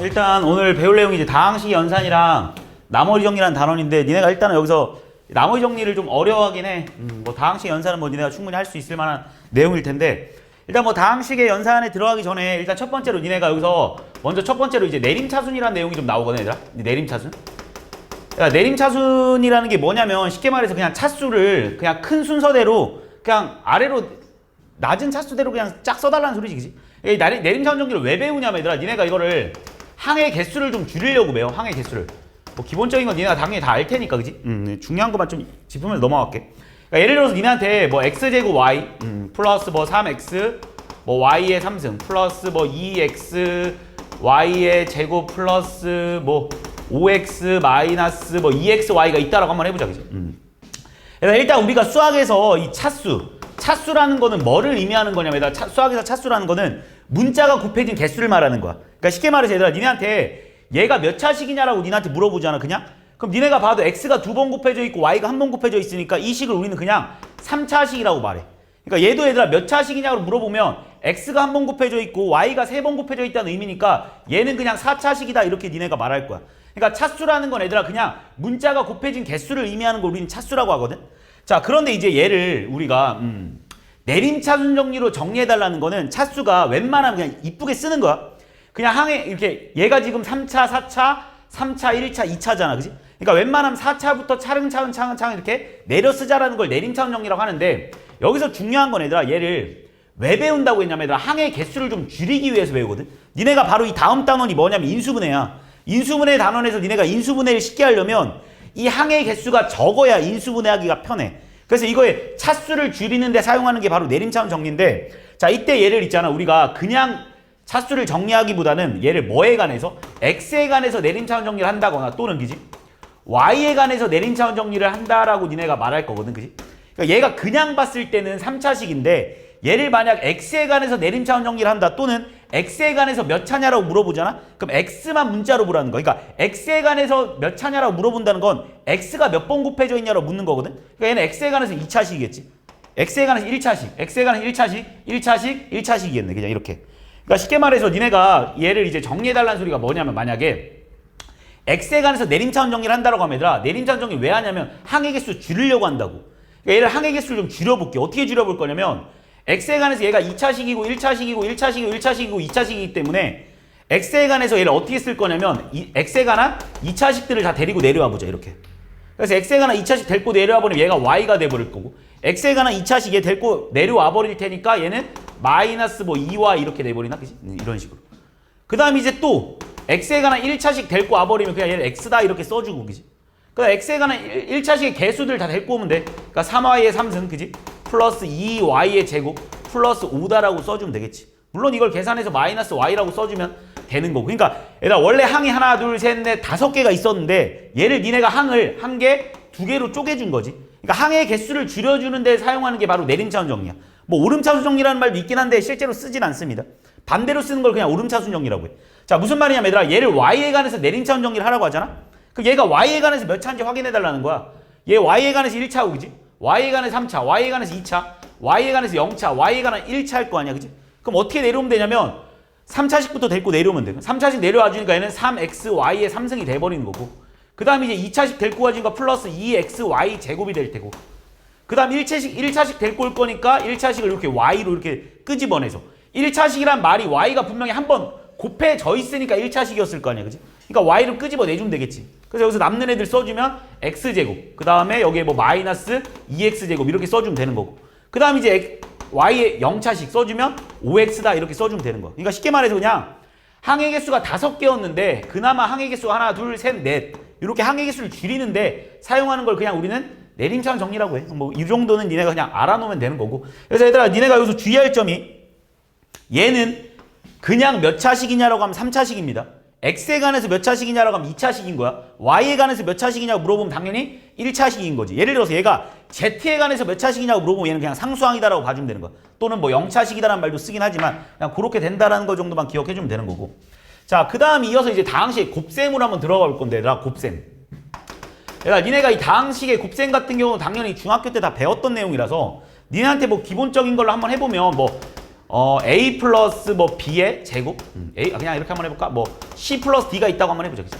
일단 오늘 배울 내용이 이제 다항식 연산이랑 나머지 정리라는 단원인데 니네가 일단은 여기서 나머지 정리를 좀 어려워하긴 해. 뭐 다항식 연산은 뭐 니네가 충분히 할 수 있을 만한 내용일 텐데 일단 뭐 다항식의 연산에 들어가기 전에 일단 첫 번째로 니네가 여기서 먼저 첫 번째로 이제 내림차순이라는 내용이 좀 나오거든 얘들아. 내림차순. 그러니까 내림차순이라는 게 뭐냐면 쉽게 말해서 그냥 차수를 그냥 큰 순서대로 그냥 아래로 낮은 차수대로 그냥 쫙 써달라는 소리지, 그지? 내림차순 정리를 왜 배우냐면 얘들아, 니네가 이거를 항의 개수를 좀 줄이려고 배워. 항의 개수를. 뭐 기본적인 건 니네가 당연히 다 알 테니까, 그지? 중요한 것만 좀 짚으면서 넘어갈게. 그러니까 예를 들어서 니네한테 뭐 x제곱 y 플러스 뭐 3x 뭐 y의 3승 플러스 뭐 2x y의 제곱 플러스 뭐 5x 마이너스 뭐 2xy가 있다라고 한번 해보자, 그지? 일단 우리가 수학에서 이 차수라는 거는 뭐를 의미하는 거냐면 수학에서 차수라는 거는 문자가 곱해진 개수를 말하는 거야. 그러니까 쉽게 말해서 얘들아, 니네한테 얘가 몇 차식이냐라고 니네한테 물어보잖아, 그냥? 그럼 니네가 봐도 x가 2번 곱해져 있고 y가 1번 곱해져 있으니까 이 식을 우리는 그냥 3차식이라고 말해. 그러니까 얘도 얘들아 몇 차식이냐고 물어보면 x가 1번 곱해져 있고 y가 3번 곱해져 있다는 의미니까 얘는 그냥 4차식이다 이렇게 니네가 말할 거야. 그러니까 차수라는 건 얘들아 그냥 문자가 곱해진 개수를 의미하는 걸 우리는 차수라고 하거든. 자, 그런데 이제 얘를 우리가 내림차순 정리로 정리해달라는 거는 차수가 웬만하면 그냥 이쁘게 쓰는 거야. 그냥 항에 이렇게 얘가 지금 3차, 4차, 3차, 1차, 2차잖아, 그지? 그러니까 웬만하면 4차부터 차근차근 이렇게 내려 쓰자라는 걸 내림차순 정리라고 하는데 여기서 중요한 건 얘들아 얘를 왜 배운다고 했냐면 얘들아 항의 개수를 좀 줄이기 위해서 배우거든. 니네가 바로 이 다음 단원이 뭐냐면 인수분해야. 인수분해 단원에서 니네가 인수분해를 쉽게 하려면 이 항의 개수가 적어야 인수분해하기가 편해. 그래서 이거에 차수를 줄이는 데 사용하는 게 바로 내림차순 정리인데 자, 이때 얘를 있잖아. 우리가 그냥 차수를 정리하기보다는 얘를 뭐에 관해서? x에 관해서 내림차순 정리를 한다거나 또는 그지? y에 관해서 내림차순 정리를 한다라고 니네가 말할 거거든, 그지? 그러니까 얘가 그냥 봤을 때는 3차식인데 얘를 만약 x에 관해서 내림차순 정리를 한다 또는 x에 관해서 몇 차냐라고 물어보잖아? 그럼 x만 문자로 보라는 거야. 그러니까 x에 관해서 몇 차냐라고 물어본다는 건 x가 몇 번 곱해져 있냐라고 묻는 거거든? 그러니까 얘는 x에 관해서 2차식이겠지? x에 관해서 1차식, x에 관해서 1차식, 1차식, 1차식이겠네. 그냥 이렇게. 그러니까 쉽게 말해서 니네가 얘를 이제 정리해달라는 소리가 뭐냐면 만약에 x에 관해서 내림차순 정리를 한다라고 하면 얘들아 내림차순 정리 왜 하냐면 항의 개수 줄이려고 한다고. 그러니까 얘를 항의 개수를 좀 줄여볼게. 어떻게 줄여볼 거냐면 x에 관해서 얘가 2차식이고 1차식이고 1차식이고 1차식이고 2차식이기 때문에 x에 관해서 얘를 어떻게 쓸 거냐면 x에 관한 2차식들을 다 데리고 내려와 보자 이렇게. 그래서 x에 관한 2차식 데리고 내려와 버리면 얘가 y가 돼버릴 거고 x에 관한 2차식 얘 데리고 내려와 버릴 테니까 얘는 마이너스 뭐 2y 이렇게 돼버리나? 그치? 이런 식으로. 그 다음 이제 또 x에 관한 1차식 데리고 와버리면 그냥 얘를 x다 이렇게 써주고, 그지? 그 다음 x에 관한 1차식의 개수들 다 데리고 오면 돼. 그러니까 3y의 3승, 그지? 플러스 2y의 제곱 플러스 5다라고 써주면 되겠지. 물론 이걸 계산해서 마이너스 y라고 써주면 되는 거고. 그러니까 얘들아 원래 항이 하나, 둘, 셋, 넷, 5개가 있었는데 얘를 니네가 항을 1개, 2개로 쪼개준 거지. 그러니까 항의 개수를 줄여주는 데 사용하는 게 바로 내림차순 정리야. 뭐 오름차순 정리라는 말도 있긴 한데 실제로 쓰진 않습니다. 반대로 쓰는 걸 그냥 오름차순 정리라고 해. 자, 무슨 말이냐면 얘들아 얘를 y에 관해서 내림차순 정리를 하라고 하잖아. 그럼 얘가 y에 관해서 몇 차인지 확인해 달라는 거야. 얘 y에 관해서 1차고, 그지? y에 관해서 3차, y에 관해서 2차, y에 관해서 0차, y에 관한 1차일 거 아니야, 그지? 그럼 어떻게 내려오면 되냐면 3차식부터 데리고 내려오면 돼. 3차식 내려와 주니까 얘는 3xy의 3승이 돼버리는 거고 그 다음 이제 2차식 데리고 와주니까 플러스 2xy 제곱이 될 테고 그 다음 1차식 데리고 올 거니까 1차식을 이렇게 y로 이렇게 끄집어내서 1차식이란 말이 y가 분명히 한번 곱해져 있으니까 1차식이었을 거 아니야, 그지? 그러니까 y를 끄집어내주면 되겠지. 그래서 여기서 남는 애들 써주면 x제곱 그 다음에 여기에 뭐 마이너스 2x제곱 이렇게 써주면 되는 거고 그 다음 이제 y의 0차식 써주면 5x다 이렇게 써주면 되는 거. 그러니까 쉽게 말해서 그냥 항의 개수가 5개였는데 그나마 항의 개수가 하나, 둘, 셋, 넷 이렇게 항의 개수를 줄이는데 사용하는 걸 그냥 우리는 내림차순 정리라고 해. 뭐 이 정도는 니네가 그냥 알아놓으면 되는 거고. 그래서 얘들아 니네가 여기서 주의할 점이 얘는 그냥 몇 차식이냐라고 하면 3차식입니다. x에 관해서 몇 차식이냐라고 하면 2차식인 거야. y에 관해서 몇 차식이냐고 물어보면 당연히 1차식인 거지. 예를 들어서 얘가 z에 관해서 몇 차식이냐고 물어보면 얘는 그냥 상수항이다라고 봐주면 되는 거야. 또는 뭐 0차식이다라는 말도 쓰긴 하지만 그냥 그렇게 된다라는 거 정도만 기억해주면 되는 거고. 자, 그 다음 이어서 이제 다항식의 곱셈으로 한번 들어가 볼 건데 얘들아 곱셈. 얘들아 니네가 이 다항식의 곱셈 같은 경우는 당연히 중학교 때 다 배웠던 내용이라서 니네한테 뭐 기본적인 걸로 한번 해보면 뭐 A 플러스 뭐 B의 제곱 A 그냥 이렇게 한번 해볼까? 뭐 C 플러스 D가 있다고 한번 해보자. 그치?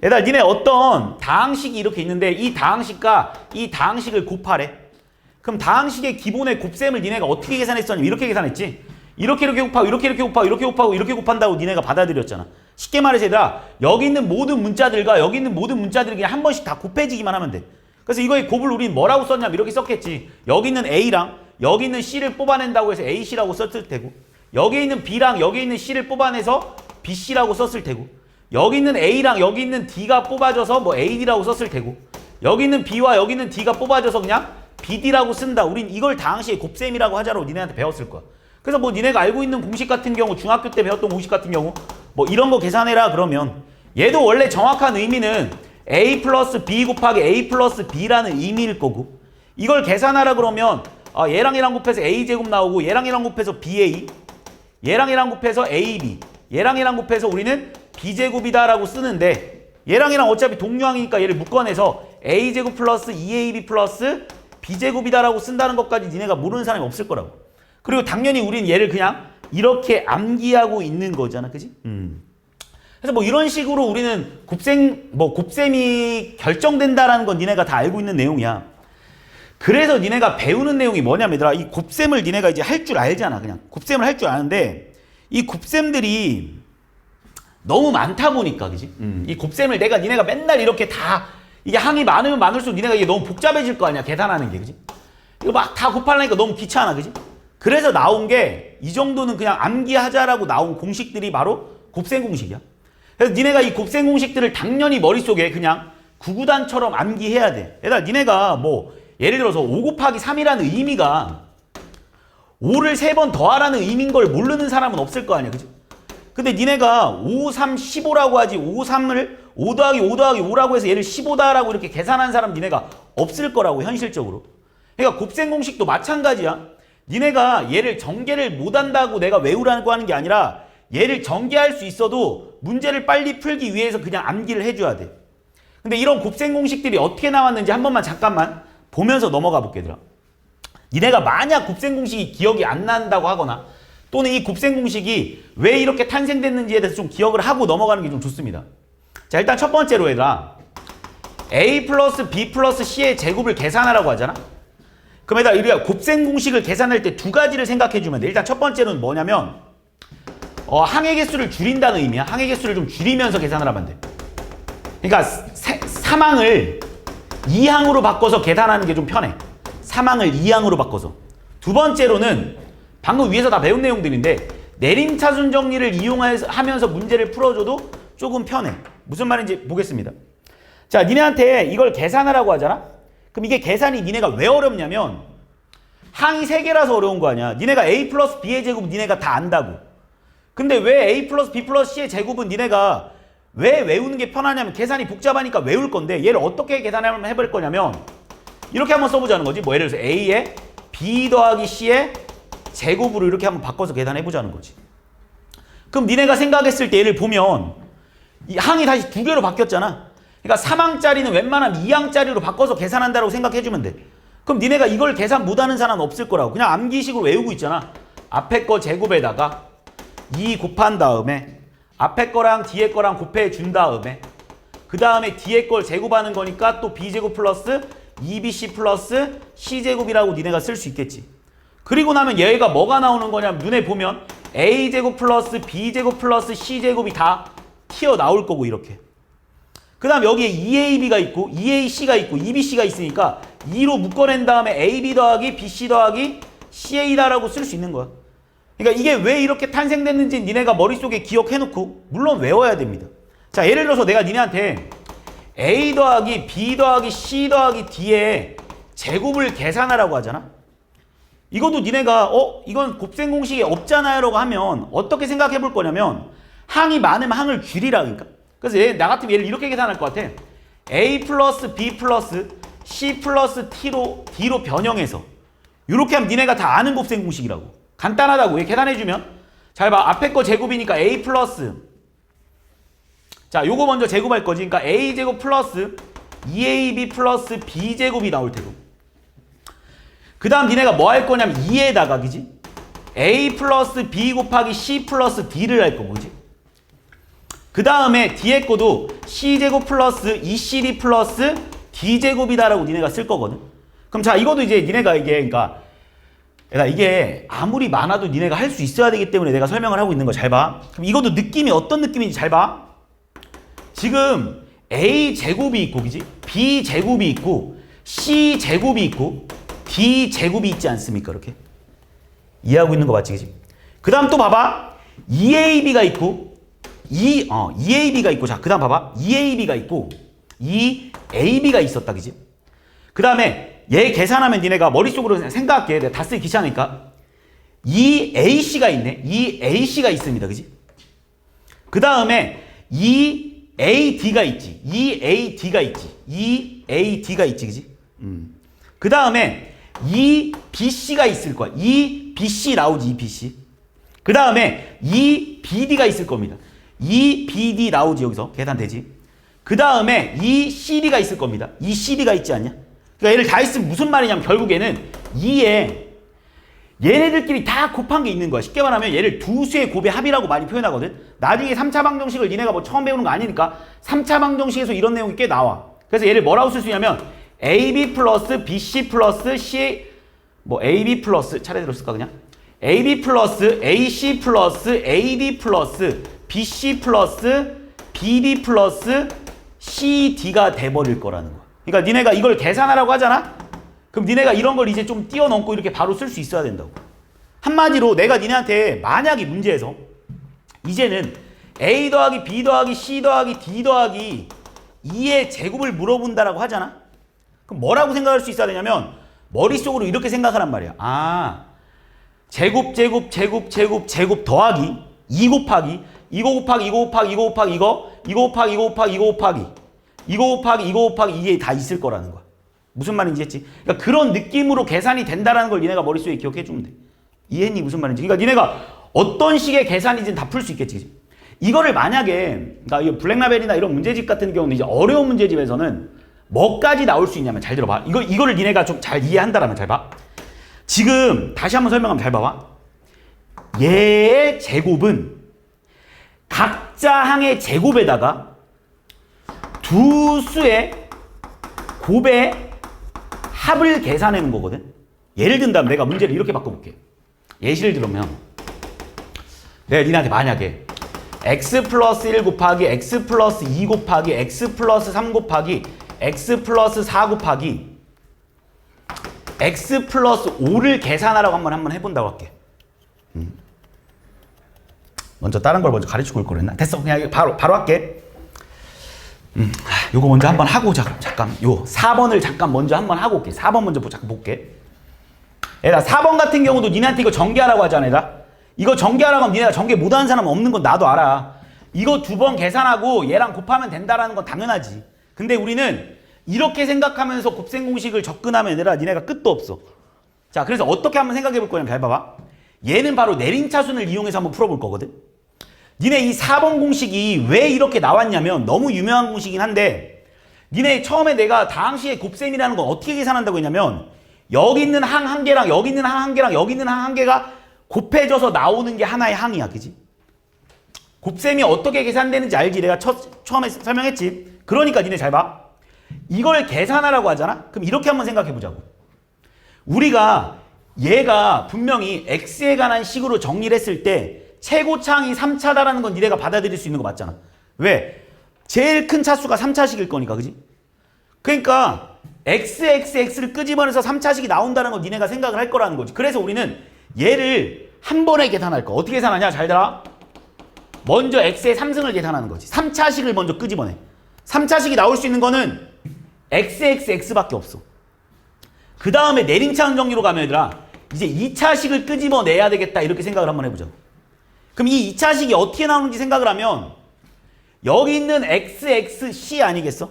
얘들아 니네 어떤 다항식이 이렇게 있는데 이 다항식과 이 다항식을 곱하래. 그럼 다항식의 기본의 곱셈을 니네가 어떻게 계산했었냐면 이렇게 계산했지. 이렇게 곱하고 이렇게 곱하고 이렇게 곱하고 이렇게 곱한다고 니네가 받아들였잖아. 쉽게 말해서 얘들아 여기 있는 모든 문자들과 여기 있는 모든 문자들이 그냥 한 번씩 다 곱해지기만 하면 돼. 그래서 이거의 곱을 우리는 뭐라고 썼냐면 이렇게 썼겠지. 여기 있는 A랑 여기 있는 C를 뽑아낸다고 해서 AC라고 썼을 테고 여기 있는 B랑 여기 있는 C를 뽑아내서 BC라고 썼을 테고 여기 있는 A랑 여기 있는 D가 뽑아져서 뭐 AD라고 썼을 테고 여기 있는 B와 여기 있는 D가 뽑아져서 그냥 BD라고 쓴다. 우린 이걸 다항식의 곱셈이라고 하자로 니네한테 배웠을 거야. 그래서 뭐 니네가 알고 있는 공식 같은 경우 중학교 때 배웠던 공식 같은 경우 뭐 이런 거 계산해라 그러면 얘도 원래 정확한 의미는 A 플러스 B 곱하기 A 플러스 B라는 의미일 거고 이걸 계산하라 그러면 얘랑 얘랑 곱해서 A제곱 나오고 얘랑 얘랑 곱해서 BA 얘랑 얘랑 곱해서 AB 얘랑 얘랑 곱해서 우리는 B제곱이다 라고 쓰는데 얘랑 얘랑 어차피 동류항이니까 얘를 묶어내서 A제곱 플러스 2AB 플러스 B제곱이다 라고 쓴다는 것까지 니네가 모르는 사람이 없을 거라고. 그리고 당연히 우린 얘를 그냥 이렇게 암기하고 있는 거잖아. 그지? 그래서 뭐 이런 식으로 우리는 곱셈이 결정된다라는 건 니네가 다 알고 있는 내용이야. 그래서 니네가 배우는 내용이 뭐냐면 얘들아 이 곱셈을 니네가 이제 할 줄 알잖아. 그냥 곱셈을 할 줄 아는데 이 곱셈들이 너무 많다 보니까 그지? 이 곱셈을 니네가 맨날 이렇게 다 이게 항이 많으면 많을수록 니네가 이게 너무 복잡해질 거 아니야. 계산하는 게 그지? 이거 막 다 곱하려니까 너무 귀찮아 그지? 그래서 나온 게 이 정도는 그냥 암기하자라고 나온 공식들이 바로 곱셈 공식이야. 그래서 니네가 이 곱셈 공식들을 당연히 머릿속에 그냥 구구단처럼 암기해야 돼. 얘들아 니네가 뭐 예를 들어서 5 곱하기 3이라는 의미가 5를 3번 더하라는 의미인 걸 모르는 사람은 없을 거 아니야. 그치? 근데 니네가 5, 3, 15라고 하지 5, 3을 5 더하기 5 더하기 5라고 해서 얘를 15다라고 이렇게 계산한 사람 니네가 없을 거라고 현실적으로. 그러니까 곱셈 공식도 마찬가지야. 니네가 얘를 전개를 못한다고 내가 외우라고 하는 게 아니라 얘를 전개할 수 있어도 문제를 빨리 풀기 위해서 그냥 암기를 해줘야 돼. 근데 이런 곱셈 공식들이 어떻게 나왔는지 한 번만 잠깐만 보면서 넘어가 볼게 얘들아. 니네가 만약 곱셈 공식이 기억이 안 난다고 하거나 또는 이 곱셈 공식이 왜 이렇게 탄생됐는지에 대해서 좀 기억을 하고 넘어가는 게 좀 좋습니다. 자 일단 첫 번째로 얘들아 A 플러스 B 플러스 C의 제곱을 계산하라고 하잖아. 그럼 얘들아 우리가 곱셈 공식을 계산할 때 두 가지를 생각해 주면 돼. 일단 첫 번째는 뭐냐면 항의 개수를 줄인다는 의미야. 항의 개수를 좀 줄이면서 계산을 하면 돼. 그러니까 3항을 2항으로 바꿔서 계산하는 게 좀 편해. 3항을 2항으로 바꿔서. 두 번째로는 방금 위에서 다 배운 내용들인데 내림차순 정리를 이용하면서 문제를 풀어줘도 조금 편해. 무슨 말인지 보겠습니다. 자, 니네한테 이걸 계산하라고 하잖아? 그럼 이게 계산이 니네가 왜 어렵냐면 항이 3개라서 어려운 거 아니야. 니네가 A 플러스 B의 제곱 니네가 다 안다고. 근데 왜 A 플러스 B 플러스 C의 제곱은 니네가 왜 외우는 게 편하냐면 계산이 복잡하니까 외울 건데 얘를 어떻게 계산을 해볼 거냐면 이렇게 한번 써보자는 거지. 뭐 예를 들어서 A에 B 더하기 C의 제곱으로 이렇게 한번 바꿔서 계산해보자는 거지. 그럼 니네가 생각했을 때 얘를 보면 이 항이 다시 2개로 바뀌었잖아. 그러니까 3항짜리는 웬만하면 2항짜리로 바꿔서 계산한다고 생각해주면 돼. 그럼 니네가 이걸 계산 못하는 사람은 없을 거라고. 그냥 암기식으로 외우고 있잖아. 앞에 거 제곱에다가 2 곱한 다음에 앞에 거랑 뒤에 거랑 곱해 준 다음에 그 다음에 뒤에 걸 제곱하는 거니까 또 B제곱 플러스 2BC 플러스 C제곱이라고 니네가 쓸 수 있겠지. 그리고 나면 얘가 뭐가 나오는 거냐면 눈에 보면 A제곱 플러스 B제곱 플러스 C제곱이 다 튀어나올 거고 이렇게. 그 다음 여기에 2AB가 있고 2AC가 있고 2BC가 있으니까 2로 묶어낸 다음에 AB 더하기 BC 더하기 CA다라고 쓸 수 있는 거야. 그러니까 이게 왜 이렇게 탄생됐는지 니네가 머릿속에 기억해놓고 물론 외워야 됩니다. 자 예를 들어서 내가 니네한테 A 더하기 B 더하기 C 더하기 D의 제곱을 계산하라고 하잖아. 이것도 니네가 이건 곱셈 공식이 없잖아요 라고 하면 어떻게 생각해 볼 거냐면 항이 많으면 항을 줄이라. 그러니까 그래서 나 같으면 얘를 이렇게 계산할 것 같아. A 플러스 B 플러스 C 플러스 D로 변형해서 이렇게 하면 니네가 다 아는 곱셈 공식이라고. 간단하다고. 얘 계산해주면 잘 봐. 앞에 거 제곱이니까 A 플러스 자 요거 먼저 제곱할 거지. 그러니까 A제곱 플러스 2AB 플러스 B제곱이 나올 테고 그 다음 니네가 뭐 할 거냐면 2에다가 그지? A 플러스 B 곱하기 C 플러스 D를 할 거고, 그지? 그 다음에 뒤에 거도 C제곱 플러스 2CD 플러스 D제곱이다라고 니네가 쓸 거거든. 그럼 자, 이것도 이제 니네가 그러니까 이게 아무리 많아도 니네가 할 수 있어야 되기 때문에 내가 설명을 하고 있는 거 잘 봐. 그럼 이것도 느낌이 어떤 느낌인지 잘 봐. 지금 A제곱이 있고, 그지? B제곱이 있고, C제곱이 있고, D제곱이 있지 않습니까? 이렇게. 이해하고 있는 거 맞지, 그지? 그 다음 또 봐봐. EAB가 있고, EAB가 있고, 자, 그 다음 봐봐. EAB가 있고, EAB가 있었다, 그지? 그 다음에 얘 계산하면 니네가 머릿속으로 생각할게. 내가 다 쓰기 귀찮으니까. EAC가 있네. EAC가 있습니다, 그지? 그 다음에 EAD가 있지. EAD가 있지. EAD가 있지, 그지? 그 다음에 EBC가 있을 거야. EBC 나오지, EBC. 그 다음에 EBD가 있을 겁니다. EBD 나오지, 여기서. 계산되지. 그 다음에 ECD가 있을 겁니다. ECD가 있지 않냐? 그러니까 얘를 다 있으면 무슨 말이냐면 결국에는 2에 얘네들끼리 다 곱한 게 있는 거야. 쉽게 말하면 얘를 두 수의 곱의 합이라고 많이 표현하거든. 나중에 3차 방정식을 니네가 뭐 처음 배우는 거 아니니까 3차 방정식에서 이런 내용이 꽤 나와. 그래서 얘를 뭐라고 쓸 수 있냐면 AB 플러스 BC 플러스 C 뭐 AB 플러스 차례대로 쓸까 그냥? AB 플러스 AC 플러스 AD 플러스 BC 플러스 BD 플러스 CD가 돼버릴 거라는 거야. 그러니까 니네가 이걸 계산하라고 하잖아? 그럼 니네가 이런 걸 이제 좀 뛰어넘고 이렇게 바로 쓸 수 있어야 된다고. 한마디로 내가 니네한테 만약에 문제에서 이제는 A 더하기 B 더하기 C 더하기 D 더하기 2의 제곱을 물어본다라고 하잖아? 그럼 뭐라고 생각할 수 있어야 되냐면 머릿속으로 이렇게 생각하란 말이야. 아, 제곱 더하기 2 곱하기 이거 곱하기 이거 곱하기 이거 곱하기 이거 곱하기 이거 곱하기 이거 곱하기 이거 곱하기 이거 곱하기 이게 다 있을 거라는 거야. 무슨 말인지 했지? 그러니까 그런 느낌으로 계산이 된다라는 걸 니네가 머릿속에 기억해 주면 돼. 이해했니? 무슨 말인지. 그러니까 니네가 어떤 식의 계산이든 다 풀 수 있겠지. 그치? 이거를 만약에 그러니까 이 블랙라벨이나 이런 문제집 같은 경우는 이제 어려운 문제집에서는 뭐까지 나올 수 있냐면 잘 들어봐. 이거를 니네가 좀 잘 이해한다라면 잘 봐. 지금 다시 한번 설명하면 잘 봐봐. 얘의 제곱은 각자 항의 제곱에다가 두 수의 곱의 합을 계산하는 거거든. 예를 든다면 내가 문제를 이렇게 바꿔볼게. 예시를 들면 내가 니네한테 만약에 x 플러스 1 곱하기 x 플러스 2 곱하기 x 플러스 3 곱하기 x 플러스 4 곱하기 x 플러스 5를 계산하라고 한번 해본다고 할게. 먼저 다른 걸 먼저 가르치고 올 거랬나? 됐어. 그냥 바로 할게. 요거 먼저 한번 하고 잠깐 요 4번을 잠깐 먼저 한번 하고 올게. 4번 먼저 잠깐 볼게. 얘들아 4번 같은 경우도 니네한테 이거 전개하라고 하잖아. 얘들아 이거 전개하라고 하면 니네가 전개 못하는 사람 없는 건 나도 알아. 이거 2번 계산하고 얘랑 곱하면 된다라는 건 당연하지. 근데 우리는 이렇게 생각하면서 곱셈 공식을 접근하면 얘들아 니네가 끝도 없어. 자, 그래서 어떻게 한번 생각해 볼 거냐면 잘 봐봐. 얘는 바로 내림차순을 이용해서 한번 풀어볼 거거든. 니네 이 4번 공식이 왜 이렇게 나왔냐면 너무 유명한 공식이긴 한데 니네 처음에 내가 다항식의 곱셈이라는 건 어떻게 계산한다고 했냐면 여기 있는 항 한 개랑 여기 있는 항 한 개랑 여기 있는 항 한 개가 곱해져서 나오는 게 하나의 항이야. 그지? 곱셈이 어떻게 계산되는지 알지? 내가 처음에 설명했지? 그러니까 니네 잘 봐. 이걸 계산하라고 하잖아? 그럼 이렇게 한번 생각해 보자고. 우리가 얘가 분명히 x에 관한 식으로 정리를 했을 때 최고차항이 3차다라는 건 니네가 받아들일 수 있는 거 맞잖아. 왜? 제일 큰 차수가 3차식일 거니까. 그지? 그러니까 x를 끄집어내서 3차식이 나온다는 걸 니네가 생각을 할 거라는 거지. 그래서 우리는 얘를 한 번에 계산할 거. 어떻게 계산하냐? 잘 들어. 먼저 x의 3승을 계산하는 거지. 3차식을 먼저 끄집어내. 3차식이 나올 수 있는 거는 x밖에 없어. 그 다음에 내림차순 정리로 가면 얘들아 이제 2차식을 끄집어내야 되겠다 이렇게 생각을 한번 해보자. 그럼 이 2차식이 어떻게 나오는지 생각을 하면 여기 있는 xc 아니겠어?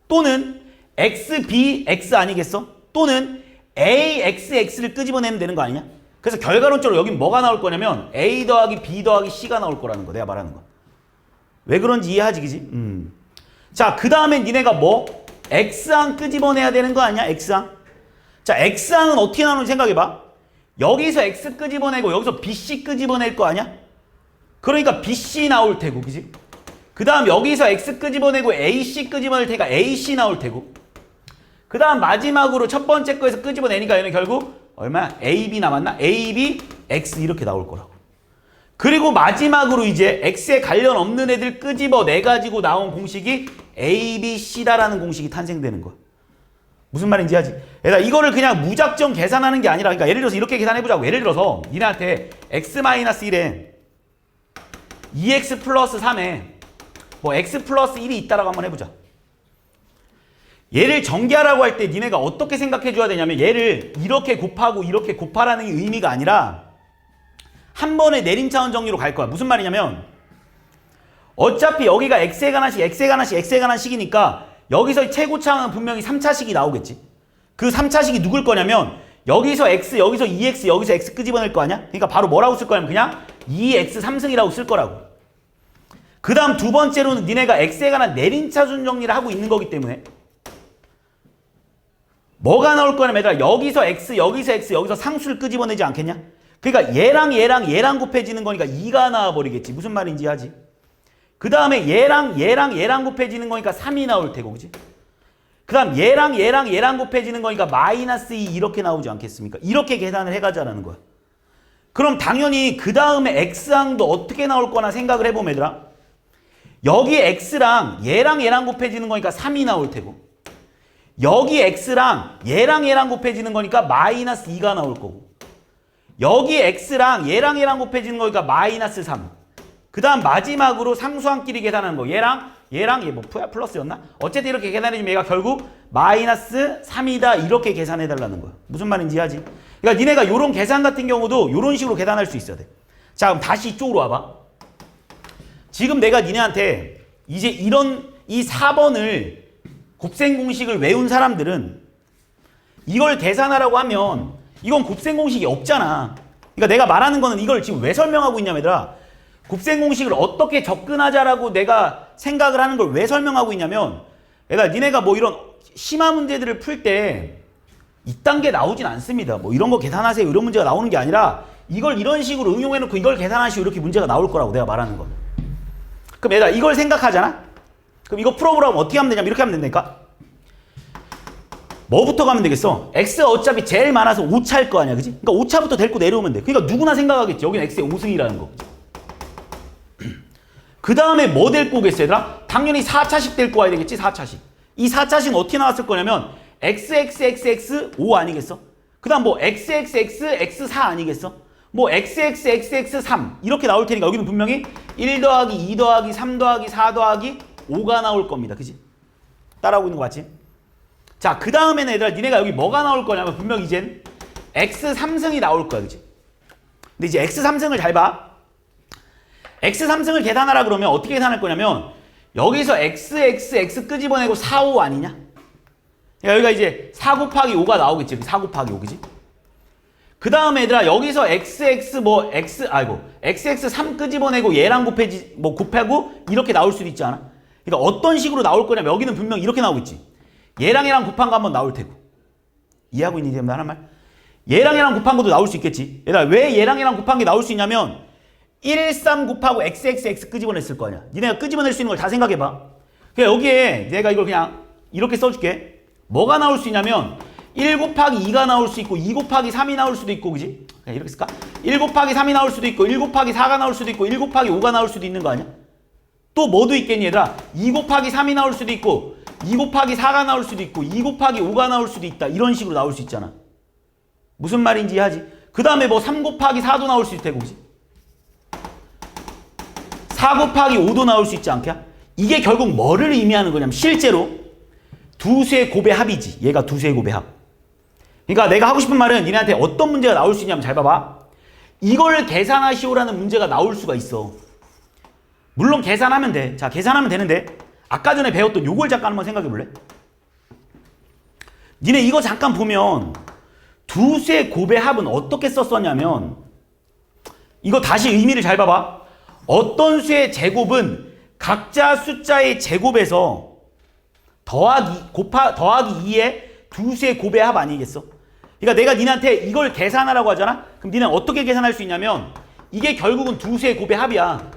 또는 xbx 아니겠어? 또는 axx를 끄집어내면 되는 거 아니냐? 그래서 결과론적으로 여긴 뭐가 나올 거냐면 a 더하기 b 더하기 c가 나올 거라는 거. 내가 말하는 거. 왜 그런지 이해하지, 그지? 자, 그 다음에 니네가 뭐? x항 끄집어내야 되는 거 아니야? x항. 자, x항은 어떻게 나오는지 생각해봐. 여기서 x 끄집어내고 여기서 bc 끄집어낼 거 아니야? 그러니까 bc 나올 테고, 그지? 그 다음 여기서 x 끄집어내고 ac 끄집어낼 테니까 ac 나올 테고, 그 다음 마지막으로 첫 번째 거에서 끄집어내니까 얘는 결국 얼마야? ab 남았나? ab x 이렇게 나올 거라고. 그리고 마지막으로 이제 x에 관련 없는 애들 끄집어내가지고 나온 공식이 abc다라는 공식이 탄생되는 거야. 무슨 말인지 하지? 얘들아, 이거를 그냥 무작정 계산하는 게 아니라, 그러니까 예를 들어서 이렇게 계산해보자고. 예를 들어서 니네한테 x-1에 2x 플러스 3에 뭐 x 플러스 1이 있다라고 한번 해보자. 얘를 전개하라고 할 때 니네가 어떻게 생각해줘야 되냐면, 얘를 이렇게 곱하고 이렇게 곱하라는 의미가 아니라 한 번에 내림차원 정리로 갈 거야. 무슨 말이냐면, 어차피 여기가 x에 관한 식, x에 관한 식, x에 관한 식이니까 여기서 최고차항은 분명히 3차식이 나오겠지. 그 3차식이 누굴 거냐면, 여기서 x, 여기서 2x, 여기서 x 끄집어낼 거 아니야? 그러니까 바로 뭐라고 쓸 거냐면 그냥 2x 3승이라고 쓸 거라고. 그 다음 두 번째로는 니네가 x에 관한 내림차순 정리를 하고 있는 거기 때문에 뭐가 나올 거냐면, 얘들아, 여기서 x, 여기서 x, 여기서 상수를 끄집어내지 않겠냐? 그러니까 얘랑 곱해지는 거니까 2가 나와버리겠지. 무슨 말인지 하지? 그 다음에 얘랑 곱해지는 거니까 3이 나올 테고, 그지? 그 다음 얘랑 곱해지는 거니까 마이너스 2 이렇게 나오지 않겠습니까? 이렇게 계산을 해가자라는 거야. 그럼 당연히 그 다음에 x항도 어떻게 나올 거나 생각을 해보면, 얘들아, 여기 x랑 얘랑 곱해지는 거니까 3이 나올 테고, 여기 x랑 얘랑 곱해지는 거니까 마이너스 2가 나올 거고, 여기 x랑 얘랑 곱해지는 거니까 마이너스 3. 그 다음 마지막으로 상수항끼리 계산하는 거. 얘 뭐 플러스였나? 어쨌든 이렇게 계산해주면 얘가 결국 마이너스 3이다 이렇게 계산해달라는 거야. 무슨 말인지 이해하지? 그러니까 니네가 요런 계산 같은 경우도 요런 식으로 계산할 수 있어야 돼. 자, 그럼 다시 이쪽으로 와봐. 지금 내가 니네한테 이제 이 4번을 곱셈 공식을 외운 사람들은 이걸 계산하라고 하면 이건 곱셈 공식이 없잖아. 그러니까 내가 말하는 거는 이걸 지금 왜 설명하고 있냐면, 얘들아, 곱셈 공식을 어떻게 접근하자라고 내가 생각을 하는 걸 왜 설명하고 있냐면, 얘들아, 니네가 뭐 이런 심화 문제들을 풀 때 이딴 게 나오진 않습니다. 뭐 이런 거 계산하세요 이런 문제가 나오는 게 아니라 이걸 이런 식으로 응용해놓고 이걸 계산하시오 이렇게 문제가 나올 거라고 내가 말하는 거. 그럼 얘들아, 이걸 생각하잖아? 그럼 이거 풀어보라고 어떻게 하면 되냐면 이렇게 하면 된다니까? 뭐부터 가면 되겠어? x가 어차피 제일 많아서 5차일 거 아니야, 그지? 그러니까 5차부터 데리고 내려오면 돼. 그러니까 누구나 생각하겠지. 여기는 x의 5승이라는 거. 그 다음에 뭐 데리고 오겠어, 얘들아? 당연히 4차식 데리고 와야 되겠지, 4차식. 이 4차식은 어떻게 나왔을 거냐면 xxxx 5 아니겠어? 그 다음 뭐 xxx x4 아니겠어? 뭐 xxxx 3 이렇게 나올 테니까 여기는 분명히 1 더하기 2 더하기 3 더하기 4 더하기 5가 나올 겁니다. 그지? 따라하고 있는 거 맞지? 자, 그 다음에는 얘들아, 니네가 여기 뭐가 나올 거냐면 분명히 이젠 x3승이 나올 거야. 그지? 근데 이제 x3승을 잘 봐. x3승을 계산하라 그러면 어떻게 계산할 거냐면 여기서 x 끄집어내고 4, 5 아니냐? 여기가 이제 4 곱하기 5가 나오겠지. 4 곱하기 5, 그지? 그 다음에 얘들아, 여기서 xx 3 끄집어내고 얘랑 곱하고 이렇게 나올 수도 있지 않아? 그러니까 어떤 식으로 나올 거냐면 여기는 분명 이렇게 나오겠지. 얘랑 곱한 거 한번 나올 테고. 이해하고 있니? 하는 말? 얘랑 곱한 것도 나올 수 있겠지. 얘들아, 왜 얘랑 곱한 게 나올 수 있냐면 1, 3 곱하고 xxx 끄집어냈을 거 아니야. 니네가 끄집어낼 수 있는 걸 다 생각해봐. 그냥 여기에 내가 이걸 그냥 이렇게 써줄게. 뭐가 나올 수 있냐면 1 곱하기 2가 나올 수 있고 2 곱하기 3이 나올 수도 있고, 그지? 그냥 이렇게 쓸까? 1 곱하기 3이 나올 수도 있고 1 곱하기 4가 나올 수도 있고 1 곱하기 5가 나올 수도 있는 거 아니야? 또 뭐도 있겠니, 얘들아? 2 곱하기 3이 나올 수도 있고 2 곱하기 4가 나올 수도 있고 2 곱하기 5가 나올 수도 있다. 이런 식으로 나올 수 있잖아. 무슨 말인지 이해하지? 그 다음에 뭐 3 곱하기 4도 나올 수 있고, 그지? 4 곱하기 5도 나올 수 있지 않냐? 이게 결국 뭐를 의미하는 거냐면 실제로 두 수의 곱의 합이지. 얘가 두 수의 곱의 합. 그러니까 내가 하고 싶은 말은 니네한테 어떤 문제가 나올 수 있냐면 잘 봐봐. 이걸 계산하시오라는 문제가 나올 수가 있어. 물론 계산하면 돼. 자, 계산하면 되는데 아까 전에 배웠던 요걸 잠깐 한번 생각해 볼래? 니네 이거 잠깐 보면 두 수의 곱의 합은 어떻게 썼었냐면 이거 다시 의미를 잘 봐봐. 어떤 수의 제곱은 각자 숫자의 제곱에서 더하기 2의 두 수의 곱의 합 아니겠어? 그러니까 내가 니네한테 이걸 계산하라고 하잖아? 그럼 니네는 어떻게 계산할 수 있냐면 이게 결국은 두 수의 곱의 합이야.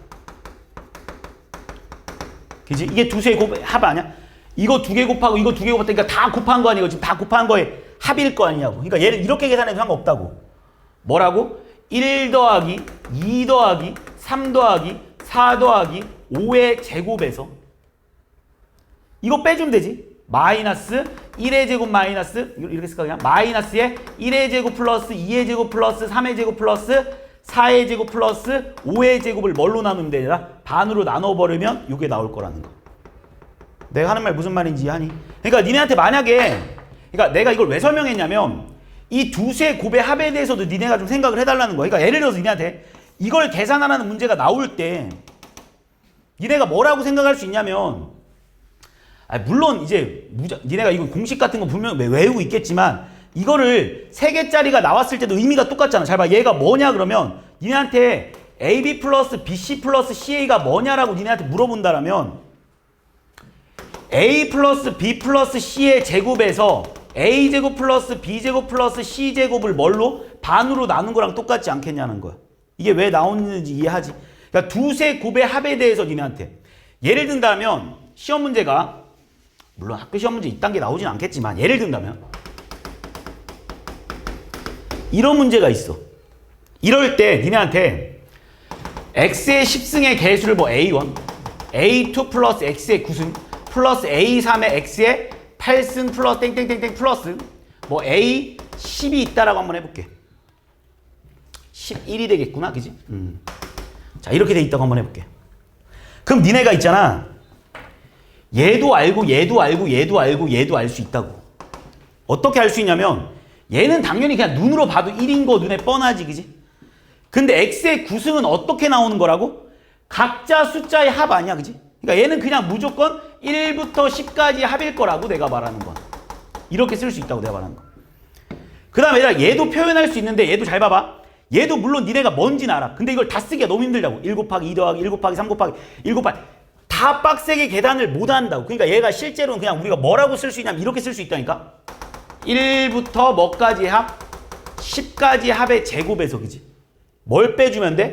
그지? 이게 두 수의 곱의 합 아니야? 이거 두 개 곱하고 이거 두 개 곱하니까 다 곱한 거 아니야? 지금 다 곱한 거에 합일 거 아니냐고. 그러니까 얘를 이렇게 계산해도 상관없다고. 뭐라고? 1 더하기 2 더하기 3 더하기 4 더하기 5의 제곱에서 이거 빼주면 되지. 마이너스 1의 제곱 마이너스 이렇게 쓸까 그냥? 마이너스에 1의 제곱 플러스 2의 제곱 플러스 3의 제곱 플러스 4의 제곱 플러스 5의 제곱을 뭘로 나누면 되냐? 반으로 나눠버리면 이게 나올 거라는 거. 내가 하는 말 무슨 말인지 아니? 그러니까 니네한테 만약에 그러니까 내가 이걸 왜 설명했냐면 이 두 수의 곱의 합에 대해서도 니네가 좀 생각을 해달라는 거야. 그러니까 예를 들어서 니네한테 이걸 계산하라는 문제가 나올 때 니네가 뭐라고 생각할 수 있냐면 물론 이제 니네가 이거 공식 같은 거 분명 외우고 있겠지만 이거를 3개짜리가 나왔을 때도 의미가 똑같잖아. 잘 봐. 얘가 뭐냐 그러면 니네한테 AB 플러스 BC 플러스 CA가 뭐냐라고 니네한테 물어본다라면 A 플러스 B 플러스 C의 제곱에서 A제곱 플러스 B제곱 플러스 C제곱을 뭘로? 반으로 나눈 거랑 똑같지 않겠냐는 거야. 이게 왜 나오는지 이해하지? 그러니까 두세 곱의 합에 대해서 니네한테 예를 든다면 시험 문제가 물론 학교 시험 문제 이딴 게 나오진 않겠지만 예를 든다면 이런 문제가 있어. 이럴 때 니네한테 x의 10승의 개수를 뭐 a1, a2 플러스 x의 9승 플러스 a3의 x의 8승 플러스 땡땡땡땡 플러스 뭐 a10이 있다라고 한번 해볼게. 11이 되겠구나, 그지? 자, 이렇게 돼 있다고 한번 해볼게. 그럼 니네가 있잖아. 얘도 알고 얘도 알고 얘도 알고 얘도 알 수 있다고. 어떻게 알 수 있냐면 얘는 당연히 그냥 눈으로 봐도 1인 거 눈에 뻔하지, 그지? 근데 x의 9승은 어떻게 나오는 거라고? 각자 숫자의 합 아니야, 그지? 그러니까 얘는 그냥 무조건 1부터 10까지 합일 거라고 내가 말하는 거야. 이렇게 쓸 수 있다고 내가 말하는 거야. 그 다음에 얘도 표현할 수 있는데 얘도 잘 봐봐. 얘도 물론 니네가 뭔지는 알아. 근데 이걸 다 쓰기가 너무 힘들다고. 1 곱하기 2 더하기 1 곱하기 3 곱하기 1 곱하기 다 빡세게 계산을 못 한다고. 그러니까 얘가 실제로는 그냥 우리가 뭐라고 쓸 수 있냐면 이렇게 쓸 수 있다니까. 1부터 뭐까지 합? 10까지 합의 제곱에서, 그지? 뭘 빼주면 돼?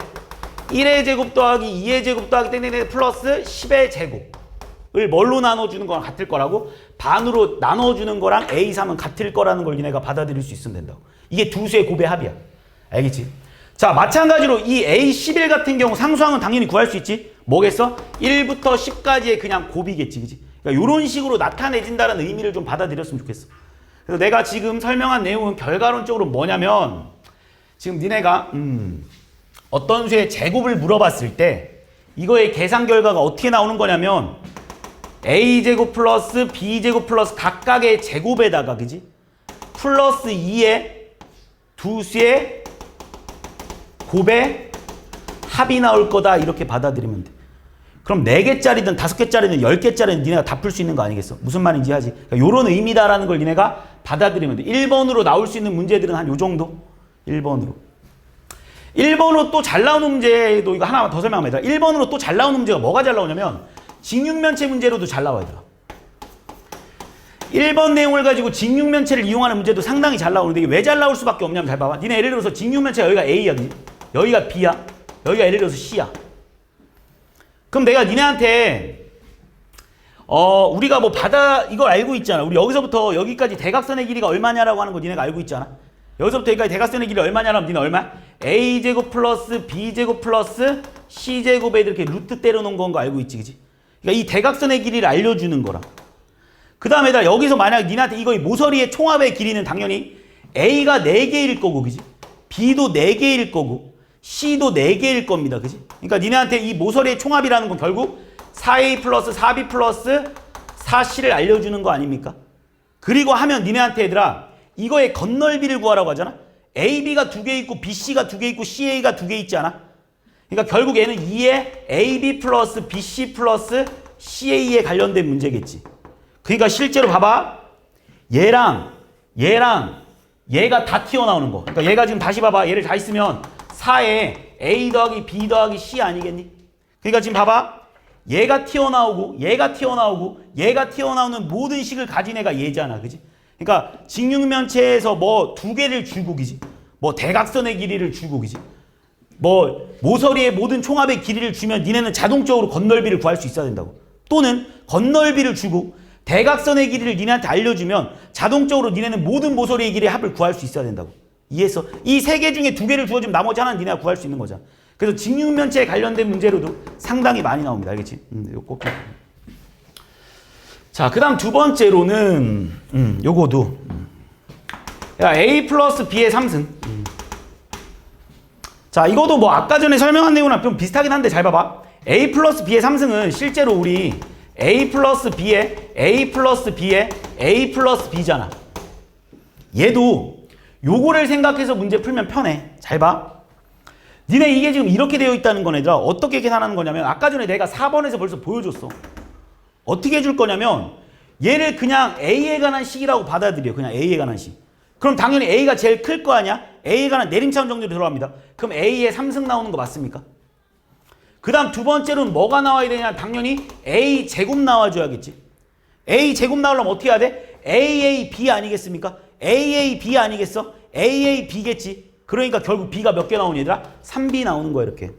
1의 제곱 더하기 2의 제곱 더하기 땡땡땡 플러스 10의 제곱을 뭘로 나눠주는 거랑 같을 거라고? 반으로 나눠주는 거랑 A3은 같을 거라는 걸 니네가 받아들일 수 있으면 된다고. 이게 두 수의 곱의 합이야. 알겠지? 자, 마찬가지로 이 A11 같은 경우 상수항은 당연히 구할 수 있지? 뭐겠어? 1부터 10까지의 그냥 곱이겠지, 그지? 그러니까 이런 식으로 나타내진다는 의미를 좀 받아들였으면 좋겠어. 그래서 내가 지금 설명한 내용은 결과론적으로 뭐냐면 지금 니네가 어떤 수의 제곱을 물어봤을 때 이거의 계산 결과가 어떻게 나오는 거냐면 A제곱 플러스 B제곱 플러스 각각의 제곱에다가, 그지? 플러스 2의 두 수의 곱의 합이 나올 거다, 이렇게 받아들이면 돼. 그럼 4개짜리든 5개짜리든 10개짜리든 니네가 다 풀 수 있는 거 아니겠어? 무슨 말인지 하지? 그러니까 요런 의미다라는 걸 니네가 받아들이면 돼. 1번으로 나올 수 있는 문제들은 한 요 정도? 1번으로. 1번으로 또 잘 나오는 문제도 이거 하나만 더 설명하면 얘들아. 1번으로 또 잘 나오는 문제가 뭐가 잘 나오냐면 직육면체 문제로도 잘 나와야 돼. 1번 내용을 가지고 직육면체를 이용하는 문제도 상당히 잘 나오는데 이게 왜 잘 나올 수밖에 없냐면 잘 봐봐. 니네 예를 들어서 직육면체가 여기가 A야, 그지? 여기가 B야, 여기가 예를 들어서 C야. 그럼 내가 니네한테 우리가 뭐 이걸 알고 있잖아. 우리 여기서부터 여기까지 대각선의 길이가 얼마냐라고 하는 거 니네가 알고 있잖아. 여기서부터 여기까지 대각선의 길이 얼마냐라면 니네 얼마야? A제곱 플러스 B제곱 플러스 C제곱에 이렇게 루트 때려놓은 건 거 알고 있지, 그지? 그러니까 이 대각선의 길이를 알려주는 거라. 그 다음에 여기서 만약 니네한테 이거 모서리의 총합의 길이는 당연히 A가 4개일 거고, 그지? B도 4개일 거고 C도 4개일 겁니다, 그지? 그러니까 니네한테 이 모서리의 총합이라는 건 결국 4A 플러스 4B 플러스 4C를 알려주는 거 아닙니까? 그리고 하면 니네한테 얘들아 이거의 건널비를 구하라고 하잖아. AB가 2개 있고 BC가 2개 있고 CA가 2개 있지 않아? 그러니까 결국 얘는 2에 AB 플러스 BC 플러스 CA에 관련된 문제겠지. 그러니까 실제로 봐봐. 얘랑 얘가 다 튀어나오는 거. 그러니까 얘가 지금 다시 봐봐. 얘를 다 있으면 4에 A 더하기 B 더하기 C 아니겠니? 그러니까 지금 봐봐. 얘가 튀어나오고 얘가 튀어나오고 얘가 튀어나오는 모든 식을 가진 애가 얘잖아, 그지? 그러니까 직육면체에서 뭐 두 개를 줄곡이지. 뭐 대각선의 길이를 줄곡이지. 뭐 모서리의 모든 총합의 길이를 주면 니네는 자동적으로 건널비를 구할 수 있어야 된다고. 또는 건널비를 주고 대각선의 길이를 니네한테 알려주면 자동적으로 니네는 모든 모서리의 길이의 합을 구할 수 있어야 된다고. 이해했어? 이 세 개 중에 두 개를 주어주면 나머지 하나는 니네가 구할 수 있는 거잖아. 그래서 직육면체에 관련된 문제로도 상당히 많이 나옵니다. 알겠지? 요거. 자, 그 다음 두 번째로는 요거도 야, A 플러스 B의 3승. 자, 이것도 뭐 아까 전에 설명한 내용이랑 좀 비슷하긴 한데 잘 봐봐. A 플러스 B의 3승은 실제로 우리 A 플러스 B의 A 플러스 B의 A 플러스 B잖아. 얘도 요거를 생각해서 문제 풀면 편해. 잘 봐. 니네 이게 지금 이렇게 되어 있다는 건 얘들아 어떻게 계산하는 거냐면 아까 전에 내가 4번에서 벌써 보여줬어. 어떻게 해줄 거냐면 얘를 그냥 A에 관한 식이라고 받아들여. 그냥 A에 관한 식. 그럼 당연히 A가 제일 클 거 아니야? A에 관한 내림차원 정도로 들어갑니다. 그럼 A의 3승 나오는 거 맞습니까? 그 다음 두 번째로는 뭐가 나와야 되냐? 당연히 A 제곱 나와줘야겠지. A 제곱 나오려면 어떻게 해야 돼? AAB 아니겠습니까? AAB 아니겠어? AAB겠지. 그러니까 결국 B가 몇 개 나오니 얘들아? 3B 나오는 거야 이렇게.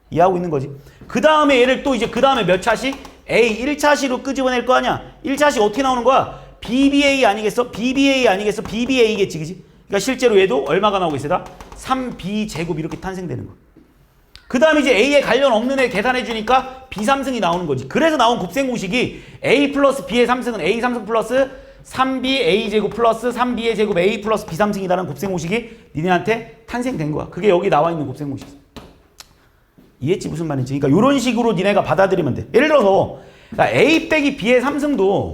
이해하고 있는 거지. 그 다음에 얘를 또 이제 그 다음에 몇 차씩? A 1차식으로 끄집어낼 거 아니야. 1차식 어떻게 나오는 거야? BBA 아니겠어? BBA 아니겠어? BBA겠지 그지? 그러니까 실제로 얘도 얼마가 나오겠어? 3B 제곱 이렇게 탄생되는 거야. 그 다음에 이제 A에 관련 없는 애 계산해주니까 B 3승이 나오는 거지. 그래서 나온 곱셈 공식이 A 플러스 B의 3승은 A 3승 플러스 3B A 제곱 플러스 3B의 제곱 A 플러스 B 3승이라는 곱셈 공식이 니네한테 탄생된 거야. 그게 여기 나와 있는 곱셈 공식. 이해했지 무슨 말인지? 그러니까 이런 식으로 니네가 받아들이면 돼. 예를 들어서 그러니까 A 빼기 B의 3승도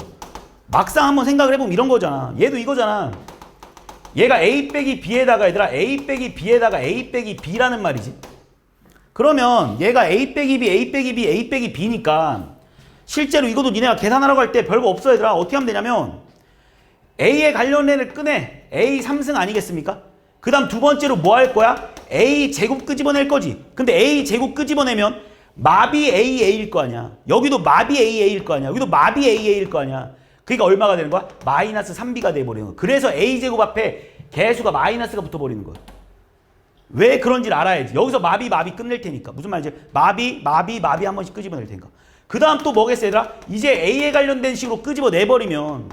막상 한번 생각을 해보면 이런 거잖아. 얘도 이거잖아. 얘가 A 빼기 B에다가 얘들아 A 빼기 B에다가 A 빼기 B라는 말이지. 그러면 얘가 A 빼기 B, A 빼기 B, A 빼기 B니까 실제로 이것도 니네가 계산하라고 할 때 별거 없어 얘들아. 어떻게 하면 되냐면 A에 관련된 애를 꺼내. A 3승 아니겠습니까? 그 다음 두 번째로 뭐 할 거야? A 제곱 끄집어낼 거지. 근데 A 제곱 끄집어내면 마비 AA일 거 아니야. 여기도 마비 AA일 거 아니야. 여기도 마비 AA일 거 아니야. 그러니까 얼마가 되는 거야? 마이너스 3B가 돼버리는 거야. 그래서 A 제곱 앞에 개수가 마이너스가 붙어버리는 거야. 왜 그런지를 알아야지. 여기서 마비 끝낼 테니까. 무슨 말이지? 마비 한 번씩 끄집어낼 테니까. 그 다음 또 뭐겠어 얘들아? 이제 A에 관련된 식으로 끄집어내버리면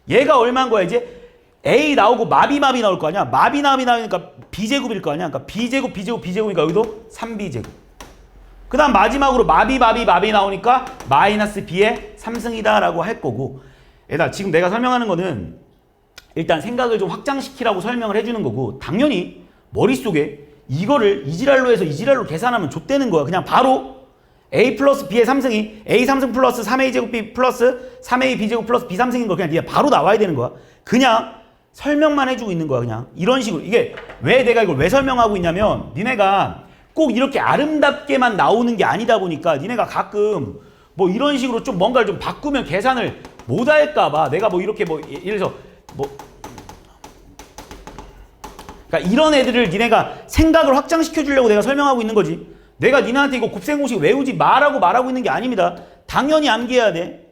얘가 얼마인 거야 이제? A 나오고 마비 나올 거 아니야? 마비 나오니까 B제곱일 거 아니야? 그러니까 B제곱이니까 여기도 3B제곱. 그 다음 마지막으로 마비 나오니까 마이너스 B의 3승이다 라고 할 거고. 얘들아 지금 내가 설명하는 거는 일단 생각을 좀 확장시키라고 설명을 해주는 거고 당연히 머릿속에 이거를 이지랄로 해서 이지랄로 계산하면 좆되는 거야. 그냥 바로 A 플러스 B의 3승이 A 3승 플러스 3A 제곱 B 플러스 3A B 제곱 플러스 B 3승인 거 그냥 니가 바로 나와야 되는 거야. 그냥 설명만 해주고 있는 거야. 그냥 이런 식으로. 이게 왜 내가 이걸 왜 설명하고 있냐면 니네가 꼭 이렇게 아름답게만 나오는 게 아니다 보니까 니네가 가끔 뭐 이런 식으로 좀 뭔가를 좀 바꾸면 계산을 못 할까 봐 내가 뭐 이렇게 뭐 예를 들어서 뭐 그러니까 이런 애들을 니네가 생각을 확장시켜 주려고 내가 설명하고 있는 거지. 내가 니네한테 이거 곱셈 공식 외우지 마라고 말하고 있는 게 아닙니다. 당연히 암기해야 돼.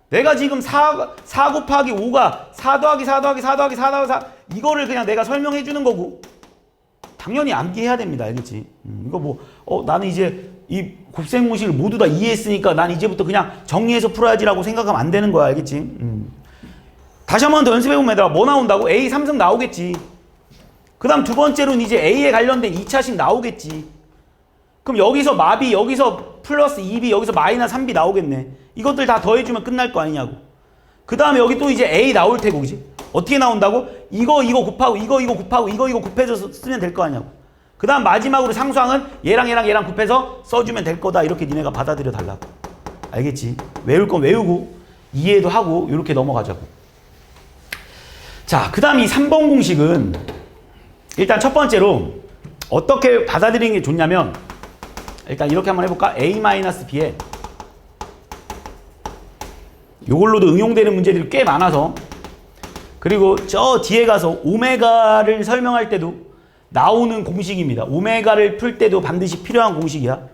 내가 지금 4 곱하기 5가 4 더하기 4 더하기 4 더하기 4 더하기 4 이거를 그냥 내가 설명해 주는 거고 당연히 암기해야 됩니다. 알겠지? 이거 뭐 나는 이제 이 곱셈 공식을 모두 다 이해했으니까 난 이제부터 그냥 정리해서 풀어야지라고 생각하면 안 되는 거야. 알겠지? 다시 한 번 더 연습해보면 얘들아 뭐 나온다고? A 3승 나오겠지. 그 다음 두 번째로는 이제 A에 관련된 2차식 나오겠지. 그럼 여기서 마비, 여기서 플러스 2B, 여기서 마이너스 3B 나오겠네. 이것들 다 더해주면 끝날 거 아니냐고. 그 다음에 여기 또 이제 A 나올 테고, 그지? 어떻게 나온다고? 이거 곱하고, 이거 곱하고, 이거 곱해서 쓰면 될 거 아니냐고. 그 다음 마지막으로 상수항은 얘랑 곱해서 써주면 될 거다. 이렇게 니네가 받아들여 달라고. 알겠지? 외울 건 외우고, 이해도 하고, 이렇게 넘어가자고. 자, 그 다음 이 3번 공식은 일단 첫 번째로 어떻게 받아들이는 게 좋냐면 일단 이렇게 한번 해볼까? A-B에 이걸로도 응용되는 문제들이 꽤 많아서 그리고 저 뒤에 가서 오메가를 설명할 때도 나오는 공식입니다. 오메가를 풀 때도 반드시 필요한 공식이야.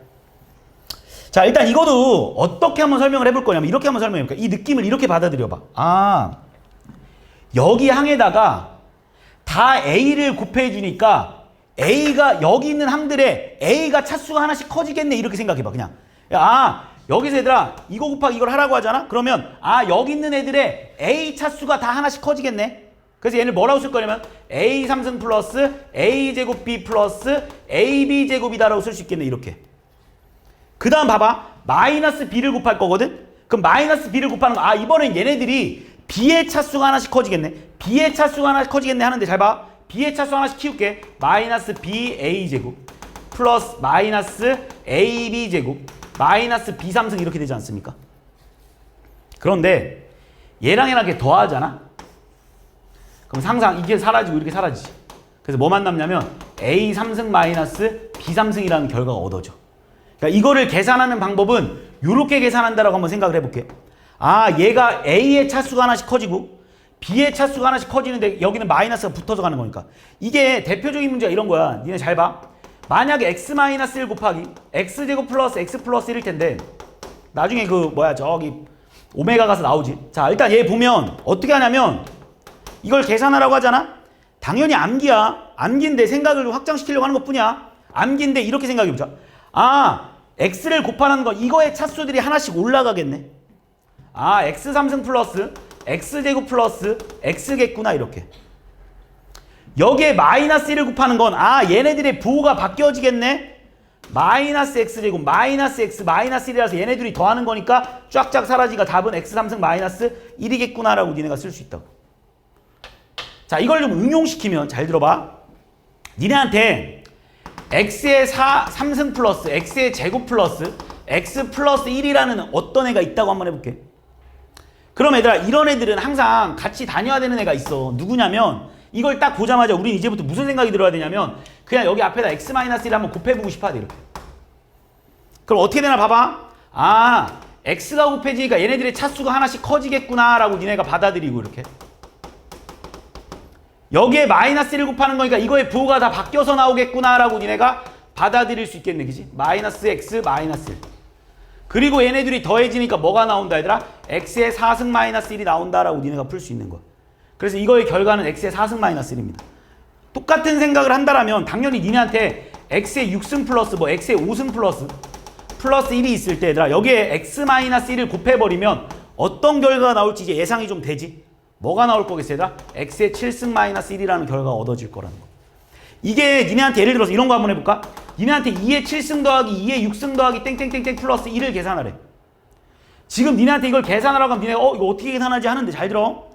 자, 일단 이거도 어떻게 한번 설명을 해볼 거냐면 이렇게 한번 설명해볼까? 이 느낌을 이렇게 받아들여봐. 아, 여기 항에다가 다 A를 곱해주니까 A가 여기 있는 항들에 A가 차수가 하나씩 커지겠네 이렇게 생각해봐. 그냥 아, 여기서 얘들아 이거 곱하기 이걸 하라고 하잖아? 그러면 아, 여기 있는 애들의 A 차수가 다 하나씩 커지겠네. 그래서 얘를 뭐라고 쓸 거냐면 A 3승 플러스 A 제곱 B 플러스 AB 제곱이다라고 쓸 수 있겠네. 이렇게. 그 다음 봐봐. 마이너스 B를 곱할 거거든? 그럼 마이너스 B를 곱하는 거, 아, 이번엔 얘네들이 B의 차수가 하나씩 커지겠네. B의 차수가 하나씩 커지겠네 하는데 잘 봐. B의 차수 하나씩 키울게. 마이너스 B A 제곱 플러스 마이너스 AB 제곱 마이너스 B 3승 이렇게 되지 않습니까? 그런데 얘랑 이렇게 더하잖아? 그럼 항상 이게 사라지고 이렇게 사라지지. 그래서 뭐만 남냐면 A 3승 마이너스 B 3승이라는 결과가 얻어져. 그러니까 이거를 계산하는 방법은 이렇게 계산한다라고 한번 생각을 해볼게. 아, 얘가 A의 차수가 하나씩 커지고 B의 차수가 하나씩 커지는데 여기는 마이너스가 붙어서 가는 거니까. 이게 대표적인 문제가 이런 거야. 니네 잘 봐. 만약에 x 마이너스 1 곱하기 x제곱 플러스 x 플러스 1일 텐데 나중에 그 뭐야 저기 오메가 가서 나오지. 자, 일단 얘 보면 어떻게 하냐면 이걸 계산하라고 하잖아? 당연히 암기야. 암기인데 생각을 확장시키려고 하는 것뿐이야. 암기인데 이렇게 생각해보자. 아, x를 곱하는 거 이거의 차수들이 하나씩 올라가겠네. 아, x 3승 플러스 x제곱 플러스 x겠구나 이렇게. 여기에 마이너스 1을 곱하는 건 아, 얘네들의 부호가 바뀌어지겠네. 마이너스 x제곱 마이너스 x 마이너스 1이라서 얘네들이 더하는 거니까 쫙쫙 사라지니까 답은 x 3승 마이너스 1이겠구나라고 니네가 쓸 수 있다고. 자, 이걸 좀 응용시키면 잘 들어봐. 니네한테 x의 3승 플러스 x의 제곱 플러스 x 플러스 1이라는 어떤 애가 있다고 한번 해볼게. 그럼 얘들아 이런 애들은 항상 같이 다녀야 되는 애가 있어. 누구냐면 이걸 딱 보자마자 우린 이제부터 무슨 생각이 들어야 되냐면 그냥 여기 앞에다 x-1을 한번 곱해보고 싶어야 돼. 이렇게. 그럼 어떻게 되나 봐봐. 아, x가 곱해지니까 얘네들의 차수가 하나씩 커지겠구나 라고 니네가 받아들이고 이렇게. 여기에 마이너스 1을 곱하는 거니까 이거의 부호가 다 바뀌어서 나오겠구나 라고 니네가 받아들일 수 있겠네. 그지? 마이너스 x 마이너스 1. 그리고 얘네들이 더해지니까 뭐가 나온다 얘들아? x의 4승 마이너스 1이 나온다라고 니네가 풀 수 있는 거야. 그래서 이거의 결과는 x의 4승 마이너스 1입니다. 똑같은 생각을 한다라면 당연히 니네한테 x의 6승 플러스 뭐 x의 5승 플러스 1이 있을 때 얘들아 여기에 x 마이너스 1을 곱해버리면 어떤 결과가 나올지 이제 예상이 좀 되지? 뭐가 나올 거겠어 얘들아? x의 7승 마이너스 1이라는 결과가 얻어질 거라는 거. 이게 니네한테 예를 들어서 이런 거 한번 해볼까? 니네한테 2의 7승 더하기 2의 6승 더하기 땡땡땡땡 플러스 1을 계산하래. 지금 니네한테 이걸 계산하라고 하면 니네가 이거 어떻게 계산하지 하는데 잘 들어.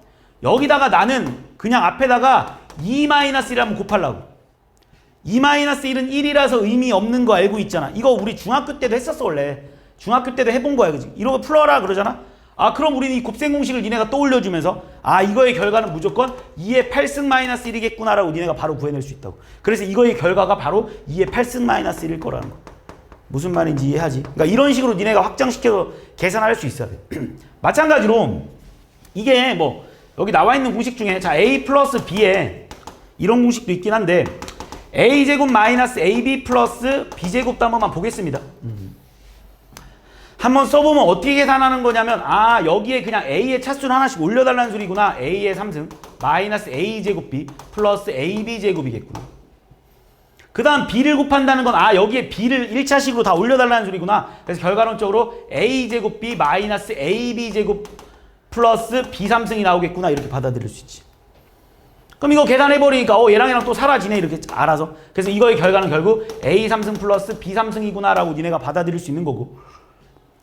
여기다가 나는 그냥 앞에다가 2-1을 한번 곱하려고. 2-1은 1이라서 의미 없는 거 알고 있잖아. 이거 우리 중학교 때도 했었어 원래. 중학교 때도 해본 거야. 그지? 이런 거 풀어라 그러잖아. 아, 그럼 우리는 이 곱셈 공식을 니네가 떠올려주면서 아, 이거의 결과는 무조건 2의 8승 마이너스 1이겠구나 라고 니네가 바로 구해낼 수 있다고. 그래서 이거의 결과가 바로 2의 8승 마이너스 1일 거라는 거. 무슨 말인지 이해하지? 그러니까 이런 식으로 니네가 확장시켜서 계산할 수 있어야 돼. 마찬가지로 이게 뭐 여기 나와 있는 공식 중에 자 a 플러스 b에 이런 공식도 있긴 한데 a제곱 마이너스 ab 플러스 b제곱도 한 번만 보겠습니다. 한번 써보면 어떻게 계산하는 거냐면 아, 여기에 그냥 a의 차수를 하나씩 올려달라는 소리구나. a의 3승 마이너스 a제곱 b 플러스 ab제곱이겠구나. 그 다음 b를 곱한다는 건 아, 여기에 b를 1차식으로 다 올려달라는 소리구나. 그래서 결과론적으로 a제곱 b 마이너스 ab제곱 플러스 b 3승이 나오겠구나 이렇게 받아들일 수 있지. 그럼 이거 계산해버리니까 얘랑 또 사라지네 이렇게 알아서. 그래서 이거의 결과는 결국 a 3승 플러스 b 3승이구나 라고 니네가 받아들일 수 있는 거고.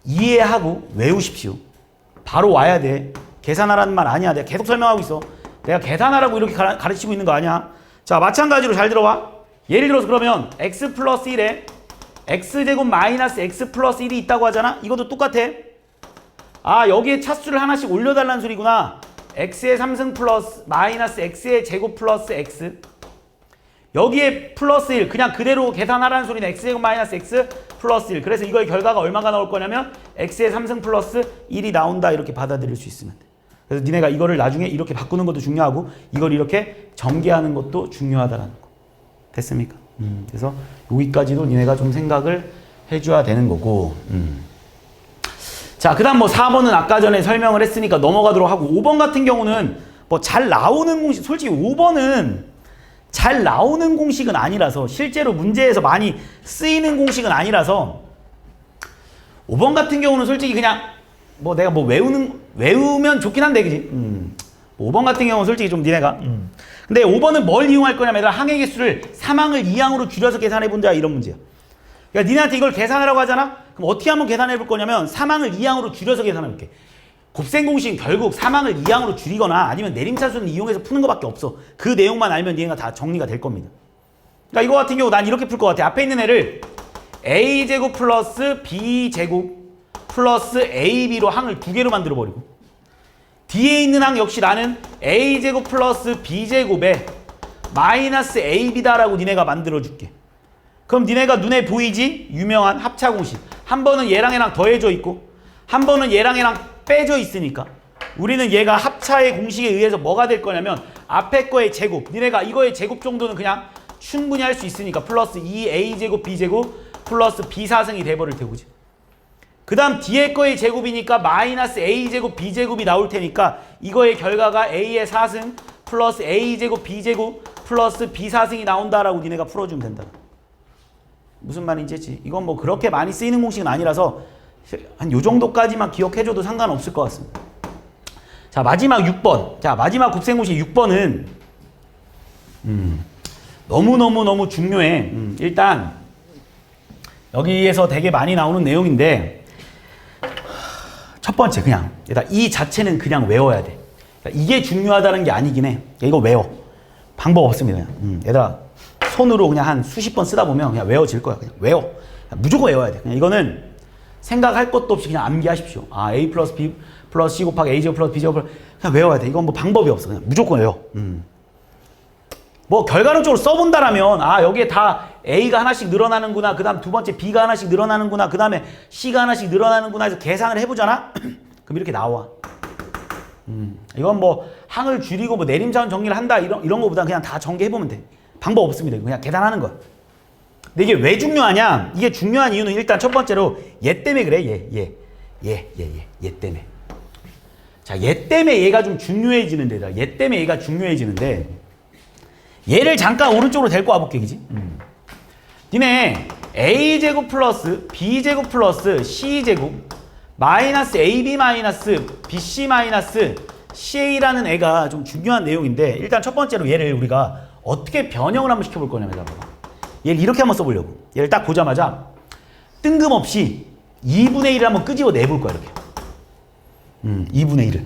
이해하고 외우십시오. 바로 와야 돼. 계산하라는 말 아니야. 내가 계속 설명하고 있어. 내가 계산하라고 이렇게 가르치고 있는 거 아니야. 자, 마찬가지로 잘 들어봐. 예를 들어서 그러면 x 플러스 1에 x제곱 마이너스 x 플러스 1이 있다고 하잖아. 이것도 똑같아. 아, 여기에 차수를 하나씩 올려달라는 소리구나. x의 3승 플러스 마이너스 x의 제곱 플러스 x. 여기에 플러스 1 그냥 그대로 계산하라는 소리는 x제곱 마이너스 x 플러스 1. 그래서 이거의 결과가 얼마가 나올 거냐면 x의 3승 플러스 1이 나온다 이렇게 받아들일 수 있으면 돼. 그래서 니네가 이거를 나중에 이렇게 바꾸는 것도 중요하고 이걸 이렇게 전개하는 것도 중요하다라는 거. 됐습니까? 그래서 여기까지도 니네가 좀 생각을 해줘야 되는 거고. 자, 그 다음 뭐 4번은 아까 전에 설명을 했으니까 넘어가도록 하고, 5번 같은 경우는 뭐 잘 나오는 공식, 솔직히 5번은 잘 나오는 공식은 아니라서, 실제로 문제에서 많이 쓰이는 공식은 아니라서, 5번 같은 경우는 솔직히 그냥 뭐 내가 뭐 외우면 좋긴 한데, 그지? 5번 같은 경우는 솔직히 좀 니네가. 근데 5번은 뭘 이용할 거냐면, 항의 개수를 3항을 2항으로 줄여서 계산해본다, 이런 문제야. 그러니까 니네한테 이걸 계산하라고 하잖아? 그럼 어떻게 한번 계산해 볼 거냐면, 3항을 2항으로 줄여서 계산해 볼게. 곱셈 공식은 결국 3항을 2항으로 줄이거나 아니면 내림차순을 이용해서 푸는 것밖에 없어. 그 내용만 알면 니네가 다 정리가 될 겁니다. 그러니까 이거 같은 경우 난 이렇게 풀 것 같아. 앞에 있는 애를 a제곱 플러스 b제곱 플러스 ab로 항을 두 개로 만들어 버리고, 뒤에 있는 항 역시 나는 a제곱 플러스 b제곱에 마이너스 ab다라고 니네가 만들어 줄게. 그럼 니네가 눈에 보이지? 유명한 합차 공식. 한 번은 얘랑 얘랑 더해져 있고, 한 번은 얘랑 얘랑 빼져 있으니까, 우리는 얘가 합차의 공식에 의해서 뭐가 될 거냐면, 앞에 거의 제곱, 니네가 이거의 제곱 정도는 그냥 충분히 할 수 있으니까 플러스 2a제곱 b제곱 플러스 b4승이 돼버릴 테고, 그지? 그 다음 뒤에 거의 제곱이니까 마이너스 a제곱 b제곱이 나올 테니까 이거의 결과가 a의 4승 플러스 a제곱 b제곱 플러스 b4승이 나온다라고 니네가 풀어주면 된다. 무슨 말인지 했지? 이건 뭐 그렇게 많이 쓰이는 공식은 아니라서 한 요 정도까지만 기억해줘도 상관없을 것 같습니다. 자, 마지막 6번. 자, 마지막 곱셈 공식 6번은 너무 중요해. 일단 여기에서 되게 많이 나오는 내용인데, 첫 번째 그냥 일단 이 자체는 그냥 외워야 돼. 이게 중요하다는 게 아니긴 해. 이거 외워. 방법 없습니다. 얘들아, 손으로 그냥 한 수십 번 쓰다 보면 그냥 외워질 거야. 그냥 외워. 그냥 무조건 외워야 돼. 그냥 이거는 생각할 것도 없이 그냥 암기하십시오. 아, a 플러스 b 플러스 c 곱하기 a 제곱 플러스 b 제곱 그냥 외워야 돼. 이건 뭐 방법이 없어. 그냥 무조건 외워. 뭐 결과론적으로 써본다라면, 아, 여기에 다 a가 하나씩 늘어나는구나, 그 다음 두 번째 b가 하나씩 늘어나는구나, 그 다음에 c가 하나씩 늘어나는구나 해서 계산을 해보잖아? 그럼 이렇게 나와. 이건 뭐 항을 줄이고 뭐 내림차순 정리를 한다 이런 거보다 그냥 다 전개해보면 돼. 방법 없습니다. 그냥 계산하는 거야. 근데 이게 왜 중요하냐? 이게 중요한 이유는 일단 첫 번째로 얘 때문에 그래. 얘 때문에. 자, 얘 때문에 얘가 좀 중요해지는 데다. 얘 때문에 얘가 중요해지는데, 얘를 잠깐 오른쪽으로 데리고 와볼게, 그지? 니네 a제곱 플러스 b제곱 플러스 c제곱 마이너스 ab 마이너스 bc 마이너스 ca라는 애가 좀 중요한 내용인데, 일단 첫 번째로 얘를 우리가 어떻게 변형을 한번 시켜볼 거냐면, 봐봐. 얘를 이렇게 한번 써보려고. 얘를 딱 보자마자 뜬금없이 2분의 1을 한번 끄집어 내볼 거야, 이렇게. 2분의 1을.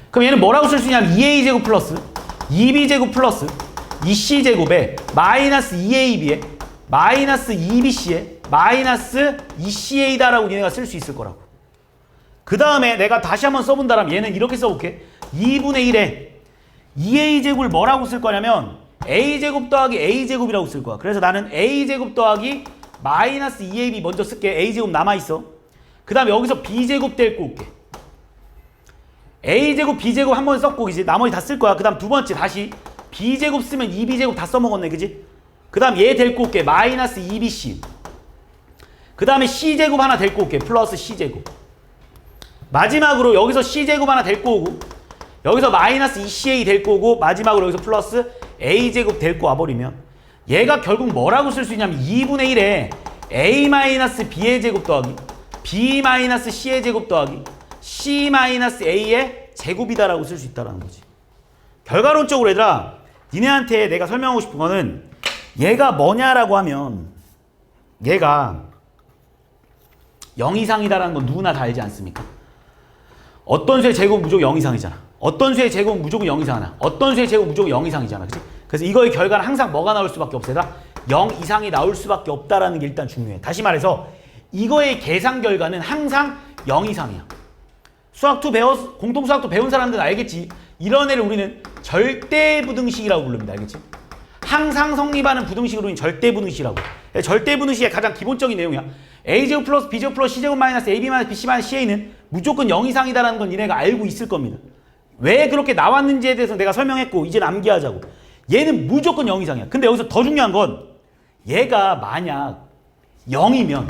그럼 얘는 뭐라고 쓸 수 있냐면 2a제곱 플러스 2b제곱 플러스 2c제곱에 마이너스 2ab에 마이너스 2bc에 마이너스 2ca다라고 얘네가 쓸 수 있을 거라고. 그 다음에 내가 다시 한번 써본다면 얘는 이렇게 써볼게. 2분의 1에 2a제곱을 뭐라고 쓸 거냐면 a제곱 더하기 a제곱이라고 쓸 거야. 그래서 나는 a제곱 더하기 마이너스 2ab 먼저 쓸게. a제곱 남아있어. 그 다음에 여기서 b제곱 데리고 올게. a제곱 b제곱 한 번 썼고, 이제 나머지 다 쓸 거야. 그 다음 두 번째 다시 b제곱 쓰면 2b제곱 다 써먹었네, 그지? 그 다음 얘 데리고 올게. 마이너스 2bc. 그 다음에 c제곱 하나 데리고 올게. 플러스 c제곱. 마지막으로 여기서 c제곱 하나 데리고 오고, 여기서 마이너스 2ca 데리고 오고, 마지막으로 여기서 플러스 a제곱 데리고 와버리면 얘가 결국 뭐라고 쓸 수 있냐면 2분의 1에 a 마이너스 b의 제곱 더하기 b 마이너스 c의 제곱 더하기 c 마이너스 a의 제곱이다라고 쓸 수 있다라는 거지. 결과론적으로 얘들아, 니네한테 내가 설명하고 싶은 거는 얘가 뭐냐라고 하면 얘가 0 이상이다라는 건 누구나 다 알지 않습니까? 어떤 수의 제곱은 무조건 0 이상이잖아. 어떤 수의 제곱은 무조건 0 이상이잖아. 어떤 수의 제곱은 무조건 0 이상이잖아. 그치? 그래서 이거의 결과는 항상 뭐가 나올 수밖에 없어. 0 이상이 나올 수밖에 없다라는 게 일단 중요해. 다시 말해서 이거의 계산 결과는 항상 0 이상이야. 공통수학도 배운 사람들은 알겠지. 이런 애를 우리는 절대부등식이라고 부릅니다. 알겠지? 항상 성립하는 부등식을 우리는 절대부등식이라고. 절대부등식의 가장 기본적인 내용이야. a제곱 플러스 b제곱 플러스 c제곱 마이너스 ab 마이너스 bc 마이너스 ca는 무조건 0 이상이다라는 건 니네가 알고 있을 겁니다. 왜 그렇게 나왔는지에 대해서 내가 설명했고, 이제 암기하자고. 얘는 무조건 0 이상이야. 근데 여기서 더 중요한 건 얘가 만약 0이면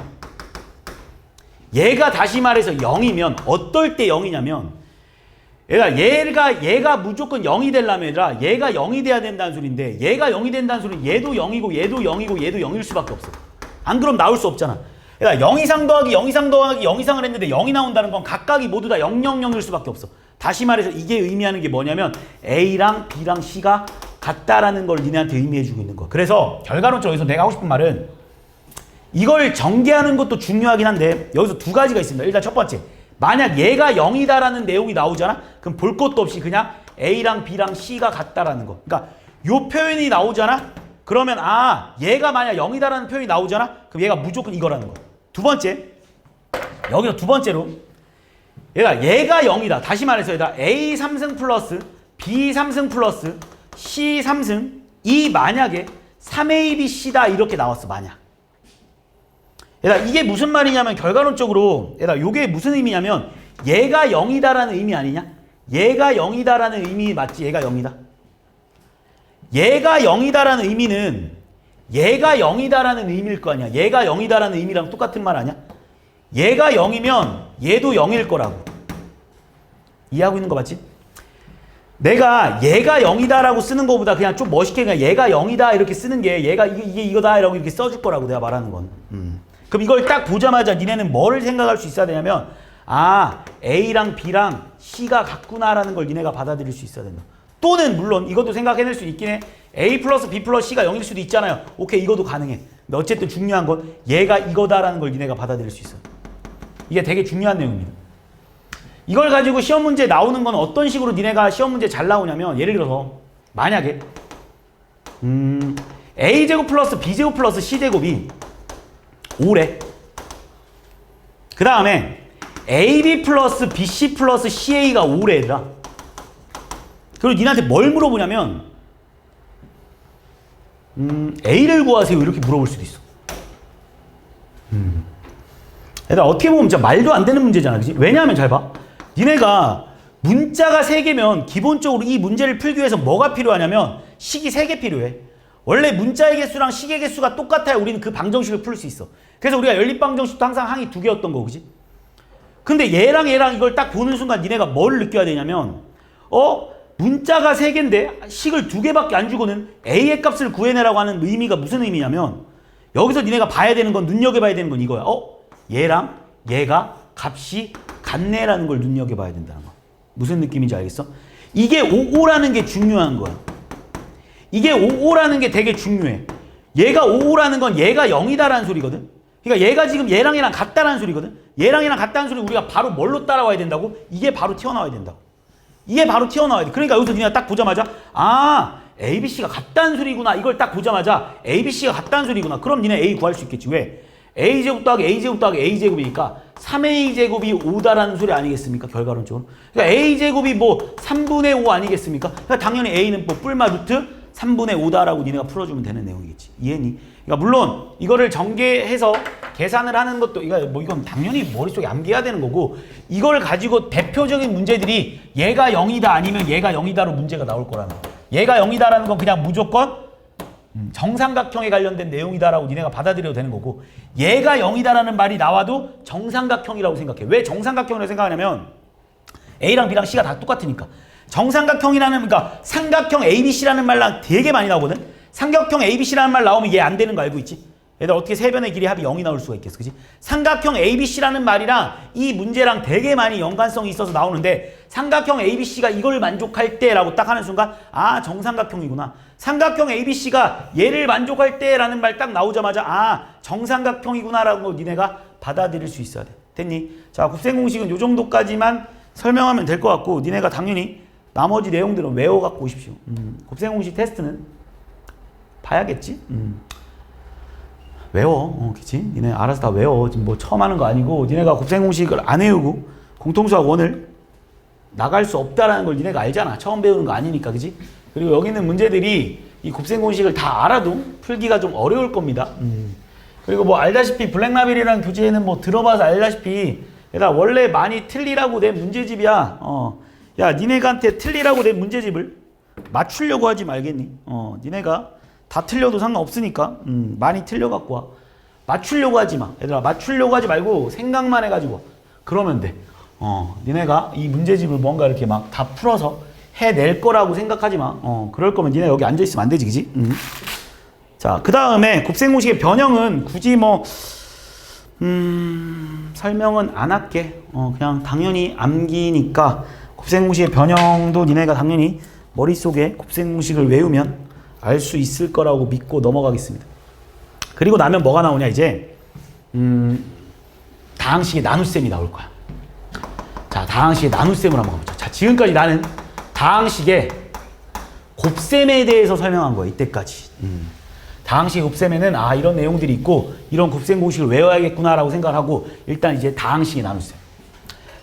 얘가 다시 말해서 0이면 어떨 때 0이냐면 얘가 무조건 0이 되려면 얘가 0이 돼야 된다는 소리인데 얘가 0이 된다는 소리는 얘도 0이고 얘도 0이고 얘도 0일 수밖에 없어. 안 그럼 나올 수 없잖아. 0 이상 더하기 0 이상 더하기 0 이상을 했는데 0이 나온다는 건 각각이 모두 다 0, 0, 0일 수밖에 없어. 다시 말해서 이게 의미하는 게 뭐냐면 A랑 B랑 C가 같다라는 걸 니네한테 의미해주고 있는 거야. 그래서 결과론적으로 여기서 내가 하고 싶은 말은 이걸 전개하는 것도 중요하긴 한데 여기서 두 가지가 있습니다. 일단 첫 번째, 만약 얘가 0이다라는 내용이 나오잖아? 그럼 볼 것도 없이 그냥 A랑 B랑 C가 같다라는 거. 그러니까 요 표현이 나오잖아? 그러면 얘가 만약 0이다라는 표현이 나오잖아? 그럼 얘가 무조건 이거라는 거. 두 번째, 여기서 두 번째로 얘가 0이다. 다시 말해서 A 3승 플러스 B 3승 플러스 C 3승 이 만약에 3ABC다 이렇게 나왔어. 만약. 이게 무슨 말이냐면 결과론적으로 이게 무슨 의미냐면 얘가 0이다라는 의미 아니냐? 얘가 0이다라는 의미 맞지? 얘가 0이다. 얘가 0이다라는 의미는 얘가 0이다라는 의미일 거 아니야. 얘가 0이다라는 의미랑 똑같은 말 아니야? 얘가 0이면 얘도 0일 거라고. 이해하고 있는 거 맞지? 내가 얘가 0이다라고 쓰는 거보다 그냥 좀 멋있게 그냥 얘가 0이다 이렇게 쓰는 게 얘가 이게 이거다 이라고 이렇게 써줄 거라고 내가 말하는 건. 그럼 이걸 딱 보자마자 니네는 뭐를 생각할 수 있어야 되냐면 A랑 B랑 C가 같구나라는 걸 니네가 받아들일 수 있어야 된다. 또는 물론 이것도 생각해낼 수 있긴 해. A 플러스 B 플러스 C가 0일 수도 있잖아요. 오케이, 이것도 가능해. 근데 어쨌든 중요한 건 얘가 이거다라는 걸 니네가 받아들일 수 있어. 이게 되게 중요한 내용입니다. 이걸 가지고 시험 문제 나오는 건 어떤 식으로 니네가 시험 문제 잘 나오냐면 예를 들어서 만약에 A제곱 플러스 B제곱 플러스 C제곱이 5래. 그 다음에 AB 플러스 BC 플러스 CA가 5래 얘들아. 그리고 니네한테 뭘 물어보냐면 A를 구하세요 이렇게 물어볼 수도 있어. 얘들아 어떻게 보면 진짜 말도 안 되는 문제잖아. 그치? 왜냐하면 잘 봐. 니네가 문자가 3개면 기본적으로 이 문제를 풀기 위해서 뭐가 필요하냐면 식이 3개 필요해. 원래 문자의 개수랑 식의 개수가 똑같아야 우리는 그 방정식을 풀 수 있어. 그래서 우리가 연립방정식도 항상 항이 2개였던 거, 그지? 근데 얘랑 이걸 딱 보는 순간 니네가 뭘 느껴야 되냐면 문자가 3개인데 식을 2개밖에 안 주고는 A의 값을 구해내라고 하는 의미가 무슨 의미냐면 여기서 니네가 봐야 되는 건 눈여겨봐야 되는 건 이거야. 얘랑 얘가 값이 같네라는 걸 눈여겨봐야 된다는 거. 무슨 느낌인지 알겠어? 이게 5라는 게 중요한 거야. 이게 5라는 게 되게 중요해. 얘가 5라는 건 얘가 0이다라는 소리거든. 그러니까 얘가 지금 얘랑 같다라는 소리거든. 얘랑 같다는 소리 우리가 바로 뭘로 따라와야 된다고? 이게 바로 튀어나와야 된다고. 이게 바로 튀어나와야 돼. 그러니까 여기서 니네가 딱 보자마자 ABC가 같다는 소리구나. 이걸 딱 보자마자 ABC가 같다는 소리구나. 그럼 니네 A 구할 수 있겠지. 왜? A제곱 더하기 A제곱 더하기 A제곱이니까 3A제곱이 5다라는 소리 아니겠습니까? 결과론적으로. 그러니까 A제곱이 뭐 3분의 5 아니겠습니까? 그러니까 당연히 A는 뭐 뿔마 루트 3분의 5다라고 니네가 풀어주면 되는 내용이겠지. 이해니? 그러니까 물론 이거를 전개해서 계산을 하는 것도 이건 당연히 머릿속에 암기해야 되는 거고 이걸 가지고 대표적인 문제들이 얘가 0이다 아니면 얘가 0이다로 문제가 나올 거라는 거. 얘가 0이다라는 건 그냥 무조건 정삼각형에 관련된 내용이다라고 니네가 받아들여도 되는 거고 얘가 0이다라는 말이 나와도 정삼각형이라고 생각해. 왜 정삼각형이라고 생각하냐면 A랑 B랑 C가 다 똑같으니까. 정삼각형이라는 그러니까 삼각형 ABC라는 말랑 되게 많이 나오거든. 삼각형 ABC라는 말 나오면 얘 안 되는 거 알고 있지? 얘들 어떻게 세 변의 길이 합이 0이 나올 수가 있겠어, 그지? 삼각형 ABC라는 말이랑 이 문제랑 되게 많이 연관성이 있어서 나오는데 삼각형 ABC가 이걸 만족할 때라고 딱 하는 순간 정삼각형이구나. 삼각형 ABC가 얘를 만족할 때라는 말 딱 나오자마자 정삼각형이구나라는 걸 니네가 받아들일 수 있어야 돼. 됐니? 자, 곱셈공식은 요 정도까지만 설명하면 될 것 같고 니네가 당연히 나머지 내용들은 외워갖고 오십시오. 곱셈공식 테스트는 봐야겠지? 외워. 그치? 니네 알아서 다 외워. 지금 뭐 처음 하는 거 아니고 니네가 곱셈공식을 안 외우고 공통수학 1을 나갈 수 없다라는 걸 니네가 알잖아. 처음 배우는 거 아니니까. 그치? 그리고 여기 있는 문제들이 이 곱셈공식을 다 알아도 풀기가 좀 어려울 겁니다. 그리고 뭐 알다시피 블랙라벨이라는 교재는 뭐 들어봐서 알다시피 얘들아 원래 많이 틀리라고 낸 문제집이야. 야 니네가한테 틀리라고 낸 문제집을 맞추려고 하지 말겠니? 니네가 다 틀려도 상관없으니까 많이 틀려갖고 와. 맞추려고 하지 마. 얘들아, 맞추려고 하지 말고 생각만 해가지고 그러면 돼. 니네가 이 문제집을 뭔가 이렇게 막 다 풀어서 해낼 거라고 생각하지 마. 그럴 거면 니네 여기 앉아있으면 안 되지, 그지? 자, 그 다음에 곱셈공식의 변형은 굳이 뭐, 설명은 안 할게. 그냥 당연히 암기니까 곱셈공식의 변형도 니네가 당연히 머릿속에 곱셈공식을 외우면 알 수 있을 거라고 믿고 넘어가겠습니다. 그리고 나면 뭐가 나오냐, 이제, 다항식의 나눗셈이 나올 거야. 자, 다항식의 나눗셈을 한번 가보자. 자, 지금까지 나는 다항식의 곱셈에 대해서 설명한 거야, 이때까지. 다항식 곱셈에는 이런 내용들이 있고 이런 곱셈 공식을 외워야겠구나라고 생각하고 일단 이제 다항식의 나눗셈.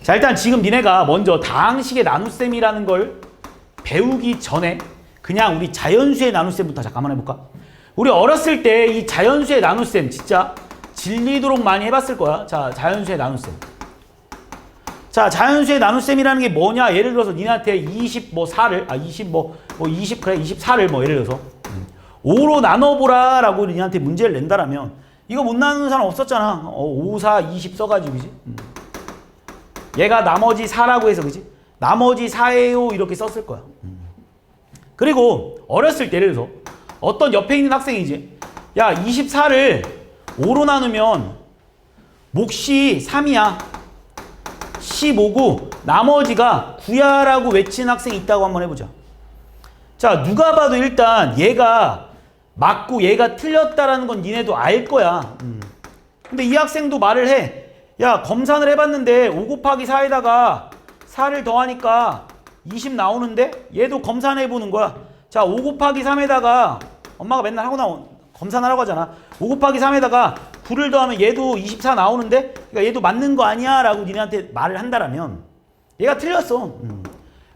자, 일단 지금 니네가 먼저 다항식의 나눗셈이라는 걸 배우기 전에 그냥 우리 자연수의 나눗셈부터 잠깐만 해볼까? 우리 어렸을 때 이 자연수의 나눗셈 진짜 질리도록 많이 해봤을 거야. 자, 자연수의 나눗셈. 자, 자연수의 나눗셈이라는 게 뭐냐? 예를 들어서 니네한테 24를 그래 24를 뭐 예를 들어서 5로 나눠보라 라고 니한테 문제를 낸다라면 이거 못 나누는 사람 없었잖아. 5, 4, 20 써가지고 그지? 얘가 나머지 4라고 해서 그지? 나머지 4예요 이렇게 썼을 거야. 그리고 어렸을 때 예를 들어서 어떤 옆에 있는 학생이지, 야 24를 5로 나누면 몫이 3이야 15고 나머지가 9야 라고 외치는 학생이 있다고 한번 해보자. 자, 누가 봐도 일단 얘가 맞고 얘가 틀렸다라는 건 니네도 알 거야. 근데 이 학생도 말을 해. 야, 검산을 해봤는데 5 곱하기 4에다가 4를 더하니까 20 나오는데? 얘도 검산해보는 거야. 자, 5 곱하기 3에다가 엄마가 맨날 검산하라고 하잖아. 5 곱하기 3에다가 9를 더하면 얘도 24 나오는데? 그러니까 얘도 맞는 거 아니야? 라고 니네한테 말을 한다라면 얘가 틀렸어.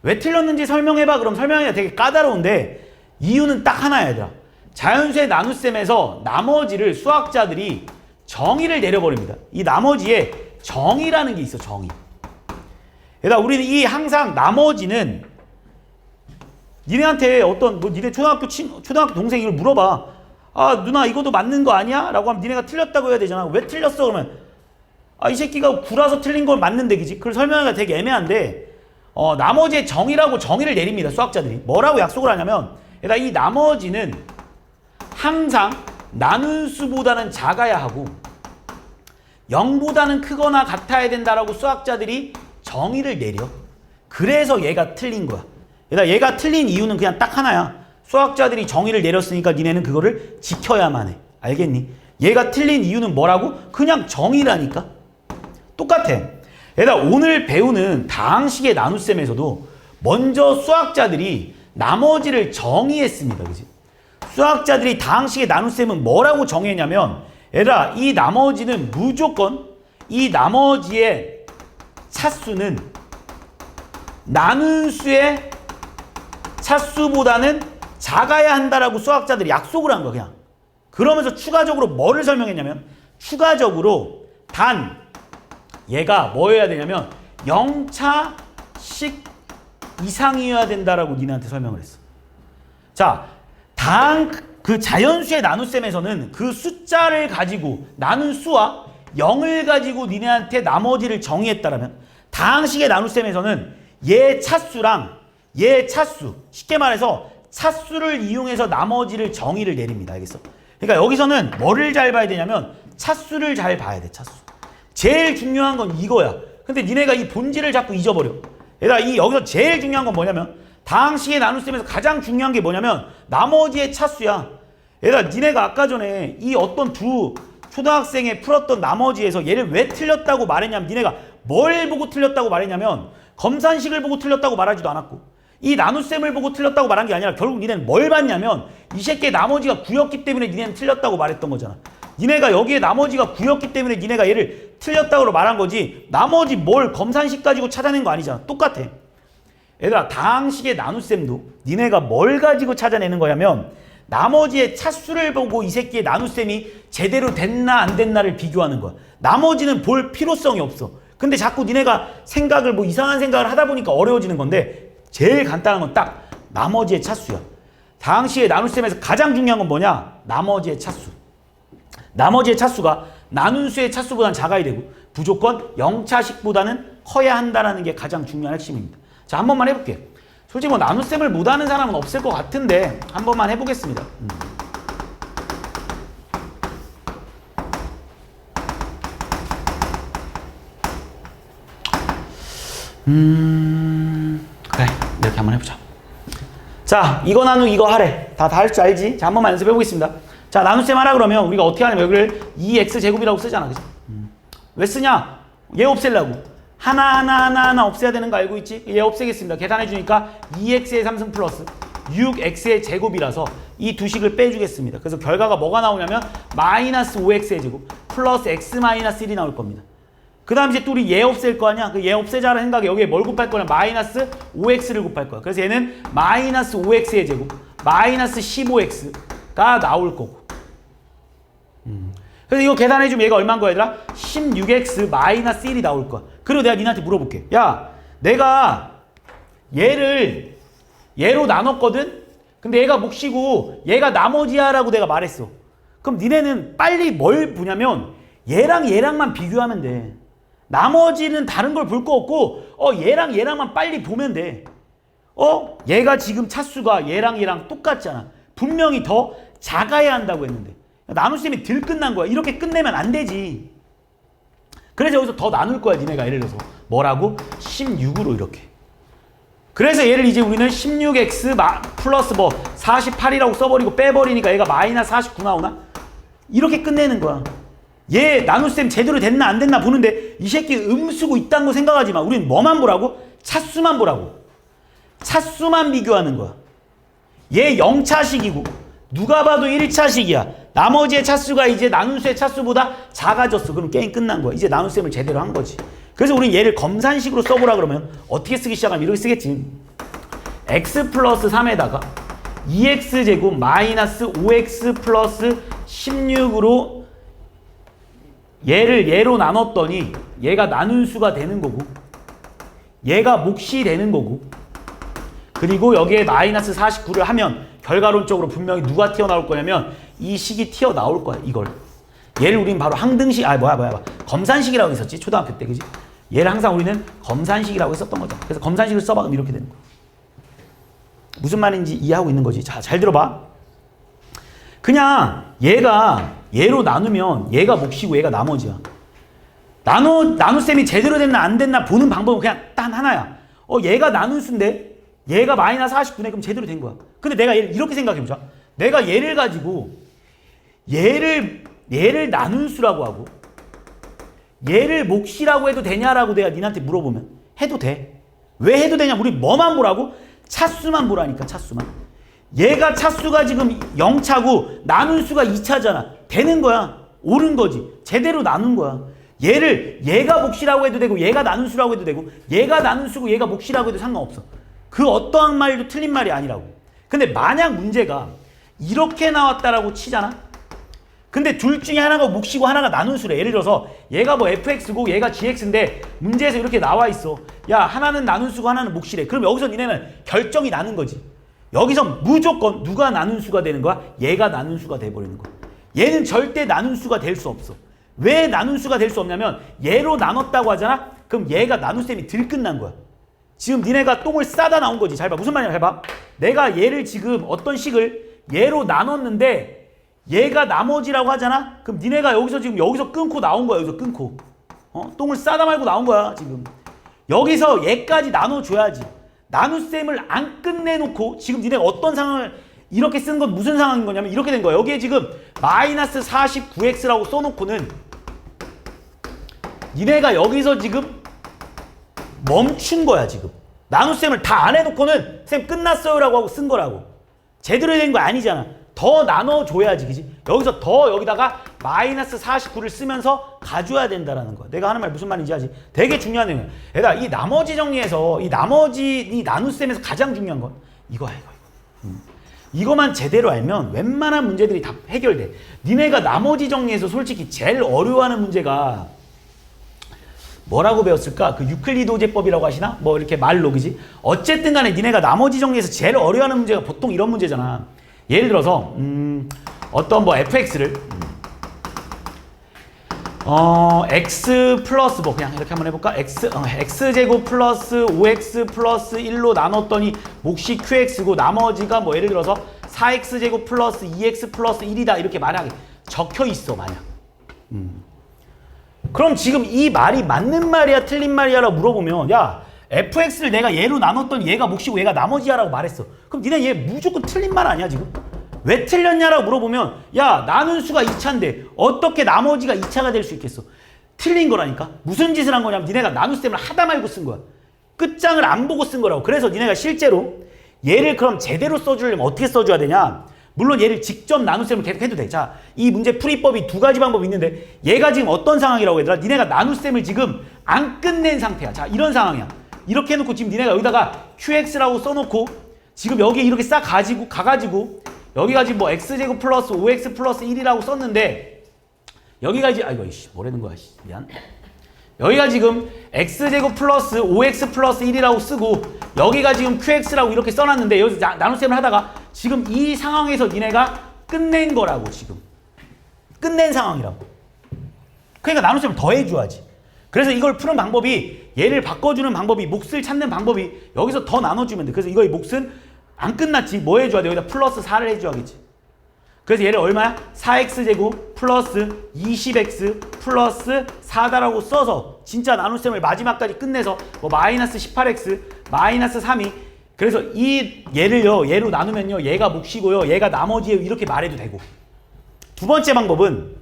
왜 틀렸는지 설명해봐. 그럼 설명하기가 되게 까다로운데 이유는 딱 하나야, 얘들아. 자연수의 나눗셈에서 나머지를 수학자들이 정의를 내려버립니다. 이 나머지에 정의라는 게 있어, 정의. 얘들아, 우리는 이 항상 나머지는 니네한테 니네 초등학교 동생이 이걸 물어봐. 누나 이것도 맞는 거 아니야? 라고 하면 니네가 틀렸다고 해야 되잖아. 왜 틀렸어? 그러면 이 새끼가 9라서 틀린 걸 맞는데, 그지? 그걸 설명하기가 되게 애매한데 나머지의 정의라고 정의를 내립니다, 수학자들이. 뭐라고 약속을 하냐면, 얘들아, 이 나머지는 항상 나눈 수보다는 작아야 하고 0보다는 크거나 같아야 된다라고 수학자들이 정의를 내려. 그래서 얘가 틀린 거야. 얘가 틀린 이유는 그냥 딱 하나야. 수학자들이 정의를 내렸으니까 니네는 그거를 지켜야만 해. 알겠니? 얘가 틀린 이유는 뭐라고? 그냥 정의라니까. 똑같아. 얘들아, 오늘 배우는 다항식의 나눗셈에서도 먼저 수학자들이 나머지를 정의했습니다. 그치? 수학자들이 다항식의 나눗셈은 뭐라고 정의했냐면, 얘들아, 이 나머지는 무조건 이 나머지의 차수는 나눈 수의 차수보다는 작아야 한다라고 수학자들이 약속을 한 거야, 그냥. 그러면서 추가적으로 뭐를 설명했냐면, 추가적으로 단 얘가 뭐여야 되냐면 0차씩 이상이어야 된다라고 니네한테 설명을 했어. 자, 그 자연수의 나눗셈에서는 그 숫자를 가지고 나눈 수와 0을 가지고 니네한테 나머지를 정의했다라면, 다항식의 나눗셈에서는 얘 차수랑 얘 차수, 쉽게 말해서 차수를 이용해서 나머지를 정의를 내립니다. 알겠어? 그러니까 여기서는 뭐를 잘 봐야 되냐면 차수를 잘 봐야 돼. 차수. 제일 중요한 건 이거야. 근데 니네가 이 본질을 자꾸 잊어버려. 얘들아, 여기서 제일 중요한 건 뭐냐면, 다항식의 나눗셈에서 가장 중요한 게 뭐냐면 나머지의 차수야. 얘들아, 니네가 아까 전에 이 어떤 두 초등학생이 풀었던 나머지에서 얘를 왜 틀렸다고 말했냐면, 니네가 뭘 보고 틀렸다고 말했냐면 검산식을 보고 틀렸다고 말하지도 않았고 이 나눗셈을 보고 틀렸다고 말한 게 아니라 결국 니네는 뭘 봤냐면 이 새끼의 나머지가 9였기 때문에 니네는 틀렸다고 말했던 거잖아. 니네가 여기에 나머지가 9였기 때문에 니네가 얘를 틀렸다고 말한 거지, 나머지 뭘 검산식 가지고 찾아낸 거 아니잖아. 똑같아. 얘들아, 다항식의 나눗셈도 니네가 뭘 가지고 찾아내는 거냐면 나머지의 차수를 보고 이 새끼의 나눗셈이 제대로 됐나 안 됐나를 비교하는 거야. 나머지는 볼 필요성이 없어. 근데 자꾸 니네가 생각을 이상한 생각을 하다 보니까 어려워지는 건데, 제일 간단한 건 딱 나머지의 차수야. 다항식의 나눗셈에서 가장 중요한 건 뭐냐? 나머지의 차수. 나머지의 차수가 나눈수의 차수보다는 작아야 되고 무조건 0차식보다는 커야 한다는 게 가장 중요한 핵심입니다. 자, 한 번만 해볼게요. 솔직히 뭐 나눗셈을 못하는 사람은 없을 것 같은데 한 번만 해보겠습니다. 그래, 이렇게 한번 해보자. 자, 이거 나누기 이거 하래. 다 할 줄 알지? 자, 한 번만 연습해 보겠습니다. 자, 나눗셈 하라 그러면 우리가 어떻게 하냐면 여기를 2x제곱이라고 쓰잖아, 그죠? 왜 쓰냐? 얘 없애려고. 하나 없애야 되는 거 알고 있지? 얘 없애겠습니다. 계산해 주니까 2x의 3승 플러스 6x의 제곱이라서 이 두 식을 빼주겠습니다. 그래서 결과가 뭐가 나오냐면 마이너스 5x의 제곱 플러스 x 마이너스 1이 나올 겁니다. 그 다음 이제 또 우리 얘 없앨 거 아니야? 그 얘 없애자는 생각에 여기에 뭘 곱할 거냐? 마이너스 5x를 곱할 거야. 그래서 얘는 마이너스 5x의 제곱 마이너스 15x가 나올 거고. 그래서 이거 계산해주면 얘가 얼마인 거야, 얘들아? 16x 마이너스 1이 나올 거야. 그리고 내가 니한테 물어볼게. 야, 내가 얘를 얘로 나눴거든? 근데 얘가 몫이고 얘가 나머지야 라고 내가 말했어. 그럼 니네는 빨리 뭘 보냐면 얘랑만 비교하면 돼. 나머지는 다른 걸 볼 거 없고 얘랑만 빨리 보면 돼. 얘가 지금 차수가 얘랑 똑같잖아. 분명히 더 작아야 한다고 했는데 나눗셈이 덜 끝난 거야. 이렇게 끝내면 안 되지. 그래서 여기서 더 나눌 거야, 니네가. 예를 들어서 뭐라고? 16으로 이렇게. 그래서 얘를 이제 우리는 16x 플러스 뭐 48이라고 써버리고 빼버리니까 얘가 마이너스 49 나오나? 이렇게 끝내는 거야. 얘 나눗셈 제대로 됐나 안 됐나 보는데 이 새끼 음수고 이딴 거 생각하지 마. 우린 뭐만 보라고? 차수만 보라고. 차수만 비교하는 거야. 얘 0차식이고 누가 봐도 1차식이야. 나머지의 차수가 이제 나눗수의 차수보다 작아졌어. 그럼 게임 끝난 거야. 이제 나눗셈을 제대로 한 거지. 그래서 우린 얘를 검산식으로 써보라 그러면 어떻게 쓰기 시작하면 이렇게 쓰겠지. x 플러스 3에다가 2x제곱 마이너스 5x 플러스 16으로 얘를 얘로 나눴더니 얘가 나눈수가 되는 거고 얘가 몫이 되는 거고 그리고 여기에 마이너스 49를 하면 결과론적으로 분명히 누가 튀어나올 거냐면 이 식이 튀어나올 거야. 이걸 얘를 우린 바로 항등식 검산식이라고 했었지 초등학교 때. 그지? 얘를 항상 우리는 검산식이라고 했었던 거죠. 그래서 검산식을 써봐. 그럼 이렇게 되는 거야. 무슨 말인지 이해하고 있는 거지. 자, 잘 들어봐. 그냥 얘가 얘로 나누면 얘가 몫이고 얘가 나머지야. 나눗셈이 제대로 됐나 안 됐나 보는 방법은 그냥 단 하나야. 얘가 나눗수인데 얘가 마이너스 49네. 그럼 제대로 된 거야. 근데 내가 얘를 이렇게 생각해보자. 내가 얘를 가지고 얘를 나눈수라고 하고 얘를 몫이라고 해도 되냐라고 내가 니한테 물어보면 해도 돼. 왜 해도 되냐? 우리 뭐만 보라고? 차수만 보라니까. 차수만. 얘가 차수가 지금 0차고 나눈수가 2차잖아. 되는 거야. 옳은 거지. 제대로 나눈 거야. 얘가 몫이라고 해도 되고 얘가 나눈수라고 해도 되고 얘가 나눈수고 얘가 몫이라고 해도 상관없어. 그 어떠한 말도 틀린 말이 아니라고. 근데 만약 문제가 이렇게 나왔다라고 치잖아? 근데 둘 중에 하나가 몫이고 하나가 나눈수래. 예를 들어서 얘가 뭐 fx고 얘가 gx인데 문제에서 이렇게 나와 있어. 야, 하나는 나눈수고 하나는 몫이래. 그럼 여기서 니네는 결정이 나는 거지. 여기서 무조건 누가 나눈수가 되는 거야? 얘가 나눈수가 돼버리는 거야. 얘는 절대 나눈수가 될 수 없어. 왜 나눈수가 될 수 없냐면 얘로 나눴다고 하잖아? 그럼 얘가 나눗셈이 덜 끝난 거야. 지금 니네가 똥을 싸다 나온 거지. 잘 봐. 무슨 말이냐 해봐. 내가 얘를 지금 어떤 식을 얘로 나눴는데 얘가 나머지라고 하잖아? 그럼 니네가 여기서 끊고 나온 거야. 여기서 끊고. 똥을 싸다 말고 나온 거야. 지금. 여기서 얘까지 나눠줘야지. 나눗셈을 안 끝내놓고 지금 니네가 어떤 상황을 이렇게 쓰는 건 무슨 상황인 거냐면 이렇게 된 거야. 여기에 지금 마이너스 49x라고 써놓고는 니네가 여기서 지금 멈춘 거야. 지금 나눗셈을 다 안 해놓고는 쌤 끝났어요 라고 하고 쓴 거라고. 제대로 된 거 아니잖아. 더 나눠줘야지. 그지? 여기서 더 여기다가 마이너스 49를 쓰면서 가져야 된다라는 거야. 내가 하는 말 무슨 말인지 알지? 되게 중요한 내용이야. 얘들아, 이 나머지 정리에서 이 나눗셈에서 가장 중요한 건 이거야. 이거만 제대로 알면 웬만한 문제들이 다 해결돼. 니네가 나머지 정리에서 솔직히 제일 어려워하는 문제가 뭐라고 배웠을까? 그 유클리드 호재법이라고 하시나? 뭐 이렇게 말로. 그지? 어쨌든 간에 니네가 나머지 정리에서 제일 어려워하는 문제가 보통 이런 문제잖아. 예를 들어서 어떤 뭐 fx를 x 플러스 뭐 그냥 이렇게 한번 해볼까? x제곱 플러스 5x 플러스 1로 나눴더니 몫이 qx고 나머지가 뭐 예를 들어서 4x제곱 플러스 2x 플러스 1이다 이렇게 만약에 적혀 있어 만약. 그럼 지금 이 말이 맞는 말이야 틀린 말이야 라고 물어보면 야 fx를 내가 얘로 나눴더니 얘가 몫이고 얘가 나머지야 라고 말했어. 그럼 니네 얘 무조건 틀린 말 아니야 지금? 왜 틀렸냐라고 물어보면 야 나눈 수가 2차인데 어떻게 나머지가 2차가 될 수 있겠어? 틀린 거라니까. 무슨 짓을 한 거냐면 니네가 나눗셈을 하다 말고 쓴 거야. 끝장을 안 보고 쓴 거라고. 그래서 니네가 실제로 얘를 그럼 제대로 써주려면 어떻게 써줘야 되냐? 물론 얘를 직접 나눗셈을 계속 해도 돼. 자, 이 문제 풀이법이 두 가지 방법이 있는데 얘가 지금 어떤 상황이라고 얘들아? 니네가 나눗셈을 지금 안 끝낸 상태야. 자, 이런 상황이야. 이렇게 해놓고 지금 니네가 여기다가 qx라고 써놓고 지금 여기 이렇게 싹 가가지고 여기가 지금 뭐 x제곱 플러스 5x 플러스 1이라고 썼는데 여기가 이제 아이고 이씨 뭐라는 거야 미안. 여기가 지금 x제곱 플러스 5x 플러스 1이라고 쓰고 여기가 지금 qx라고 이렇게 써놨는데 여기서 나눗셈을 하다가 지금 이 상황에서 니네가 끝낸 거라고 지금 끝낸 상황이라고. 그러니까 나눗셈을 더 해줘야지. 그래서 이걸 푸는 방법이 얘를 바꿔주는 방법이 몫을 찾는 방법이 여기서 더 나눠주면 돼. 그래서 이거의 몫은 안 끝났지. 뭐 해줘야 돼? 여기다 플러스 4를 해줘야겠지. 그래서 얘를 얼마야? 4x제곱 플러스 20x 플러스 4다라고 써서 진짜 나눗셈을 마지막까지 끝내서 뭐 마이너스 18x 마이너스 3이 그래서 이 얘를요 얘로 나누면요 얘가 몫이고요 얘가 나머지예요 이렇게 말해도 되고. 두 번째 방법은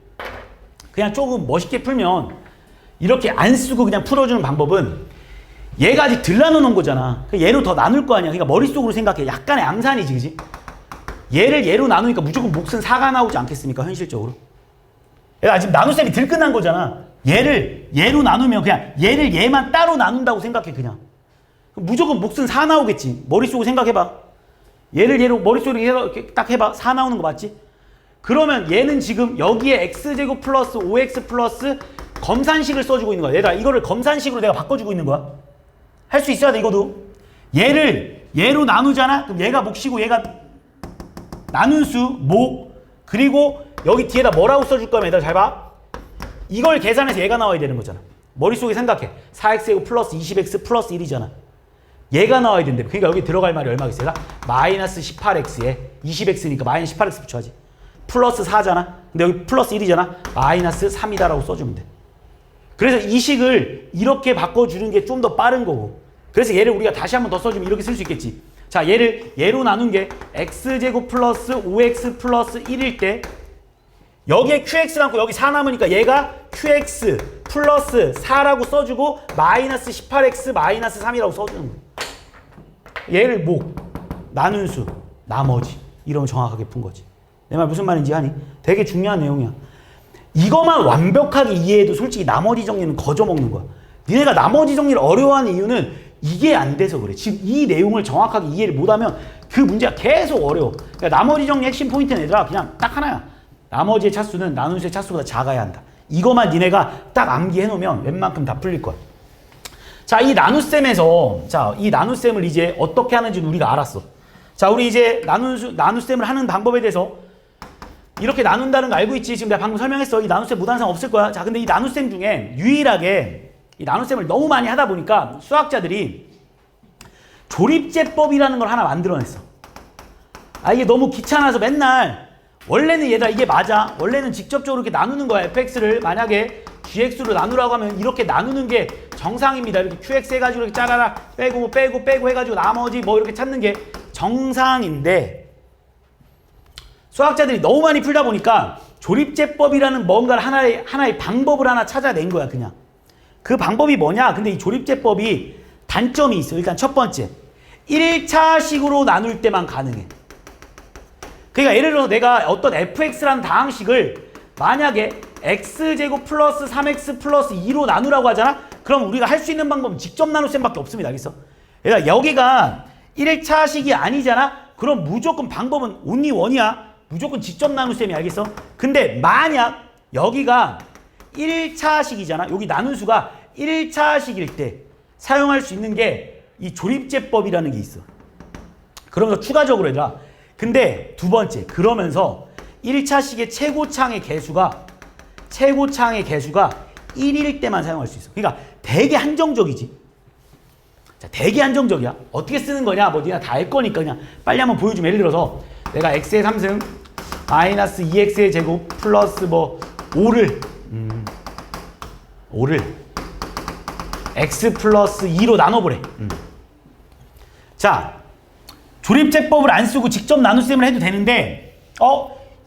그냥 조금 멋있게 풀면 이렇게 안 쓰고 그냥 풀어주는 방법은 얘가 아직 덜 나눠놓은 거잖아. 얘로 더 나눌 거 아니야. 그러니까 머릿속으로 생각해. 약간의 앙산이지, 그지? 얘를 얘로 나누니까 무조건 몫은 4가 나오지 않겠습니까? 현실적으로. 얘가 지금 나눗셈이 덜 끝난 거잖아. 얘를 얘로 나누면 그냥 얘를 얘만 따로 나눈다고 생각해, 그냥. 무조건 몫은 4 나오겠지. 머릿속으로 생각해봐. 얘를 얘로 머릿속으로 이렇게 딱 해봐. 4 나오는 거 맞지? 그러면 얘는 지금 여기에 x제곱 플러스 5x 플러스 검산식을 써주고 있는 거야. 얘들아, 이거를 검산식으로 내가 바꿔주고 있는 거야. 할 수 있어야 돼, 이거도. 얘를 얘로 나누잖아? 그럼 얘가 몫이고 얘가 나눈 수, 몫, 그리고 여기 뒤에다 뭐라고 써줄 거면 얘들아 잘 봐. 이걸 계산해서 얘가 나와야 되는 거잖아. 머릿속에 생각해. 4x제곱 플러스 20x 플러스 1이잖아. 얘가 나와야 된대. 그러니까 여기 들어갈 말이 얼마겠어요? 마이너스 18x에 20x니까 마이너스 18x 붙여야지. 플러스 4잖아. 근데 여기 플러스 1이잖아. 마이너스 3이다라고 써주면 돼. 그래서 이 식을 이렇게 바꿔주는 게 좀 더 빠른 거고. 그래서 얘를 우리가 다시 한번 더 써주면 이렇게 쓸 수 있겠지. 자, 얘를 얘로 나눈 게 x제곱 플러스 5x 플러스 1일 때 여기에 qx 남고 여기 4 남으니까 얘가 qx 플러스 4라고 써주고 마이너스 18x 마이너스 3이라고 써주는 거야. 얘를 목, 나눈 수, 나머지 이러면 정확하게 푼 거지. 내 말 무슨 말인지 아니? 되게 중요한 내용이야. 이거만 완벽하게 이해해도 솔직히 나머지 정리는 거저먹는 거야. 니네가 나머지 정리를 어려워하는 이유는 이게 안 돼서 그래. 지금 이 내용을 정확하게 이해를 못하면 그 문제가 계속 어려워. 그러니까 나머지 정리 핵심 포인트는 얘들아 그냥 딱 하나야. 나머지의 차수는 나눈수의 차수보다 작아야 한다. 이거만 니네가 딱 암기해 놓으면 웬만큼 다 풀릴 거야. 자, 이 나눗셈에서 이 나눗셈을 이제 어떻게 하는지는 우리가 알았어. 자, 우리 이제 나눗셈을 하는 방법에 대해서 이렇게 나눈다는 거 알고 있지? 지금 내가 방금 설명했어. 이 나눗셈 무단상 없을 거야. 자, 근데 이 나눗셈 중에 유일하게 이 나눗셈을 너무 많이 하다 보니까 수학자들이 조립제법이라는 걸 하나 만들어냈어. 아, 이게 너무 귀찮아서 맨날 원래는 얘들아 이게 맞아. 원래는 직접적으로 이렇게 나누는 거야. fx를 만약에 gx로 나누라고 하면 이렇게 나누는 게 정상입니다. 이렇게 qx 해가지고 이렇게 짜라라 빼고 해가지고 나머지 뭐 이렇게 찾는 게 정상인데 수학자들이 너무 많이 풀다 보니까 조립제법이라는 뭔가를 하나의 방법을 하나 찾아낸 거야, 그냥. 그 방법이 뭐냐? 근데 이 조립제법이 단점이 있어. 일단 첫 번째. 1차식으로 나눌 때만 가능해. 그러니까 예를 들어서 내가 어떤 fx라는 다항식을 만약에 x제곱 플러스 3x 플러스 2로 나누라고 하잖아? 그럼 우리가 할 수 있는 방법은 직접 나눗셈밖에 없습니다. 알겠어? 그러니까 여기가 1차식이 아니잖아? 그럼 무조건 방법은 only one이야. 무조건 직접 나눗셈이 알겠어? 근데 만약 여기가 1차식이잖아. 여기 나눈 수가 1차식일 때 사용할 수 있는 게 이 조립제법이라는 게 있어. 그러면서 추가적으로 얘들아. 근데 두 번째, 그러면서 1차식의 최고창의 개수가 최고창의 개수가 1일 때만 사용할 수 있어. 그러니까 되게 한정적이지. 자, 되게 한정적이야. 어떻게 쓰는 거냐? 뭐 니가 다 알 거니까 그냥 빨리 한번 보여주면, 예를 들어서 내가 x의 3승 마이너스 2x의 제곱 플러스 뭐 5를 x 플러스 2로 나눠보래. 자, 조립제법을 안 쓰고 직접 나눗셈을 해도 되는데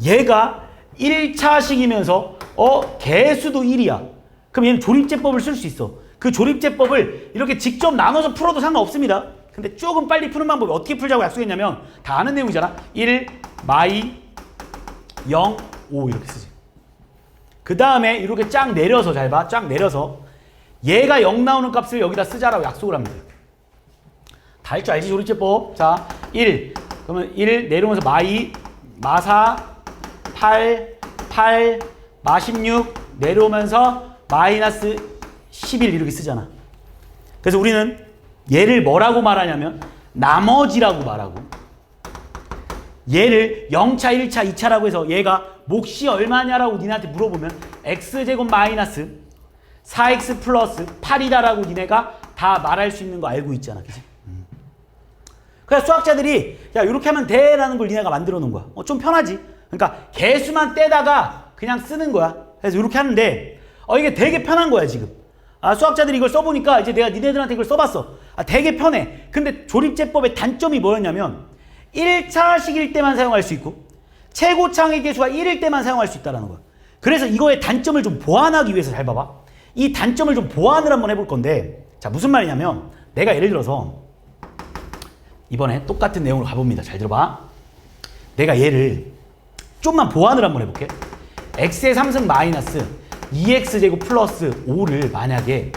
얘가 1차식이면서 개수도 1이야. 그럼 얘는 조립제법을 쓸 수 있어. 그 조립제법을 이렇게 직접 나눠서 풀어도 상관없습니다. 근데 조금 빨리 푸는 방법이 어떻게 풀자고 약속했냐면 다 아는 내용이잖아. 1, 마이, 0, 5 이렇게 쓰지. 그 다음에 이렇게 쫙 내려서, 잘 봐. 쫙 내려서 얘가 0 나오는 값을 여기다 쓰자라고 약속을 합니다. 다 할 줄 알지, 조립제법. 자, 1. 그러면 1 내려오면서 마이, 마4, 8, 마16 내려오면서 마이너스 11 이렇게 쓰잖아. 그래서 우리는 얘를 뭐라고 말하냐면 나머지라고 말하고, 얘를 0차, 1차, 2차라고 해서 얘가 몫이 얼마냐라고 니네한테 물어보면 x제곱 마이너스 4x 플러스 8이다라고 니네가 다 말할 수 있는 거 알고 있잖아. 그치? 그래서 수학자들이 야 이렇게 하면 돼 라는 걸 니네가 만들어 놓은 거야. 좀 편하지? 그러니까 개수만 떼다가 그냥 쓰는 거야. 그래서 이렇게 하는데 이게 되게 편한 거야 지금. 수학자들이 이걸 써보니까 이제 내가 니네들한테 이걸 써봤어. 되게 편해. 근데 조립제법의 단점이 뭐였냐면 1차식일 때만 사용할 수 있고 최고창의 개수가 1일 때만 사용할 수 있다는 거야. 그래서 이거의 단점을 좀 보완하기 위해서, 잘 봐봐. 이 단점을 좀 보완을 한번 해볼 건데, 자, 무슨 말이냐면 내가 예를 들어서 이번에 똑같은 내용으로 가봅니다. 잘 들어봐. 내가 얘를 좀만 보완을 한번 해볼게. x의 3승 마이너스 2x제곱 플러스 5를 만약에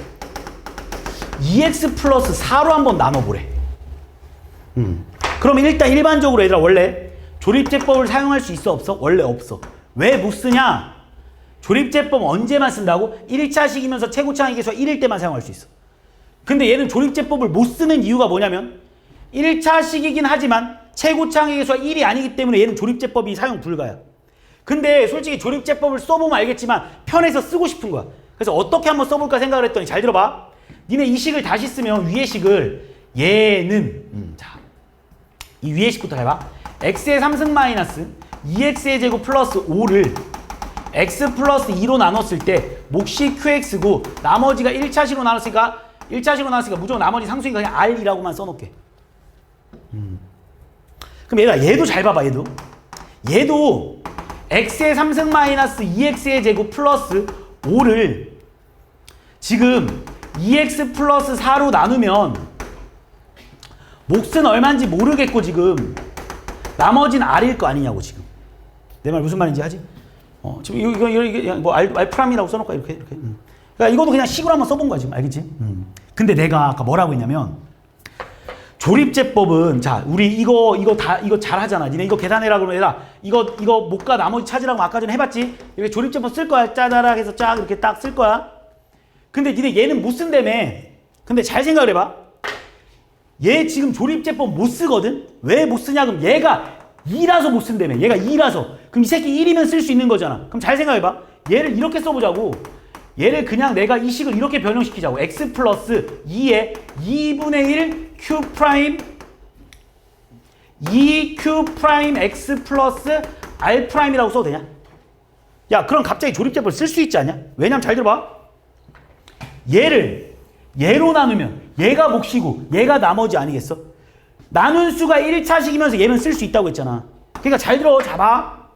2x 플러스 4로 한번 나눠보래. 그러면 일단 일반적으로 얘들아 원래 조립제법을 사용할 수 있어 없어? 원래 없어. 왜 못 쓰냐? 조립제법 언제만 쓴다고? 1차식이면서 최고창의 개수가 1일 때만 사용할 수 있어. 근데 얘는 조립제법을 못 쓰는 이유가 뭐냐면 1차식이긴 하지만 최고창의 개수가 1이 아니기 때문에 얘는 조립제법이 사용 불가야. 근데 솔직히 조립제법을 써보면 알겠지만 편해서 쓰고 싶은 거야. 그래서 어떻게 한번 써볼까 생각을 했더니, 잘 들어봐. 니네 이 식을 다시 쓰면 위의 식을 얘는 자, 이 위의 식부터 해봐. x의 3승 마이너스 2x의 제곱 플러스 5를 x 플러스 2로 나눴을 때 몫이 qx고 나머지가 1차식으로 나눴으니까 무조건 나머지 상수니까 그냥 r이라고만 써놓게. 그럼 얘도 잘 봐봐. 얘도 x의 3승 마이너스 2x의 제곱 플러스 5를 지금 2x 플러스 4로 나누면 몫은 얼마인지 모르겠고 지금 나머지는 r일 거 아니냐고. 지금 내 말 무슨 말인지 하지? 지금 이거 뭐 알프람이라고 써놓을까 이렇게. 그러니까 이것도 그냥 식으로 한번 써본 거야 지금. 알겠지? 근데 내가 아까 뭐라고 했냐면 조립제법은, 자, 우리 이거 잘 하잖아. 니네 이거 계산해라 그러면 얘들아 이거 못가 나머지 찾으라고 아까 전에 해봤지? 이렇게 조립제법 쓸 거야. 짜다락 해서 쫙 이렇게 딱 쓸 거야. 근데 니네 얘는 못 쓴다며. 근데 잘 생각을 해봐. 얘 지금 조립제법 못 쓰거든? 왜 못 쓰냐? 그럼 얘가 2라서 못 쓴다며. 얘가 2라서. 그럼 이 새끼 1이면 쓸 수 있는 거잖아. 그럼 잘 생각해봐. 얘를 이렇게 써보자고. 얘를 그냥 내가 이 식을 이렇게 변형시키자고. x 플러스 2에 2분의 1 q 프라임 2q 프라임 x 플러스 r 프라임이라고 써도 되냐? 야, 그럼 갑자기 조립제법을 쓸 수 있지 않냐? 왜냐면 잘 들어봐. 얘를 얘로 나누면 얘가 몫이고 얘가 나머지 아니겠어? 나눈 수가 1차식이면서 얘는 쓸 수 있다고 했잖아. 그러니까 잘 들어. 잡아.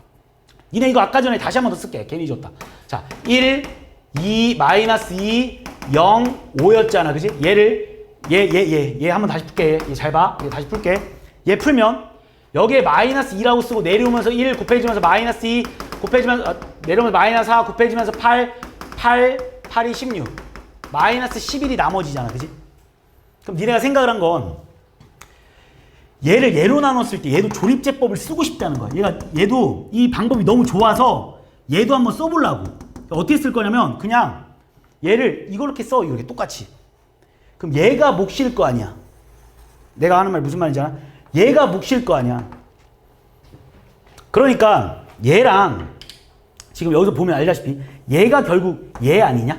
니네 이거 아까 전에 다시 한 번 더 쓸게. 괜히 줬다. 자, 1, 2, 마이너스 2, 0, 5였잖아. 그지? 얘를 얘 한번 다시 풀게. 얘 잘 봐. 얘 다시 풀게. 얘 풀면 여기에 마이너스 2라고 쓰고 내려오면서 1 곱해지면서 마이너스 2 곱해지면서 내려오면서 마이너스 4 곱해지면서 8이 16 마이너스 11이 나머지잖아. 그지? 그럼 니네가 생각을 한 건 얘를 얘로 나눴을 때 얘도 조립제법을 쓰고 싶다는 거야. 얘도 이 방법이 너무 좋아서 얘도 한번 써보려고. 어떻게 쓸 거냐면 그냥 얘를 이렇게 써. 이렇게 똑같이. 그럼 얘가 몫일 거 아니야. 내가 하는 말 무슨 말인지 알아? 얘가 몫일 거 아니야. 그러니까 얘랑 지금 여기서 보면 알다시피 얘가 결국 얘 아니냐?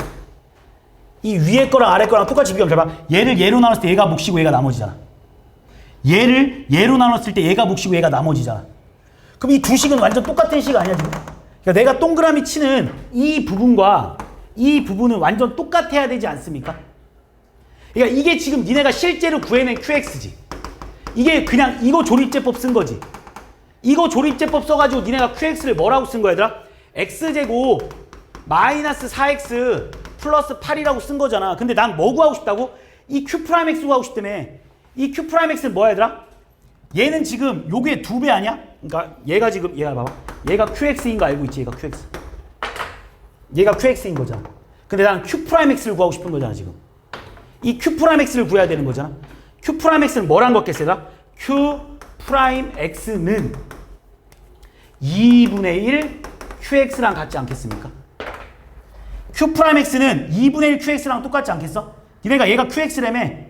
이 위에 거랑 아래 거랑 똑같이 비교하면 잘 봐. 얘를 얘로 나눴을 때 얘가 몫이고 얘가 나머지잖아. 얘를 얘로 나눴을 때 얘가 몫이고 얘가 나머지잖아. 그럼 이 두 식은 완전 똑같은 식 아니야 지금? 그러니까 내가 동그라미 치는 이 부분과 이 부분은 완전 똑같아야 되지 않습니까? 그러니까 이게 지금 니네가 실제로 구해낸 QX지. 이게 그냥 이거 조립제법 쓴 거지. 이거 조립제법 써가지고 니네가 QX를 뭐라고 쓴 거야 얘들아? X제곱 마이너스 4X 플러스 8이라고 쓴 거잖아. 근데 난 뭐 구하고 싶다고? 이 Q'X 구하고 싶다며. 이 Q'X는 뭐야 얘들아? 얘는 지금 요게 2배 아니야? 그러니까 얘가 지금 얘가 봐봐. 얘가 QX인 거 알고 있지? 얘가 QX. 얘가 QX인 거잖아. 근데 나는 Q'X를 구하고 싶은 거잖아 지금. 이 Q'X를 구해야 되는 거잖아. Q'X는 뭐랑 같겠어 얘들아? Q'X는 2분의 1 QX랑 같지 않겠습니까? Q'X는 2분의 1 QX랑 똑같지 않겠어? 니네가 얘가 QX라며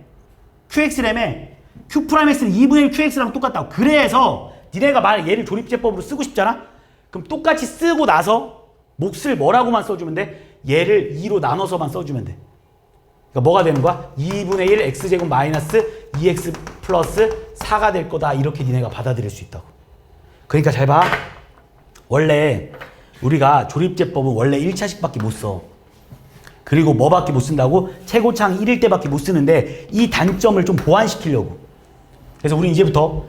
Q'X는 2분의 1 QX랑 똑같다고. 그래서 니네가 만약 얘를 조립제법으로 쓰고 싶잖아? 그럼 똑같이 쓰고 나서 몫을 뭐라고만 써주면 돼? 얘를 2로 나눠서만 써주면 돼. 그러니까 뭐가 되는 거야? 2분의 1 X제곱 마이너스 2X 플러스 4가 될 거다. 이렇게 니네가 받아들일 수 있다고. 그러니까 잘 봐. 원래 우리가 조립제법은 원래 1차식밖에 못 써. 그리고 뭐밖에 못 쓴다고? 최고창 1일 때밖에 못 쓰는데 이 단점을 좀 보완시키려고. 그래서 우리 이제부터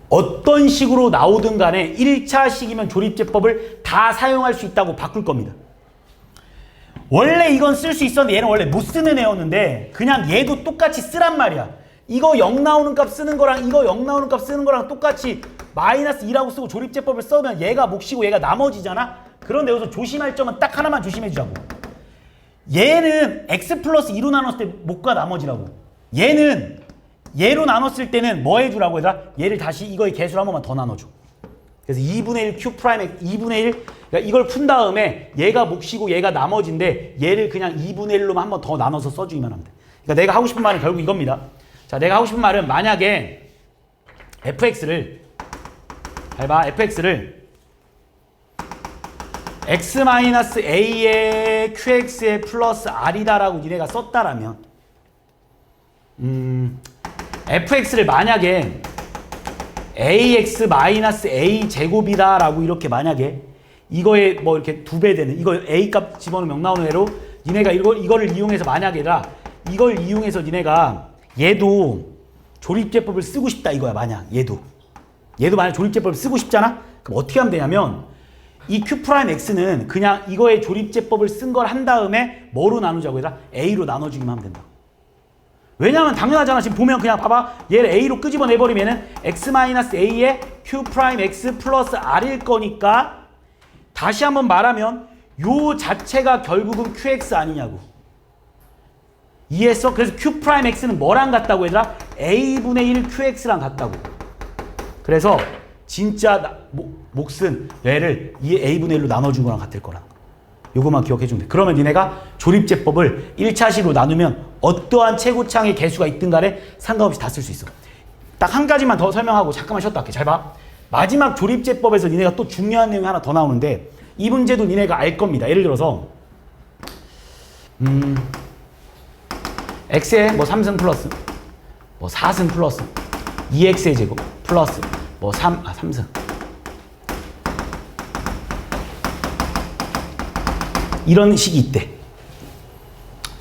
어떤 식으로 나오든 간에 1차식이면 조립제법을 다 사용할 수 있다고 바꿀 겁니다. 원래 이건 쓸 수 있었는데 얘는 원래 못 쓰는 애였는데 그냥 얘도 똑같이 쓰란 말이야. 이거 0 나오는 값 쓰는 거랑 이거 0 나오는 값 쓰는 거랑 똑같이 마이너스 2라고 쓰고 조립제법을 써면 얘가 몫이고 얘가 나머지잖아. 그런데 여기서 조심할 점은 딱 하나만 조심해 주자고. 얘는 x 플러스 2로 나눴을 때 몫과 나머지라고. 얘는 얘로 나눴을 때는 뭐 해주라고 얘들아? 얘를 다시 이거의 개수를 한 번만 더 나눠줘. 그래서 2분의 1 Q 프라임 2분의 1 그러니까 이걸 푼 다음에 얘가 몫이고 얘가 나머지인데 얘를 그냥 2분의 1로만 한 번 더 나눠서 써주기만 하면 돼. 그러니까 내가 하고 싶은 말은 결국 이겁니다. 자, 내가 하고 싶은 말은 만약에 fx를 잘 봐. fx를 x-a의 qx의 플러스 r이다라고 니네가 썼다라면 fx를 만약에 ax-a 제곱이다라고 이렇게 만약에 이거에 뭐 이렇게 2배 되는 이거 a 값 집어넣으면 0 나오는 애로 니네가 이거를 이용해서 만약에라 이걸 이용해서 니네가 얘도 조립제법을 쓰고 싶다 이거야. 만약 얘도 만약 조립제법을 쓰고 싶잖아? 그럼 어떻게 하면 되냐면 이 Q'X는 그냥 이거의 조립제법을 쓴 걸 한 다음에 뭐로 나누자고 해라? A로 나눠주기만 하면 된다. 왜냐면 당연하잖아. 지금 보면 그냥 봐봐. 얘를 A로 끄집어내버리면은 X-A의 Q'X 플러스 R일 거니까 다시 한번 말하면 요 자체가 결국은 QX 아니냐고. 이해했어? 그래서 Q'X는 뭐랑 같다고 얘들아? A분의 1 QX랑 같다고. 그래서 진짜 몫은 얘를 이 A분의 1로 나눠준 거랑 같을 거라. 요거만 기억해주면 돼. 그러면 니네가 조립제법을 1차식으로 나누면 어떠한 최고창의 개수가 있든 간에 상관없이 다 쓸 수 있어. 딱 한 가지만 더 설명하고 잠깐만 쉬었다 할게. 잘 봐. 마지막 조립제법에서 니네가 또 중요한 내용이 하나 더 나오는데 이 문제도 니네가 알 겁니다. 예를 들어서 x에 뭐 3승 플러스 뭐 4승 플러스 2x의 제곱 플러스 뭐 3승 이런 식이 있대.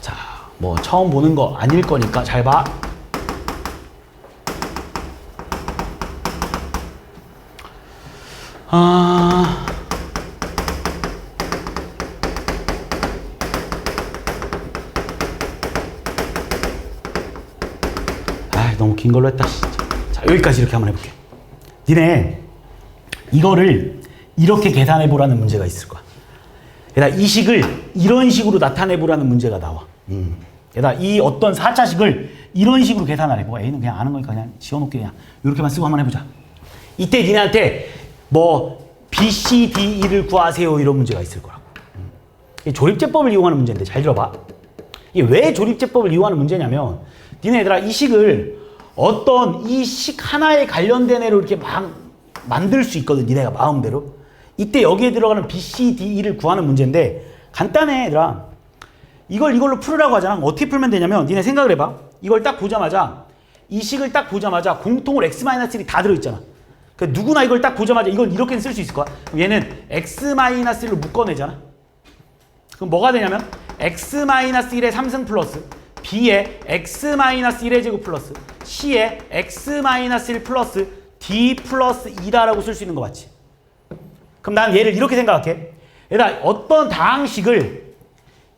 자, 뭐 처음 보는 거 아닐 거니까 잘 봐. 너무 긴 걸로 했다 진짜. 자, 여기까지 이렇게 한번 해볼게. 니네 이거를 이렇게 계산해 보라는 문제가 있을 거야. 얘들아, 이 식을 이런 식으로 나타내 보라는 문제가 나와. 얘들아, 이 어떤 4차식을 이런 식으로 계산하래. 뭐 A는 그냥 아는 거니까 그냥 지워놓게 그냥 이렇게만 쓰고 한번 해보자. 이때 니네한테 뭐 B, C, D, E를 구하세요 이런 문제가 있을 거라고. 이 조립제법을 이용하는 문제인데 잘 들어봐. 이게 왜 조립제법을 이용하는 문제냐면 니네 얘들아 이 식을 어떤 이 식 하나에 관련된 애로 이렇게 막 만들 수 있거든. 니네가 마음대로. 이때 여기에 들어가는 B, C, D, E를 구하는 문제인데 간단해 얘들아. 이걸로 풀으라고 하잖아. 어떻게 풀면 되냐면 니네 생각을 해봐. 이걸 딱 보자마자 이 식을 딱 보자마자 공통으로 x-1이 다 들어있잖아. 그러니까 누구나 이걸 딱 보자마자 이걸 이렇게 쓸 수 있을 거야. 그럼 얘는 x-1로 묶어내잖아. 그럼 뭐가 되냐면 x-1의 3승 플러스 b의 x-1의 제곱 플러스 c의 x-1 플러스 d 플러스 2다라고 쓸 수 있는 거 맞지? 그럼 난 얘를 이렇게 생각할게. 얘들아 어떤 다항식을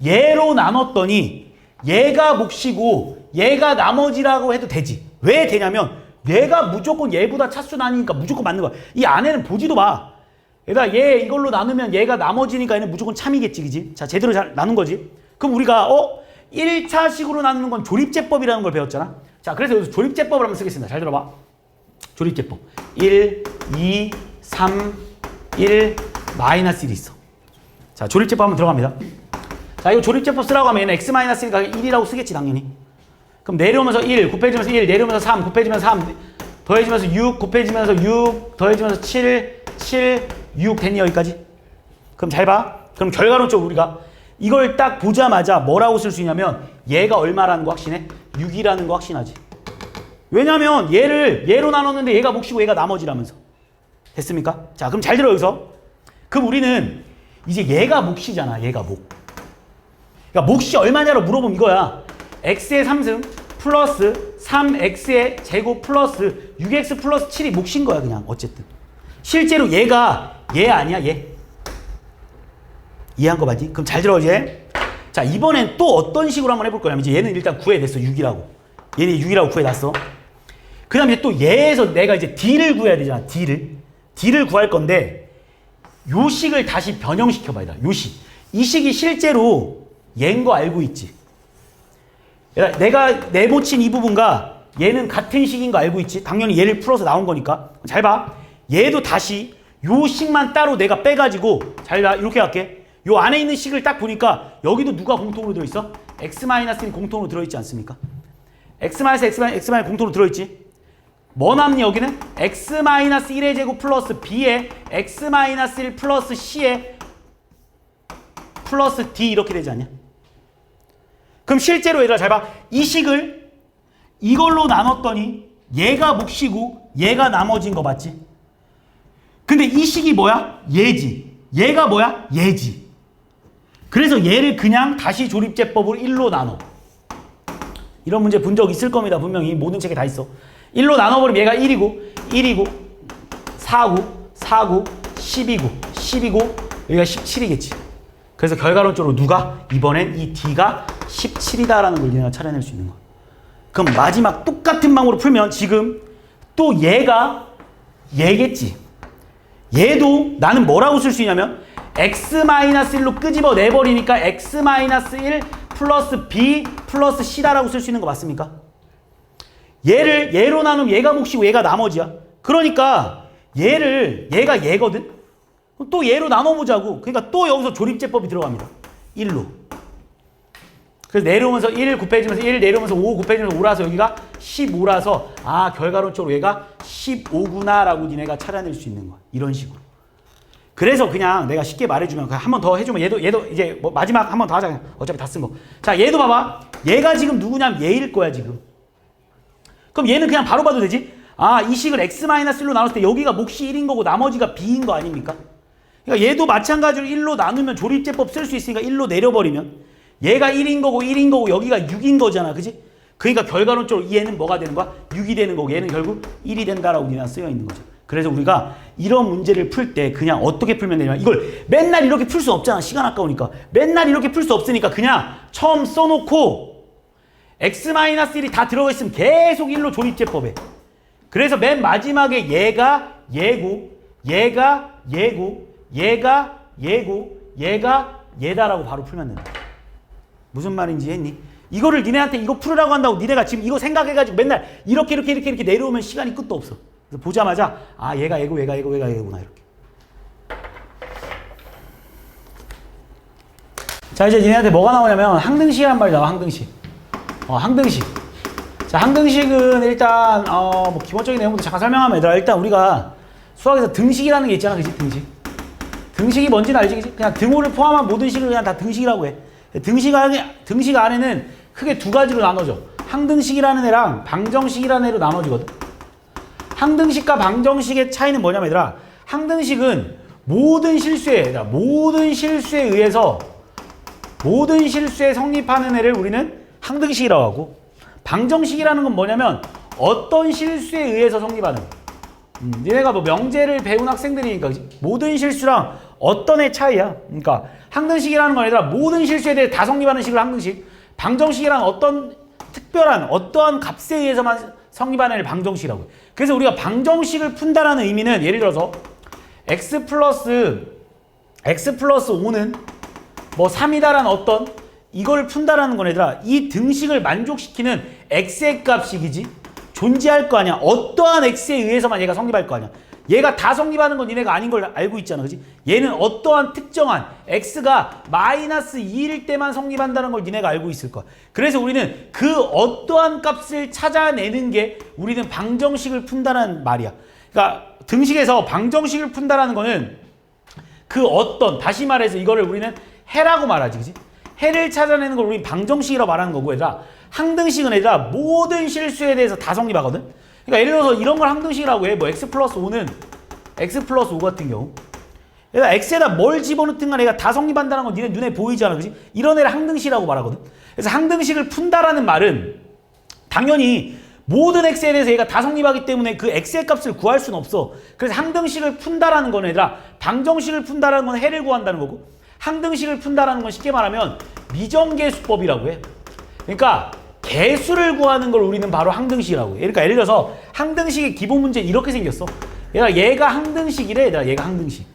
얘로 나눴더니 얘가 몫이고 얘가 나머지라고 해도 되지. 왜 되냐면 얘가 무조건 얘보다 차수 나니까 무조건 맞는 거야. 이 안에는 보지도 마. 얘들아 얘 이걸로 나누면 얘가 나머지니까 얘는 무조건 참이겠지, 그지? 자 제대로 잘 나눈 거지. 그럼 우리가 1차식으로 나누는 건 조립제법이라는 걸 배웠잖아. 자 그래서 여기서 조립제법을 한번 쓰겠습니다. 잘 들어봐. 조립제법 1, 2, 3, 1, 마이너스 1이 있어. 자 조립제법 한번 들어갑니다. 자 이거 조립제법 쓰라고 하면 얘는 x-1가 1이라고 쓰겠지 당연히. 그럼 내려오면서 1 곱해지면서 1 내려오면서 3 곱해지면서 3 더해지면서 6 곱해지면서 6 더해지면서 7 6 됐니 여기까지? 그럼 잘 봐. 그럼 결과론적으로 우리가 이걸 딱 보자마자 뭐라고 쓸 수 있냐면 얘가 얼마라는 거 확신해? 6이라는 거 확신하지. 왜냐면 얘로 나눴는데 얘가 몫이고 얘가 나머지라면서. 됐습니까? 자 그럼 잘 들어 여기서. 그럼 우리는 이제 얘가 몫이잖아. 얘가 몫. 그러니까 몫이 얼마냐로 물어보면 이거야. x의 3승 플러스 3x의 제곱 플러스 6x 플러스 7이 몫인 거야 그냥 어쨌든. 실제로 얘가 얘 아니야 얘. 이해한 거 맞지? 그럼 잘 들어 이제. 자 이번엔 또 어떤 식으로 한번 해볼 거냐면 이제 얘는 일단 구해냈어 6이라고. 얘는 6이라고 구해놨어. 그 다음에 또 얘에서 내가 이제 d를 구해야 되잖아. d를 구할 건데 요 식을 다시 변형시켜 봐야 돼. 요 식. 이 식이 실제로 얘인 거 알고 있지? 내가 내보친 이 부분과 얘는 같은 식인 거 알고 있지? 당연히 얘를 풀어서 나온 거니까. 잘 봐. 얘도 다시 요 식만 따로 내가 빼가지고 잘 봐. 이렇게 할게. 요 안에 있는 식을 딱 보니까 여기도 누가 공통으로 들어있어? x-1이 공통으로 들어있지 않습니까? x-1 공통으로 들어있지? 뭐 남니 여기는? x-1의 제곱 플러스 b의 x-1 플러스 c의 플러스 d 이렇게 되지 않냐? 그럼 실제로 얘들아 잘 봐. 이 식을 이걸로 나눴더니 얘가 몫이고 얘가 나머지인 거 맞지? 근데 이 식이 뭐야? 얘지. 얘가 뭐야? 얘지. 그래서 얘를 그냥 다시 조립제법으로 1로 나눠. 이런 문제 본 적 있을 겁니다. 분명히 모든 책에 다 있어. 1로 나눠버리면 얘가 1이고 4고 10이고 여기가 17이겠지. 그래서 결과론적으로 누가? 이번엔 이 D가 17이다라는 걸 얘가 찾아낼 수 있는 거야. 그럼 마지막 똑같은 방법으로 풀면 지금 또 얘가 얘겠지. 얘도 나는 뭐라고 쓸 수 있냐면 x-1로 끄집어 내버리니까 x-1 플러스 b 플러스 c다라고 쓸 수 있는 거 맞습니까? 얘를 얘로 나누면 얘가 몫이고 얘가 나머지야. 그러니까 얘가 얘거든? 또 얘로 나눠보자고. 그러니까 또 여기서 조립제법이 들어갑니다. 1로. 그래서 내려오면서 1 곱해지면서 1 내려오면서 5 곱해지면서 5라서 여기가 15라서 아 결과론적으로 얘가 15구나 라고 니네가 찾아낼 수 있는 거야. 이런 식으로. 그래서 그냥 내가 쉽게 말해주면 한 번 더 해주면 얘도 이제 뭐 마지막 한 번 더 하자. 어차피 다 쓴 거. 자 얘도 봐봐. 얘가 지금 누구냐면 얘일 거야 지금. 그럼 얘는 그냥 바로 봐도 되지? 아 이 식을 x-1로 나눴을 때 여기가 몫이 1인 거고 나머지가 b인 거 아닙니까? 그러니까 얘도 마찬가지로 1로 나누면 조립제법 쓸 수 있으니까 1로 내려버리면 얘가 1인 거고 여기가 6인 거잖아. 그지? 그러니까 결과론적으로 얘는 뭐가 되는 거야? 6이 되는 거고 얘는 결국 1이 된다라고 그냥 쓰여 있는 거죠. 그래서 우리가 이런 문제를 풀 때 그냥 어떻게 풀면 되냐면 이걸 맨날 이렇게 풀 수 없잖아. 시간 아까우니까. 맨날 이렇게 풀 수 없으니까 그냥 처음 써놓고 x-1이 다 들어가 있으면 계속 1로 조립제법에. 그래서 맨 마지막에 얘가 얘고 얘가 얘고 얘가 얘고 얘가 얘다라고 바로 풀면 된다. 무슨 말인지 했니? 이거를 니네한테 이거 풀으라고 한다고 니네가 지금 이거 생각해가지고 맨날 이렇게 내려오면 시간이 끝도 없어. 그래서 보자마자 아 얘가 얘구나 이렇게. 자 이제 니네한테 뭐가 나오냐면 항등식이란 말이 나와. 항등식. 항등식. 자 항등식은 일단 뭐 기본적인 내용부터 잠깐 설명하면 얘들아 일단 우리가 수학에서 등식이라는 게 있잖아. 그치? 등식이 뭔지는 알지? 그치? 그냥 등호를 포함한 모든 식을 그냥 다 등식이라고 해. 등식 안에는 크게 두 가지로 나눠져. 항등식이라는 애랑 방정식이라는 애로 나눠지거든. 항등식과 방정식의 차이는 뭐냐면 얘들아, 항등식은 모든 실수에 성립하는 애를 우리는 항등식이라고 하고, 방정식이라는 건 뭐냐면 어떤 실수에 의해서 성립하는 거. 니네가 뭐 명제를 배운 학생들이니까 그치? 모든 실수랑 어떤 애 차이야. 그러니까 항등식이라는 건 얘들아 모든 실수에 대해 다 성립하는 식을 항등식, 방정식이란 어떤 특별한 어떠한 값에 의해서만 성립하는 애를 방정식이라고 해. 그래서 우리가 방정식을 푼다라는 의미는 예를 들어서 x 플러스 5는 뭐 3이다라는 어떤 이걸 푼다라는 건 얘들아 이 등식을 만족시키는 x의 값이지 존재할 거 아니야. 어떠한 x에 의해서만 얘가 성립할 거 아니야. 얘가 다 성립하는 건 니네가 아닌 걸 알고 있잖아. 그지? 얘는 어떠한 특정한 x가 마이너스 2일 때만 성립한다는 걸 니네가 알고 있을 거야. 그래서 우리는 그 어떠한 값을 찾아내는 게 우리는 방정식을 푼다는 말이야. 그러니까 등식에서 방정식을 푼다라는 거는 그 어떤, 다시 말해서 이거를 우리는 해라고 말하지. 그지? 해를 찾아내는 걸 우리 방정식이라고 말하는 거고, 얘들아 항등식은 얘들아 모든 실수에 대해서 다 성립하거든. 그러니까 예를 들어서 이런 걸 항등식이라고 해. 뭐 x 플러스 5는 x 플러스 5 같은 경우 얘가 x에다 뭘 집어넣든 간에 얘가 다 성립한다는 건 니네 눈에 보이잖아. 그지? 이런 애를 항등식이라고 말하거든. 그래서 항등식을 푼다라는 말은 당연히 모든 x에 대해서 얘가 다 성립하기 때문에 그 x의 값을 구할 수는 없어. 그래서 항등식을 푼다라는 건 얘들아 방정식을 푼다라는 건 해를 구한다는 거고, 항등식을 푼다라는 건 쉽게 말하면 미정계수법이라고 해. 그러니까 개수를 구하는 걸 우리는 바로 항등식이라고 해. 그러니까 예를 들어서 항등식의 기본 문제 이렇게 생겼어. 얘가 항등식이래. 얘가 항등식.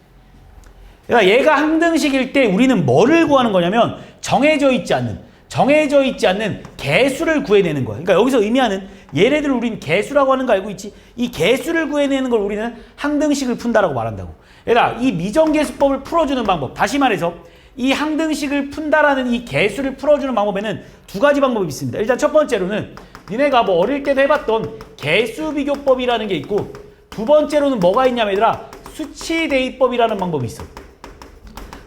얘가 항등식일 때 우리는 뭐를 구하는 거냐면 정해져 있지 않는 개수를 구해내는 거야. 그러니까 여기서 의미하는 얘네들 우리는 개수라고 하는 거 알고 있지? 이 개수를 구해내는 걸 우리는 항등식을 푼다라고 말한다고. 얘들아 이 미정계수법을 풀어주는 방법, 다시 말해서 이 항등식을 푼다라는 이 개수를 풀어주는 방법에는 두 가지 방법이 있습니다. 일단 첫 번째로는 니네가 뭐 어릴 때도 해봤던 개수비교법이라는 게 있고, 두 번째로는 뭐가 있냐면 얘들아 수치대입법이라는 방법이 있어.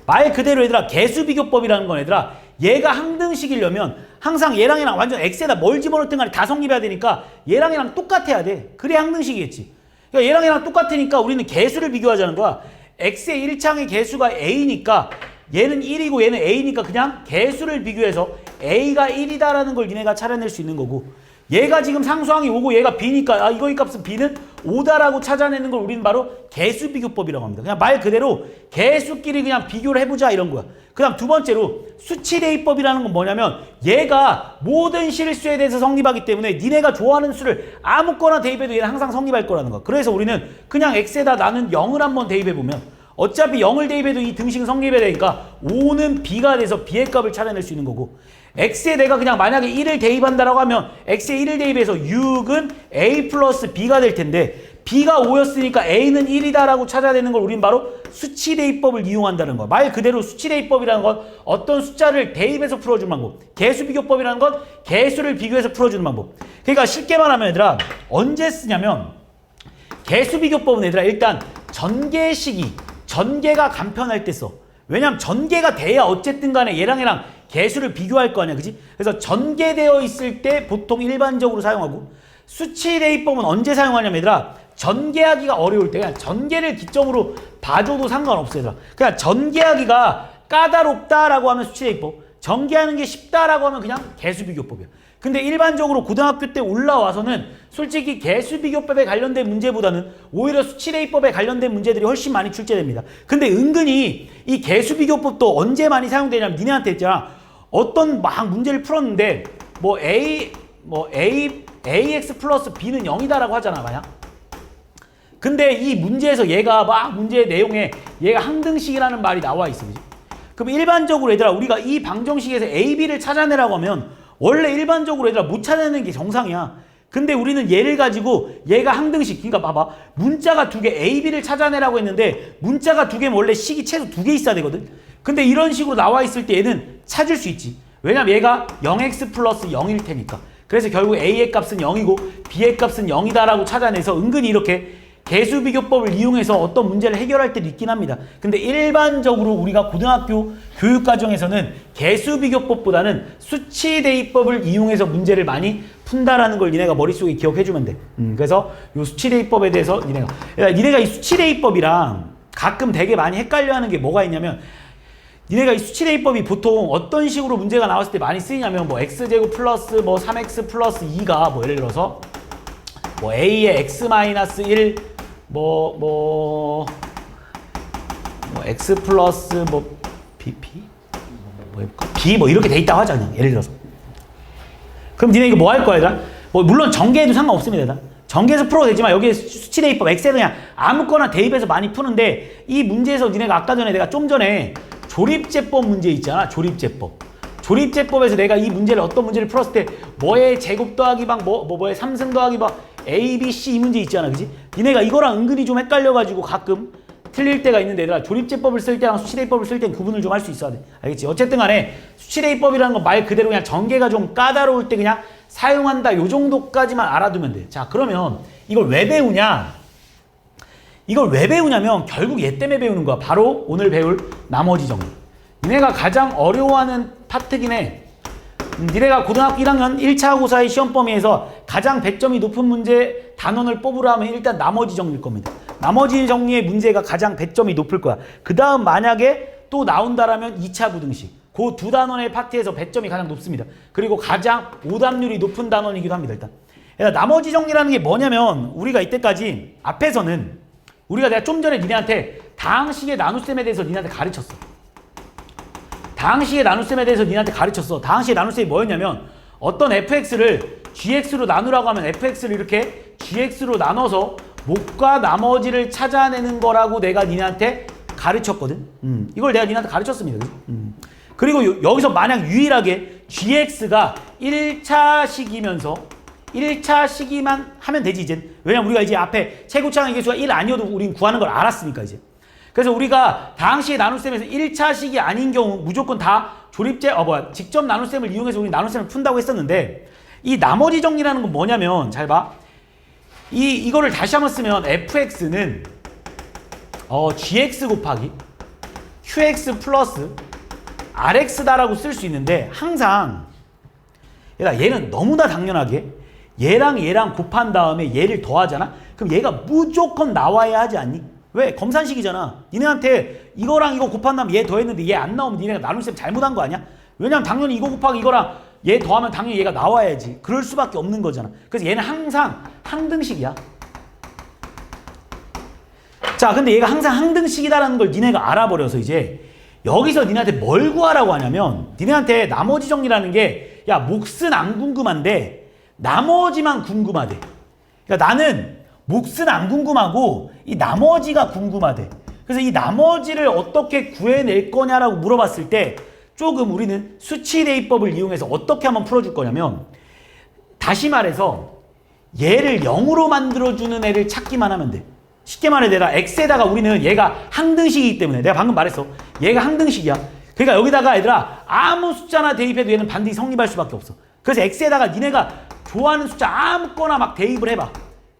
말 그대로 얘들아 개수비교법이라는 건 얘들아 얘가 항등식이려면 항상 얘랑 완전 x에다 뭘 집어넣든 간에 다 성립해야 되니까 얘랑 똑같아야 돼. 그래 항등식이겠지. 그러니까 얘랑 똑같으니까 우리는 개수를 비교하자는 거야. x의 1창의 개수가 a니까 얘는 1이고 얘는 a니까 그냥 개수를 비교해서 a가 1이다라는 걸 니네가 찾아낼 수 있는 거고, 얘가 지금 상수항이 5고 얘가 b니까 이거의 값은 b는 5다라고 찾아내는 걸 우리는 바로 개수비교법이라고 합니다. 그냥 말 그대로 개수끼리 그냥 비교를 해보자 이런 거야. 그 다음 두 번째로 수치대입법이라는 건 뭐냐면 얘가 모든 실수에 대해서 성립하기 때문에 니네가 좋아하는 수를 아무거나 대입해도 얘는 항상 성립할 거라는 거야. 그래서 우리는 그냥 x에다 나는 0을 한번 대입해보면 어차피 0을 대입해도 이 등식은 성립해야 되니까 5는 b가 돼서 b의 값을 찾아낼 수 있는 거고, x에 내가 그냥 만약에 1을 대입한다라고 하면 x에 1을 대입해서 6은 a 플러스 b가 될 텐데 b가 5였으니까 a는 1이다라고 찾아내는 걸 우린 바로 수치대입법을 이용한다는 거야. 말 그대로 수치대입법이라는 건 어떤 숫자를 대입해서 풀어주는 방법, 개수비교법이라는 건 개수를 비교해서 풀어주는 방법. 그러니까 쉽게 말하면 얘들아 언제 쓰냐면 개수비교법은 얘들아 일단 전개가 간편할 때 써. 왜냐면 전개가 돼야 어쨌든 간에 얘랑 개수를 비교할 거 아니야. 그지? 그래서 전개되어 있을 때 보통 일반적으로 사용하고, 수치대입법은 언제 사용하냐면 얘들아 전개하기가 어려울 때 그냥 전개를 기점으로 봐줘도 상관없어. 얘들아 그냥 전개하기가 까다롭다라고 하면 수치대입법, 전개하는 게 쉽다라고 하면 그냥 개수비교법이야. 근데 일반적으로 고등학교 때 올라와서는 솔직히 개수비교법에 관련된 문제보다는 오히려 수치대입법에 관련된 문제들이 훨씬 많이 출제됩니다. 근데 은근히 이 개수비교법도 언제 많이 사용되냐면 니네한테 있잖아. 어떤 막 문제를 풀었는데 ax 플러스 b는 0이다라고 하잖아 만약. 근데 이 문제에서 얘가 막 문제의 내용에 얘가 항등식이라는 말이 나와 있어. 그치? 그럼 일반적으로 얘들아 우리가 이 방정식에서 a, b를 찾아내라고 하면 원래 일반적으로 얘들아 못 찾아내는 게 정상이야. 근데 우리는 얘를 가지고 얘가 항등식, 그러니까 봐봐 문자가 두 개 a, b를 찾아내라고 했는데 문자가 두 개면 원래 식이 최소 두 개 있어야 되거든. 근데 이런 식으로 나와 있을 때 얘는 찾을 수 있지. 왜냐면 얘가 0x 플러스 0일 테니까. 그래서 결국 a의 값은 0이고 b의 값은 0이다라고 찾아내서 은근히 이렇게 개수비교법을 이용해서 어떤 문제를 해결할 때도 있긴 합니다. 근데 일반적으로 우리가 고등학교 교육과정에서는 개수비교법보다는 수치대입법을 이용해서 문제를 많이 푼다라는 걸 니네가 머릿속에 기억해주면 돼. 그래서 이 수치대입법에 대해서 니네가 이 수치대입법이랑 가끔 되게 많이 헷갈려하는 게 뭐가 있냐면, 니네가 이 수치대입법이 보통 어떤 식으로 문제가 나왔을 때 많이 쓰이냐면, 뭐 x제곱 플러스 뭐 3x 플러스 2가 뭐 예를 들어서 뭐 a의 x-1 뭐 x 플러스 뭐 b 뭐 이렇게 돼 있다고 하자, 그냥 예를 들어서. 그럼 니네 이거 뭐 할 거야, 얘들아? 뭐 물론 전개해도 상관없습니다, 얘들아. 전개해서 풀어도 되지만 여기에 수치대입법 x에 그냥 아무거나 대입해서 많이 푸는데, 이 문제에서 니네가 아까 전에 내가 좀 전에 조립제법 문제 있잖아, 조립제법. 조립제법에서 내가 이 문제를 어떤 문제를 풀었을 때 뭐의 제곱 더하기 방 뭐의 3승 더하기 방 A, B, C 이 문제 있잖아, 그지? 니네가 이거랑 은근히 좀 헷갈려가지고 가끔 틀릴 때가 있는데, 얘들아 조립제법을 쓸 때랑 수치대입법을 쓸 때는 구분을 좀 할 수 있어야 돼. 알겠지? 어쨌든 간에 수치대입법이라는 건 말 그대로 그냥 전개가 좀 까다로울 때 그냥 사용한다, 요 정도까지만 알아두면 돼. 자, 그러면 이걸 왜 배우냐? 이걸 왜 배우냐면 결국 얘 때문에 배우는 거야. 바로 오늘 배울 나머지 정리. 니네가 가장 어려워하는 파트긴 해. 니네가 고등학교 1학년 1차 고사의 시험 범위에서 가장 배점이 높은 문제 단원을 뽑으라 하면 일단 나머지 정리일 겁니다. 나머지 정리의 문제가 가장 배점이 높을 거야. 그 다음 만약에 또 나온다라면 2차 부등식. 그 두 단원의 파트에서 배점이 가장 높습니다. 그리고 가장 오답률이 높은 단원이기도 합니다. 일단 나머지 정리라는 게 뭐냐면, 우리가 이때까지 앞에서는 내가 좀 전에 니네한테 다항식의 나눗셈에 대해서 니네한테 가르쳤어. 다항식의 나눗셈에 대해서 니네한테 가르쳤어. 다항식의 나눗셈이 뭐였냐면, 어떤 fx를 gx로 나누라고 하면 fx를 이렇게 gx로 나눠서 목과 나머지를 찾아내는 거라고 내가 니네한테 가르쳤거든. 이걸 내가 니네한테 가르쳤습니다. 그리고 여기서 만약 유일하게 gx가 1차식이면서 1차식이만 하면 되지, 이제. 왜냐면 우리가 이제 앞에 최고차항의 개수가 1 아니어도 우린 구하는 걸 알았으니까, 이제. 그래서 우리가 다항식의 나눗셈에서 1차식이 아닌 경우 무조건 다 직접 나눗셈을 이용해서 우리 나눗셈을 푼다고 했었는데, 이 나머지 정리라는 건 뭐냐면, 잘 봐. 이거를 다시 한번 쓰면 fx는 gx 곱하기 qx 플러스 rx다라고 쓸 수 있는데, 항상 얘는 너무나 당연하게 얘랑 곱한 다음에 얘를 더하잖아? 그럼 얘가 무조건 나와야 하지 않니? 왜? 검산식이잖아. 니네한테 이거랑 이거 곱한 다음에 얘 더했는데 얘 안 나오면 니네가 나눗셈 잘못한 거 아니야? 왜냐면 당연히 이거 곱하기 이거랑 얘 더하면 당연히 얘가 나와야지. 그럴 수밖에 없는 거잖아. 그래서 얘는 항상 항등식이야. 자, 근데 얘가 항상 항등식이다라는 걸 니네가 알아버려서 이제 여기서 니네한테 뭘 구하라고 하냐면, 니네한테 나머지 정리라는 게, 야, 몫은 안 궁금한데 나머지만 궁금하대. 그러니까 나는 몫은 안 궁금하고 이 나머지가 궁금하대. 그래서 이 나머지를 어떻게 구해낼 거냐라고 물어봤을 때 조금 우리는 수치대입법을 이용해서 어떻게 한번 풀어줄 거냐면, 다시 말해서 얘를 0으로 만들어주는 애를 찾기만 하면 돼. 쉽게 말해, 내가 x에다가 우리는 얘가 항등식이기 때문에, 내가 방금 말했어. 얘가 항등식이야. 그러니까 여기다가 얘들아 아무 숫자나 대입해도 얘는 반드시 성립할 수밖에 없어. 그래서 x에다가 니네가 좋아하는 숫자 아무거나 막 대입을 해봐.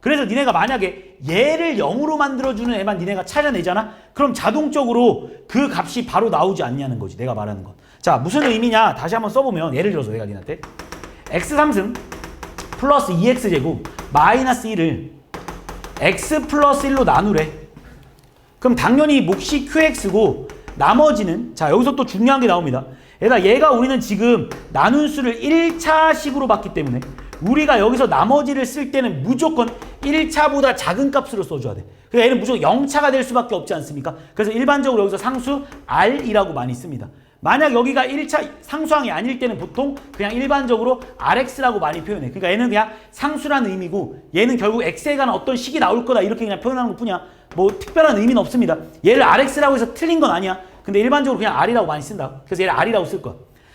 그래서 니네가 만약에 얘를 0으로 만들어주는 애만 니네가 찾아내잖아? 그럼 자동적으로 그 값이 바로 나오지 않냐는 거지, 내가 말하는 건. 자, 무슨 의미냐? 다시 한번 써보면, 예를 들어서 내가 니한테 x3승 플러스 2x제곱 마이너스 1을 x 플러스 1로 나누래. 그럼 당연히 몫이 qx고 나머지는, 자, 여기서 또 중요한 게 나옵니다. 얘가 우리는 지금 나눈 수를 1차식으로 봤기 때문에 우리가 여기서 나머지를 쓸 때는 무조건 1차보다 작은 값으로 써줘야 돼. 그래서 얘는 무조건 0차가 될 수밖에 없지 않습니까? 그래서 일반적으로 여기서 상수 R이라고 많이 씁니다. 만약 여기가 1차 상수항이 아닐 때는 보통 그냥 일반적으로 RX라고 많이 표현해. 그러니까 얘는 그냥 상수라는 의미고, 얘는 결국 X에 관한 어떤 식이 나올 거다 이렇게 그냥 표현하는 것 뿐이야. 뭐 특별한 의미는 없습니다. 얘를 RX라고 해서 틀린 건 아니야. 근데 일반적으로 그냥 R이라고 많이 쓴다. 그래서 얘를 R이라고 쓸 거야.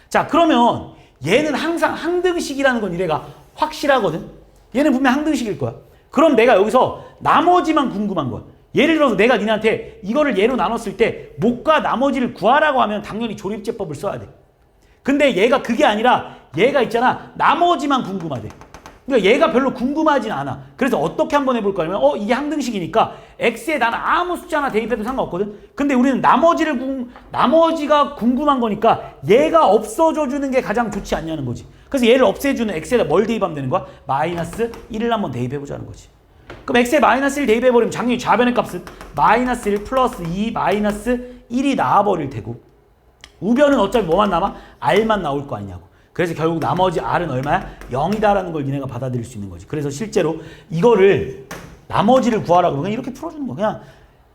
자, 그러면 얘는 항상 항등식이라는 건 이래가 확실하거든. 얘는 분명 항등식일 거야. 그럼 내가 여기서 나머지만 궁금한 거야. 예를 들어서 내가 니네한테 이거를 얘로 나눴을 때 목과 나머지를 구하라고 하면 당연히 조립제법을 써야 돼. 근데 얘가 그게 아니라 얘가 있잖아, 나머지만 궁금하대. 그러니까 얘가 별로 궁금하진 않아. 그래서 어떻게 한번 해볼 거냐면 이게 항등식이니까 x에 나는 아무 숫자 하나 대입해도 상관없거든. 근데 우리는 나머지가 궁금한 거니까 얘가 없어져 주는 게 가장 좋지 않냐는 거지. 그래서 얘를 없애주는 x에다 뭘 대입하면 되는 거야? 마이너스 1을 한번 대입해보자는 거지. 그럼 x에 마이너스 1 대입해버리면 당연히 좌변의 값은 마이너스 1 플러스 2 마이너스 1이 나와버릴 테고, 우변은 어차피 뭐만 남아? r만 나올 거 아니냐고. 그래서 결국 나머지 r은 얼마야? 0이다라는 걸 니네가 받아들일 수 있는 거지. 그래서 실제로 이거를 나머지를 구하라고 그냥 이렇게 풀어주는 거야. 그냥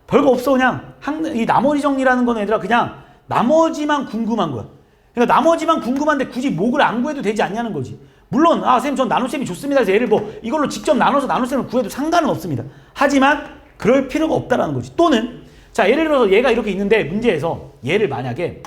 별거 없어. 그냥 이 나머지 정리라는 거는 얘들아 그냥 나머지만 궁금한 거야. 그러니까 나머지만 궁금한데 굳이 목을 안 구해도 되지 않냐는 거지. 물론 쌤 전 나눗셈이 좋습니다. 그래서 얘를 뭐 이걸로 직접 나눠서 나눗셈을 구해도 상관은 없습니다. 하지만 그럴 필요가 없다라는 거지. 또는 자 예를 들어서 얘가 이렇게 있는데 문제에서 얘를 만약에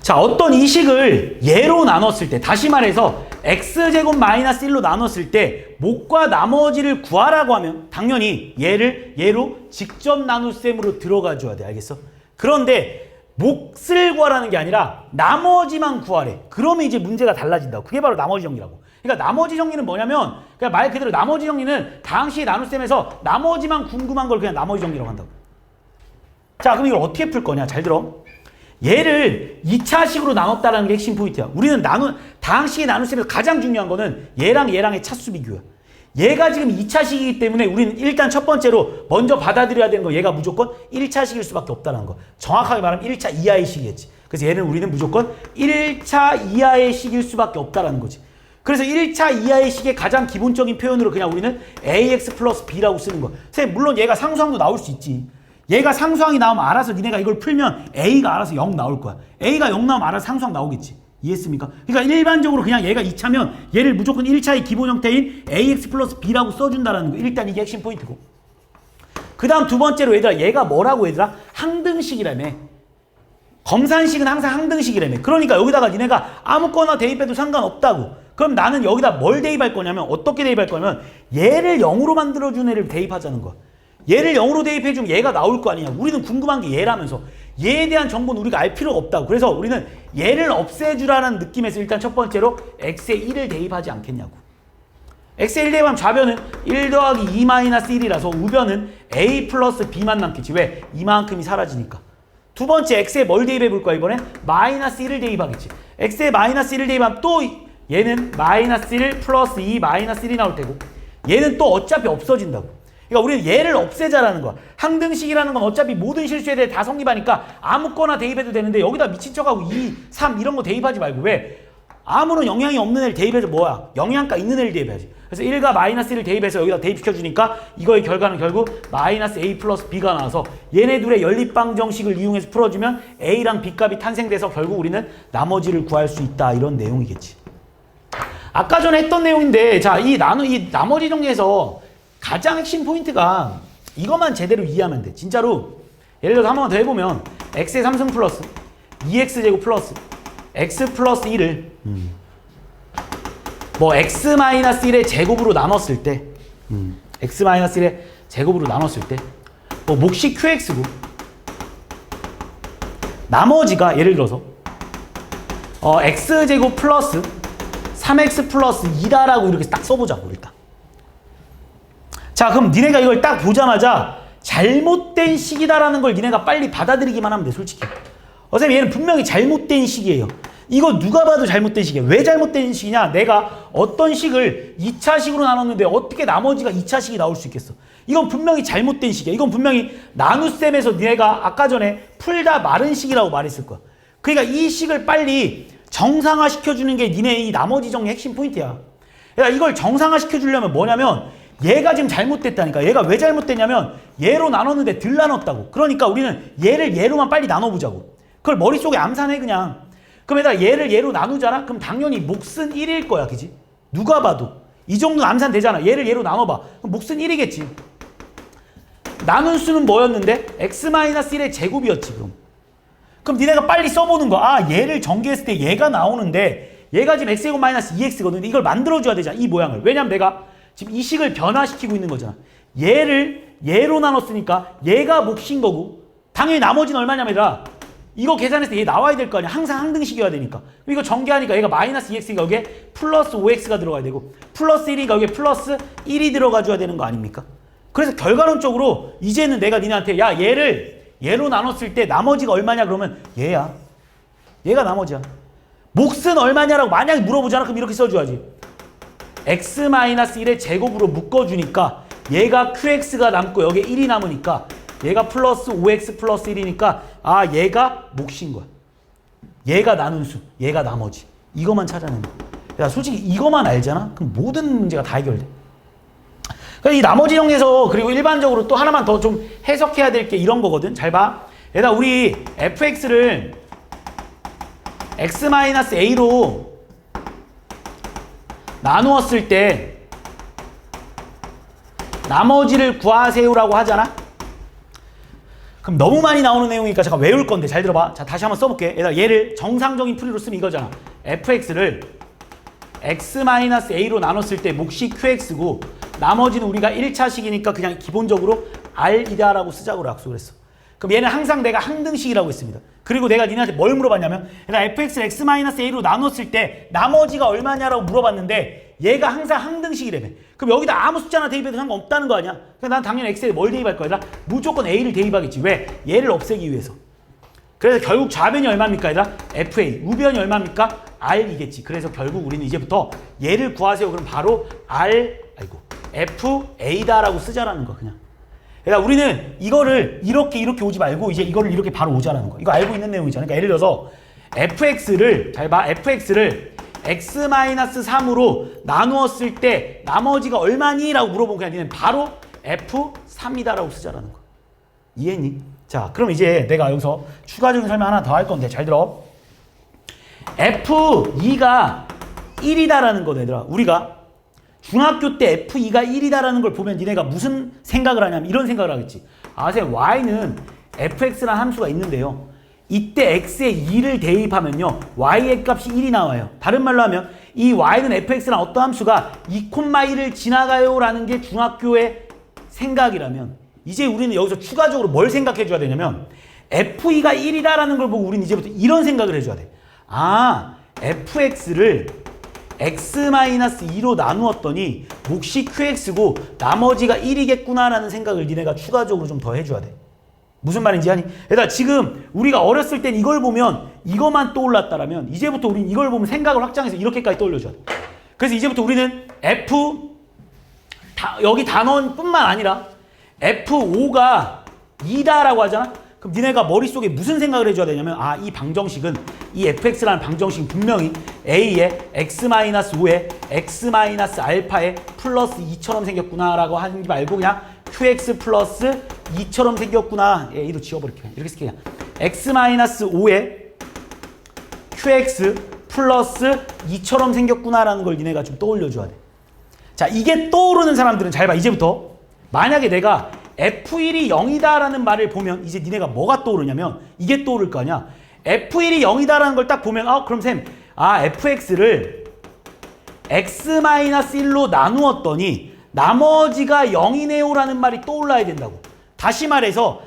자 어떤 이 식을 얘로 나눴을 때, 다시 말해서 x제곱 마이너스 1로 나눴을 때 목과 나머지를 구하라고 하면 당연히 얘를 얘로 직접 나눗셈으로 들어가 줘야 돼. 알겠어? 그런데 몫을 구하라는 게 아니라 나머지만 구하래. 그러면 이제 문제가 달라진다고. 그게 바로 나머지 정리라고. 그러니까 나머지 정리는 뭐냐면 그냥 말 그대로 나머지 정리는 당시 나눗셈에서 나머지만 궁금한 걸 그냥 나머지 정리라고 한다고. 자 그럼 이걸 어떻게 풀 거냐? 잘 들어. 얘를 2차식으로 나눴다는 게 핵심 포인트야. 우리는 다항식의 나눗셈에서 가장 중요한 거는 얘랑 얘랑의 차수 비교야. 얘가 지금 2차식이기 때문에 우리는 일단 첫 번째로 먼저 받아들여야 되는 거 얘가 무조건 1차식일 수밖에 없다는 거. 정확하게 말하면 1차 이하의 식이겠지. 그래서 얘는 우리는 무조건 1차 이하의 식일 수밖에 없다는 거지. 그래서 1차 이하의 식의 가장 기본적인 표현으로 그냥 우리는 ax 플러스 b라고 쓰는 거야. 선생님 물론 얘가 상수항도 나올 수 있지. 얘가 상수항이 나오면 알아서 니네가 이걸 풀면 a가 알아서 0 나올 거야. a가 0 나오면 알아서 상수항 나오겠지. 이해했습니까? 그러니까 일반적으로 그냥 얘가 2차면 얘를 무조건 1차의 기본 형태인 ax 플러스 b라고 써준다라는 거. 일단 이게 핵심 포인트고. 그 다음 두 번째로 얘들아 얘가 뭐라고 얘들아? 항등식이라며. 검산식은 항상 항등식이라며. 그러니까 여기다가 니네가 아무거나 대입해도 상관없다고. 그럼 나는 여기다 뭘 대입할 거냐면 어떻게 대입할 거냐면 얘를 0으로 만들어준 애를 대입하자는 거야. 얘를 0으로 대입해주면 얘가 나올 거 아니냐. 우리는 궁금한 게 얘라면서. 얘에 대한 정보는 우리가 알 필요가 없다고. 그래서 우리는 얘를 없애주라는 느낌에서 일단 첫 번째로 x에 1을 대입하지 않겠냐고. x에 1 대입하면 좌변은 1 더하기 2 마이너스 1이라서 우변은 a 플러스 b만 남겠지. 왜? 이만큼이 사라지니까. 두 번째 x에 뭘 대입해 볼 거야 이번엔? 마이너스 1을 대입하겠지. x에 마이너스 1을 대입하면 또 얘는 마이너스 1 플러스 2 마이너스 1이 나올 테고 얘는 또 어차피 없어진다고. 그러니까 우리는 얘를 없애자라는 거야. 항등식이라는 건 어차피 모든 실수에 대해 다 성립하니까 아무거나 대입해도 되는데 여기다 미친 척하고 2, 3 이런 거 대입하지 말고 왜? 아무런 영향이 없는 애를 대입해서 뭐야? 영양가 있는 애를 대입해야지. 그래서 1과 마이너스 1을 대입해서 여기다 대입시켜주니까 이거의 결과는 결국 마이너스 a 플러스 b가 나와서 얘네 둘의 연립방정식을 이용해서 풀어주면 a랑 b 값이 탄생돼서 결국 우리는 나머지를 구할 수 있다. 이런 내용이겠지. 아까 전에 했던 내용인데 자, 이 나머지 정리에서 가장 핵심 포인트가 이것만 제대로 이해하면 돼. 진짜로 예를 들어서 한 번 더 해보면 x의 3승 플러스 2x제곱 플러스 x 플러스 1을 뭐 x 마이너스 1의 제곱으로 나눴을 때 x 마이너스 1의 제곱으로 나눴을 때 뭐 몫이 qx고 나머지가 예를 들어서 x제곱 플러스 3x 플러스 2다라고 이렇게 딱 써보자고 일단. 자 그럼 니네가 이걸 딱 보자마자 잘못된 식이다라는 걸 니네가 빨리 받아들이기만 하면 돼 솔직히. 선생님 얘는 분명히 잘못된 식이에요. 이거 누가 봐도 잘못된 식이야. 왜 잘못된 식이냐? 내가 어떤 식을 2차식으로 나눴는데 어떻게 나머지가 2차식이 나올 수 있겠어. 이건 분명히 잘못된 식이야. 이건 분명히 나눗셈에서 니네가 아까 전에 풀다 마른 식이라고 말했을 거야. 그러니까 이 식을 빨리 정상화 시켜주는 게 니네 이 나머지 정리 핵심 포인트야. 그러니까 이걸 정상화 시켜주려면 뭐냐면 얘가 지금 잘못됐다니까. 얘가 왜 잘못됐냐면 얘로 나눴는데 덜 나눴다고. 그러니까 우리는 얘를 얘로만 빨리 나눠보자고. 그걸 머릿속에 암산해 그냥. 그럼 얘를 얘로 나누잖아? 그럼 당연히 몫은 1일 거야. 그지? 누가 봐도. 이 정도는 암산되잖아. 얘를 얘로 나눠봐. 그럼 몫은 1이겠지. 나눈 수는 뭐였는데? x-1의 제곱이었지 그럼 니네가 빨리 써보는 거. 아 얘를 전개했을 때 얘가 나오는데 얘가 지금 x제곱 마이너스 2x거든. 이걸 만들어줘야 되잖아. 이 모양을. 왜냐면 내가 지금 이 식을 변화시키고 있는 거잖아. 얘를 얘로 나눴으니까 얘가 몫인 거고 당연히 나머지는 얼마냐면 이거 계산했을 때 얘 나와야 될 거 아니야. 항상 항등식이어야 되니까. 그럼 이거 전개하니까 얘가 마이너스 2x니까 여기에 플러스 5x가 들어가야 되고 플러스 1이니까 여기에 플러스 1이 들어가줘야 되는 거 아닙니까? 그래서 결과론적으로 이제는 내가 니네한테 야 얘를 얘로 나눴을 때 나머지가 얼마냐 그러면 얘야. 얘가 나머지야. 몫은 얼마냐라고 만약에 물어보잖아. 그럼 이렇게 써줘야지. x-1의 제곱으로 묶어주니까 얘가 qx가 남고 여기에 1이 남으니까 얘가 플러스 5x 플러스 1이니까 아 얘가 몫인 거야. 얘가 나눈 수, 얘가 나머지. 이것만 찾아내는 거야. 야 솔직히 이것만 알잖아? 그럼 모든 문제가 다 해결돼. 그러니까 이 나머지 정리에서 그리고 일반적으로 또 하나만 더 좀 해석해야 될 게 이런 거거든. 잘 봐. 얘들아 우리 fx를 x-a로 나누었을 때 나머지를 구하세요라고 하잖아? 그럼 너무 많이 나오는 내용이니까 잠깐 외울 건데 잘 들어봐. 자 다시 한번 써볼게. 얘를 정상적인 풀이로 쓰면 이거잖아. fx를 x-a로 나눴을 때 몫이 qx고 나머지는 우리가 1차식이니까 그냥 기본적으로 r이다라고 쓰자고 약속을 했어. 그럼 얘는 항상 내가 항등식이라고 했습니다. 그리고 내가 니네한테 뭘 물어봤냐면 얘가 fx를 x-a로 나눴을 때 나머지가 얼마냐라고 물어봤는데 얘가 항상 항등식이라며. 그럼 여기다 아무 숫자나 대입해도 상관없다는 거 아니야? 그럼 난 당연히 x에 뭘 대입할 거야? 무조건 a를 대입하겠지. 왜? 얘를 없애기 위해서. 그래서 결국 좌변이 얼마입니까? 얘들아? fa. 우변이 얼마입니까? r이겠지. 그래서 결국 우리는 이제부터 얘를 구하세요. 그럼 바로 fa다라고 쓰자라는 거 그냥. 그러니까 우리는 이거를 이렇게 오지 말고 이제 이거를 이렇게 바로 오자라는 거. 이거 알고 있는 내용이잖아. 그러니까 예를 들어서 fx를 잘 봐. fx를 x-3으로 나누었을 때 나머지가 얼마니? 라고 물어보면 그냥 니는 바로 f3이다라고 쓰자라는 거. 이해했니? 자, 그럼 이제 내가 여기서 추가적인 설명 하나 더 할 건데 잘 들어. f2가 1이다라는 거 얘들아. 우리가 중학교 때 F2가 1이다라는 걸 보면 니네가 무슨 생각을 하냐면 이런 생각을 하겠지. 아, 선생님 Y는 fx라는 함수가 있는데요. 이때 x에 2를 대입하면요. y의 값이 1이 나와요. 다른 말로 하면 이 y는 fx라는 어떤 함수가 2,1을 지나가요 라는 게 중학교의 생각이라면 이제 우리는 여기서 추가적으로 뭘 생각해 줘야 되냐면 f2가 1이다라는 걸 보고 우리는 이제부터 이런 생각을 해줘야 돼. 아, fx를 x-2로 나누었더니 몫이 qx고 나머지가 1이겠구나라는 생각을 니네가 추가적으로 좀 더 해줘야 돼. 무슨 말인지 아니? 얘들아 지금 우리가 어렸을 땐 이걸 보면 이것만 떠올랐다라면 이제부터 우리는 이걸 보면 생각을 확장해서 이렇게까지 떠올려줘야 돼. 그래서 이제부터 우리는 여기 단원뿐만 아니라 F5가 2다라고 하잖아? 그럼 니네가 머릿속에 무슨 생각을 해줘야 되냐면 아, 이 방정식은 이 fx라는 방정식은 분명히 a의 x-5에 x-알파에 플러스 2처럼 생겼구나 라고 하는 게 말고 그냥 qx 플러스 2처럼 생겼구나. 예, 이로 지워버릴게요. 이렇게 쓸게요. x-5에 qx 플러스 2처럼 생겼구나 라는 걸 니네가 좀 떠올려줘야 돼. 자, 이게 떠오르는 사람들은 잘 봐. 이제부터 만약에 내가 F1이 0이다라는 말을 보면 이제 니네가 뭐가 떠오르냐면 이게 떠오를 거 아니야. F1이 0이다라는 걸 딱 보면 그럼 쌤, fx를 x-1로 나누었더니 나머지가 0이네요 라는 말이 떠올라야 된다고. 다시 말해서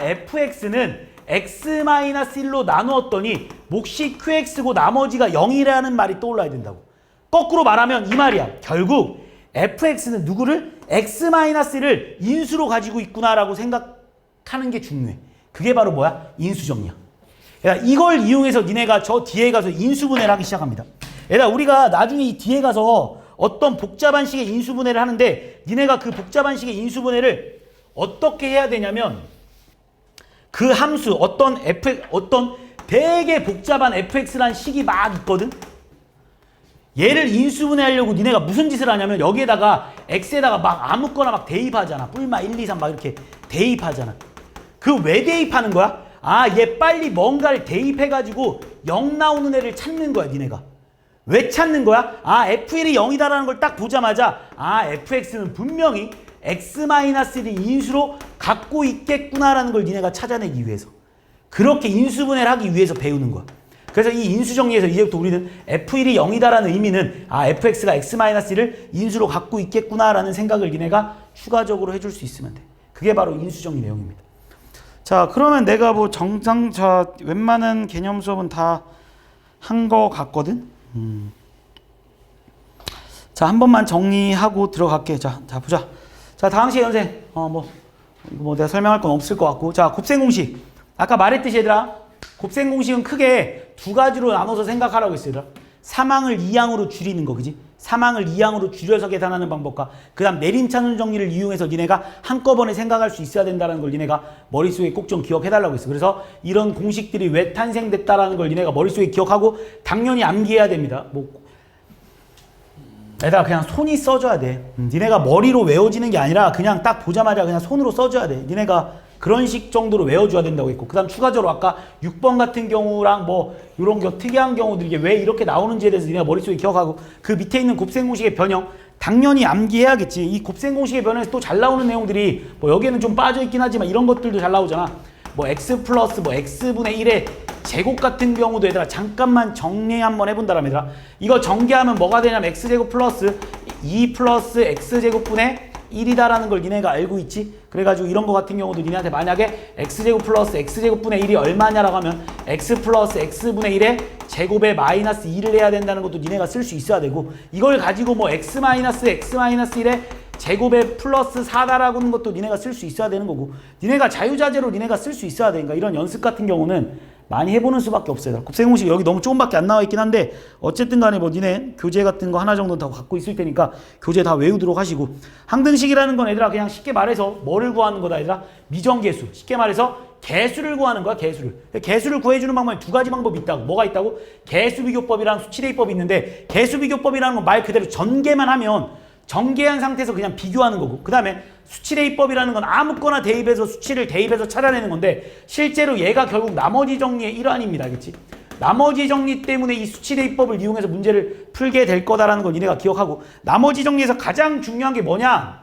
fx는 x-1로 나누었더니 몫이 qx고 나머지가 0이라는 말이 떠올라야 된다고. 거꾸로 말하면 이 말이야. 결국 fx는 누구를? x-를 인수로 가지고 있구나라고 생각하는 게 중요해. 그게 바로 뭐야? 인수정리야. 얘들아, 이걸 이용해서 니네가 저 뒤에 가서 인수분해를 하기 시작합니다. 얘들아, 우리가 나중에 이 뒤에 가서 어떤 복잡한 식의 인수분해를 하는데 니네가 그 복잡한 식의 인수분해를 어떻게 해야 되냐면 그 함수 어떤 되게 복잡한 fx라는 식이 막 있거든? 얘를 인수분해하려고 니네가 무슨 짓을 하냐면 여기에다가 x에다가 막 아무거나 막 대입하잖아. 뿔마 1, 2, 3 막 이렇게 대입하잖아. 그 왜 대입하는 거야? 얘 빨리 뭔가를 대입해가지고 0 나오는 애를 찾는 거야, 니네가. 왜 찾는 거야? f1이 0이다라는 걸 딱 보자마자 fx는 분명히 x-1을 인수로 갖고 있겠구나라는 걸 니네가 찾아내기 위해서. 그렇게 인수분해를 하기 위해서 배우는 거야. 그래서 이 인수정리에서 이제부터 우리는 F1이 0이다라는 의미는 fx가 x-1을 인수로 갖고 있겠구나라는 생각을 니네가 추가적으로 해줄 수 있으면 돼. 그게 바로 인수정리 내용입니다. 자, 그러면 내가 뭐 자, 웬만한 개념 수업은 다 한 거 같거든. 자, 한 번만 정리하고 들어갈게. 자, 보자. 자, 다항식 연생. 뭐 내가 설명할 건 없을 것 같고. 자, 곱셈 공식. 아까 말했듯이 얘들아, 곱셈 공식은 크게 두 가지로 나눠서 생각하라고 했어, 얘들아. 3항을 2항으로 줄이는 거, 그지? 3항을 2항으로 줄여서 계산하는 방법과 그 다음 내림차순 정리를 이용해서 니네가 한꺼번에 생각할 수 있어야 된다는 걸 니네가 머릿속에 꼭 좀 기억해달라고 했어. 그래서 이런 공식들이 왜 탄생됐다라는 걸 니네가 머릿속에 기억하고 당연히 암기해야 됩니다. 에다가 그냥 손이 써줘야 돼. 니네가 머리로 외워지는 게 아니라 그냥 딱 보자마자 그냥 손으로 써줘야 돼. 니네가 그런 식 정도로 외워줘야 된다고 했고, 그 다음 추가적으로 아까 6번 같은 경우랑 뭐 이런 특이한 경우들이 이게 왜 이렇게 나오는지에 대해서 니네가 머릿속에 기억하고, 그 밑에 있는 곱셈 공식의 변형 당연히 암기해야겠지. 이 곱셈 공식의 변형에서 또 잘 나오는 내용들이 뭐 여기에는 좀 빠져있긴 하지만 이런 것들도 잘 나오잖아. 뭐 x 플러스 뭐 x분의 1의 제곱 같은 경우도 얘들아 잠깐만 정리 한번 해본다라면 얘들아, 이거 전개하면 뭐가 되냐면 x제곱 플러스 2 플러스 x제곱분의 1이다라는 걸 니네가 알고 있지? 그래가지고 이런 거 같은 경우도 니네한테 만약에 x제곱 플러스 x제곱분의 1이 얼마냐라고 하면 x 플러스 x분의 1의 제곱에 마이너스 2를 해야 된다는 것도 니네가 쓸 수 있어야 되고, 이걸 가지고 뭐 x 마이너스 1의 제곱에 플러스 4다라고 하는 것도 니네가 쓸 수 있어야 되는 거고, 니네가 자유자재로 니네가 쓸 수 있어야 되니까 이런 연습 같은 경우는 많이 해보는 수밖에 없어요. 곱셈 공식 여기 너무 조금밖에 안 나와 있긴 한데 어쨌든 간에 뭐 니네 교재 같은 거 하나 정도는 다 갖고 있을 테니까 교재 다 외우도록 하시고, 항등식이라는 건 얘들아 그냥 쉽게 말해서 뭐를 구하는 거다 얘들아? 미정계수. 쉽게 말해서 개수를 구하는 거야, 개수를. 개수를 구해주는 방법이 두 가지 방법이 있다고. 뭐가 있다고? 개수비교법이랑 수치대입법이 있는데, 개수비교법이라는 건 말 그대로 전개만 하면 전개한 상태에서 그냥 비교하는 거고, 그 다음에 수치대입법이라는 건 아무거나 대입해서 수치를 대입해서 찾아내는 건데, 실제로 얘가 결국 나머지 정리의 일환입니다. 알겠지? 나머지 정리 때문에 이 수치대입법을 이용해서 문제를 풀게 될 거다라는 걸 니네가 기억하고, 나머지 정리에서 가장 중요한 게 뭐냐?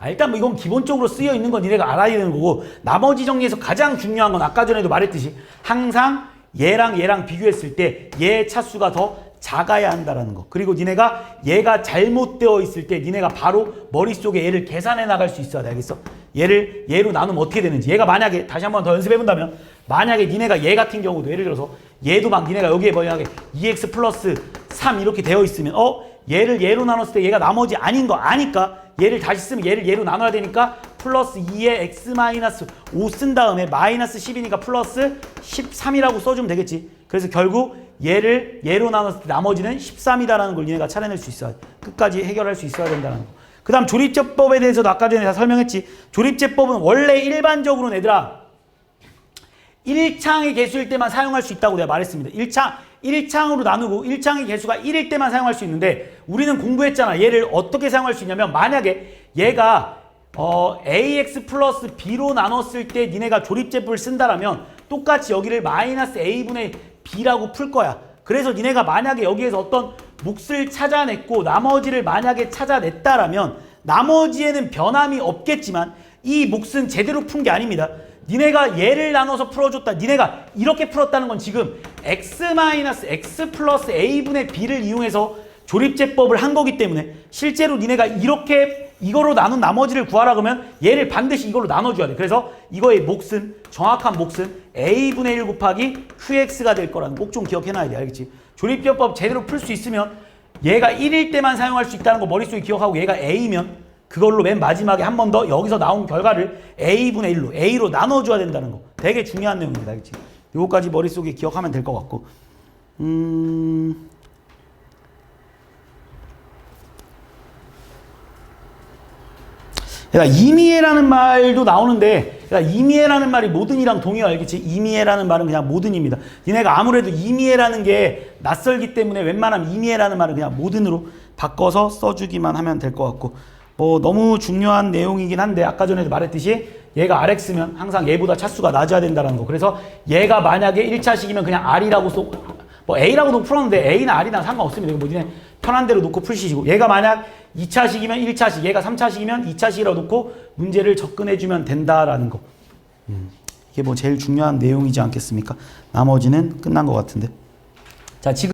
일단 뭐 이건 기본적으로 쓰여 있는 건 니네가 알아야 되는 거고, 나머지 정리에서 가장 중요한 건 아까 전에도 말했듯이 항상 얘랑 비교했을 때 얘의 차수가 더 작아야 한다라는 거. 그리고 니네가 얘가 잘못되어 있을 때 니네가 바로 머릿속에 얘를 계산해 나갈 수 있어야 돼. 알겠어? 얘로 나누면 어떻게 되는지. 얘가 만약에 다시 한번 더 연습해 본다면, 만약에 니네가 얘 같은 경우도 예를 들어서 얘도 막 니네가 여기에 만약에 2x 플러스 3 이렇게 되어 있으면 얘를 얘로 나눴을 때 얘가 나머지 아닌 거 아니까 얘를 다시 쓰면 얘를 얘로 나눠야 되니까 플러스 2에 x 마이너스 5 쓴 다음에 마이너스 10이니까 플러스 13이라고 써주면 되겠지. 그래서 결국 얘를 얘로 나눴을 때 나머지는 13이다라는 걸 니네가 찾아낼 수 있어야 돼. 끝까지 해결할 수 있어야 된다는 거. 그 다음 조립제법에 대해서도 아까 전에 다 설명했지. 조립제법은 원래 일반적으로는 얘들아 1창의 개수일 때만 사용할 수 있다고 내가 말했습니다. 1창으로 나누고 1창의 개수가 1일 때만 사용할 수 있는데, 우리는 공부했잖아. 얘를 어떻게 사용할 수 있냐면, 만약에 얘가 ax 플러스 b로 나눴을 때 니네가 조립제법을 쓴다라면 똑같이 여기를 마이너스 a분의 b라고 풀 거야. 그래서 니네가 만약에 여기에서 어떤 몫을 찾아냈고 나머지를 만약에 찾아냈다라면 나머지에는 변함이 없겠지만 이 몫은 제대로 푼 게 아닙니다. 니네가 얘를 나눠서 풀어줬다. 니네가 이렇게 풀었다는 건 지금 x 플러스 a분의 b를 이용해서 조립제법을 한 거기 때문에, 실제로 니네가 이거로 나눈 나머지를 구하라 그러면 얘를 반드시 이걸로 나눠줘야 돼. 그래서 이거의 몫은, 정확한 몫은 a분의 1 곱하기 qx가 될 거라는 거 꼭 좀 기억해놔야 돼. 알겠지? 조립제법 제대로 풀 수 있으면 얘가 1일 때만 사용할 수 있다는 거 머릿속에 기억하고, 얘가 a면 그걸로 맨 마지막에 한 번 더 여기서 나온 결과를 a분의 1로 a로 나눠줘야 된다는 거. 되게 중요한 내용입니다. 알겠지? 요거까지 머릿속에 기억하면 될 것 같고, 이미해라는 말도 나오는데, 이미해라는 말이 모든이랑 동의어. 알겠지? 이미해라는 말은 그냥 모든입니다. 니네가 아무래도 이미해라는 게 낯설기 때문에 웬만하면 이미해라는 말은 그냥 모든으로 바꿔서 써주기만 하면 될 것 같고, 뭐 너무 중요한 내용이긴 한데 아까 전에도 말했듯이 얘가 RX면 항상 얘보다 차수가 낮아야 된다는 거. 그래서 얘가 만약에 1차식이면 그냥 R이라고 뭐 A라고도 풀었는데 A나 R이나 상관없습니다. 뭐 니네 편한 대로 놓고 풀시고, 얘가 만약 2차식이면 1차식, 얘가 3차식이면 2차식이라고 놓고 문제를 접근해주면 된다라는 거. 이게 뭐 제일 중요한 내용이지 않겠습니까? 나머지는 끝난 것 같은데. 자, 지금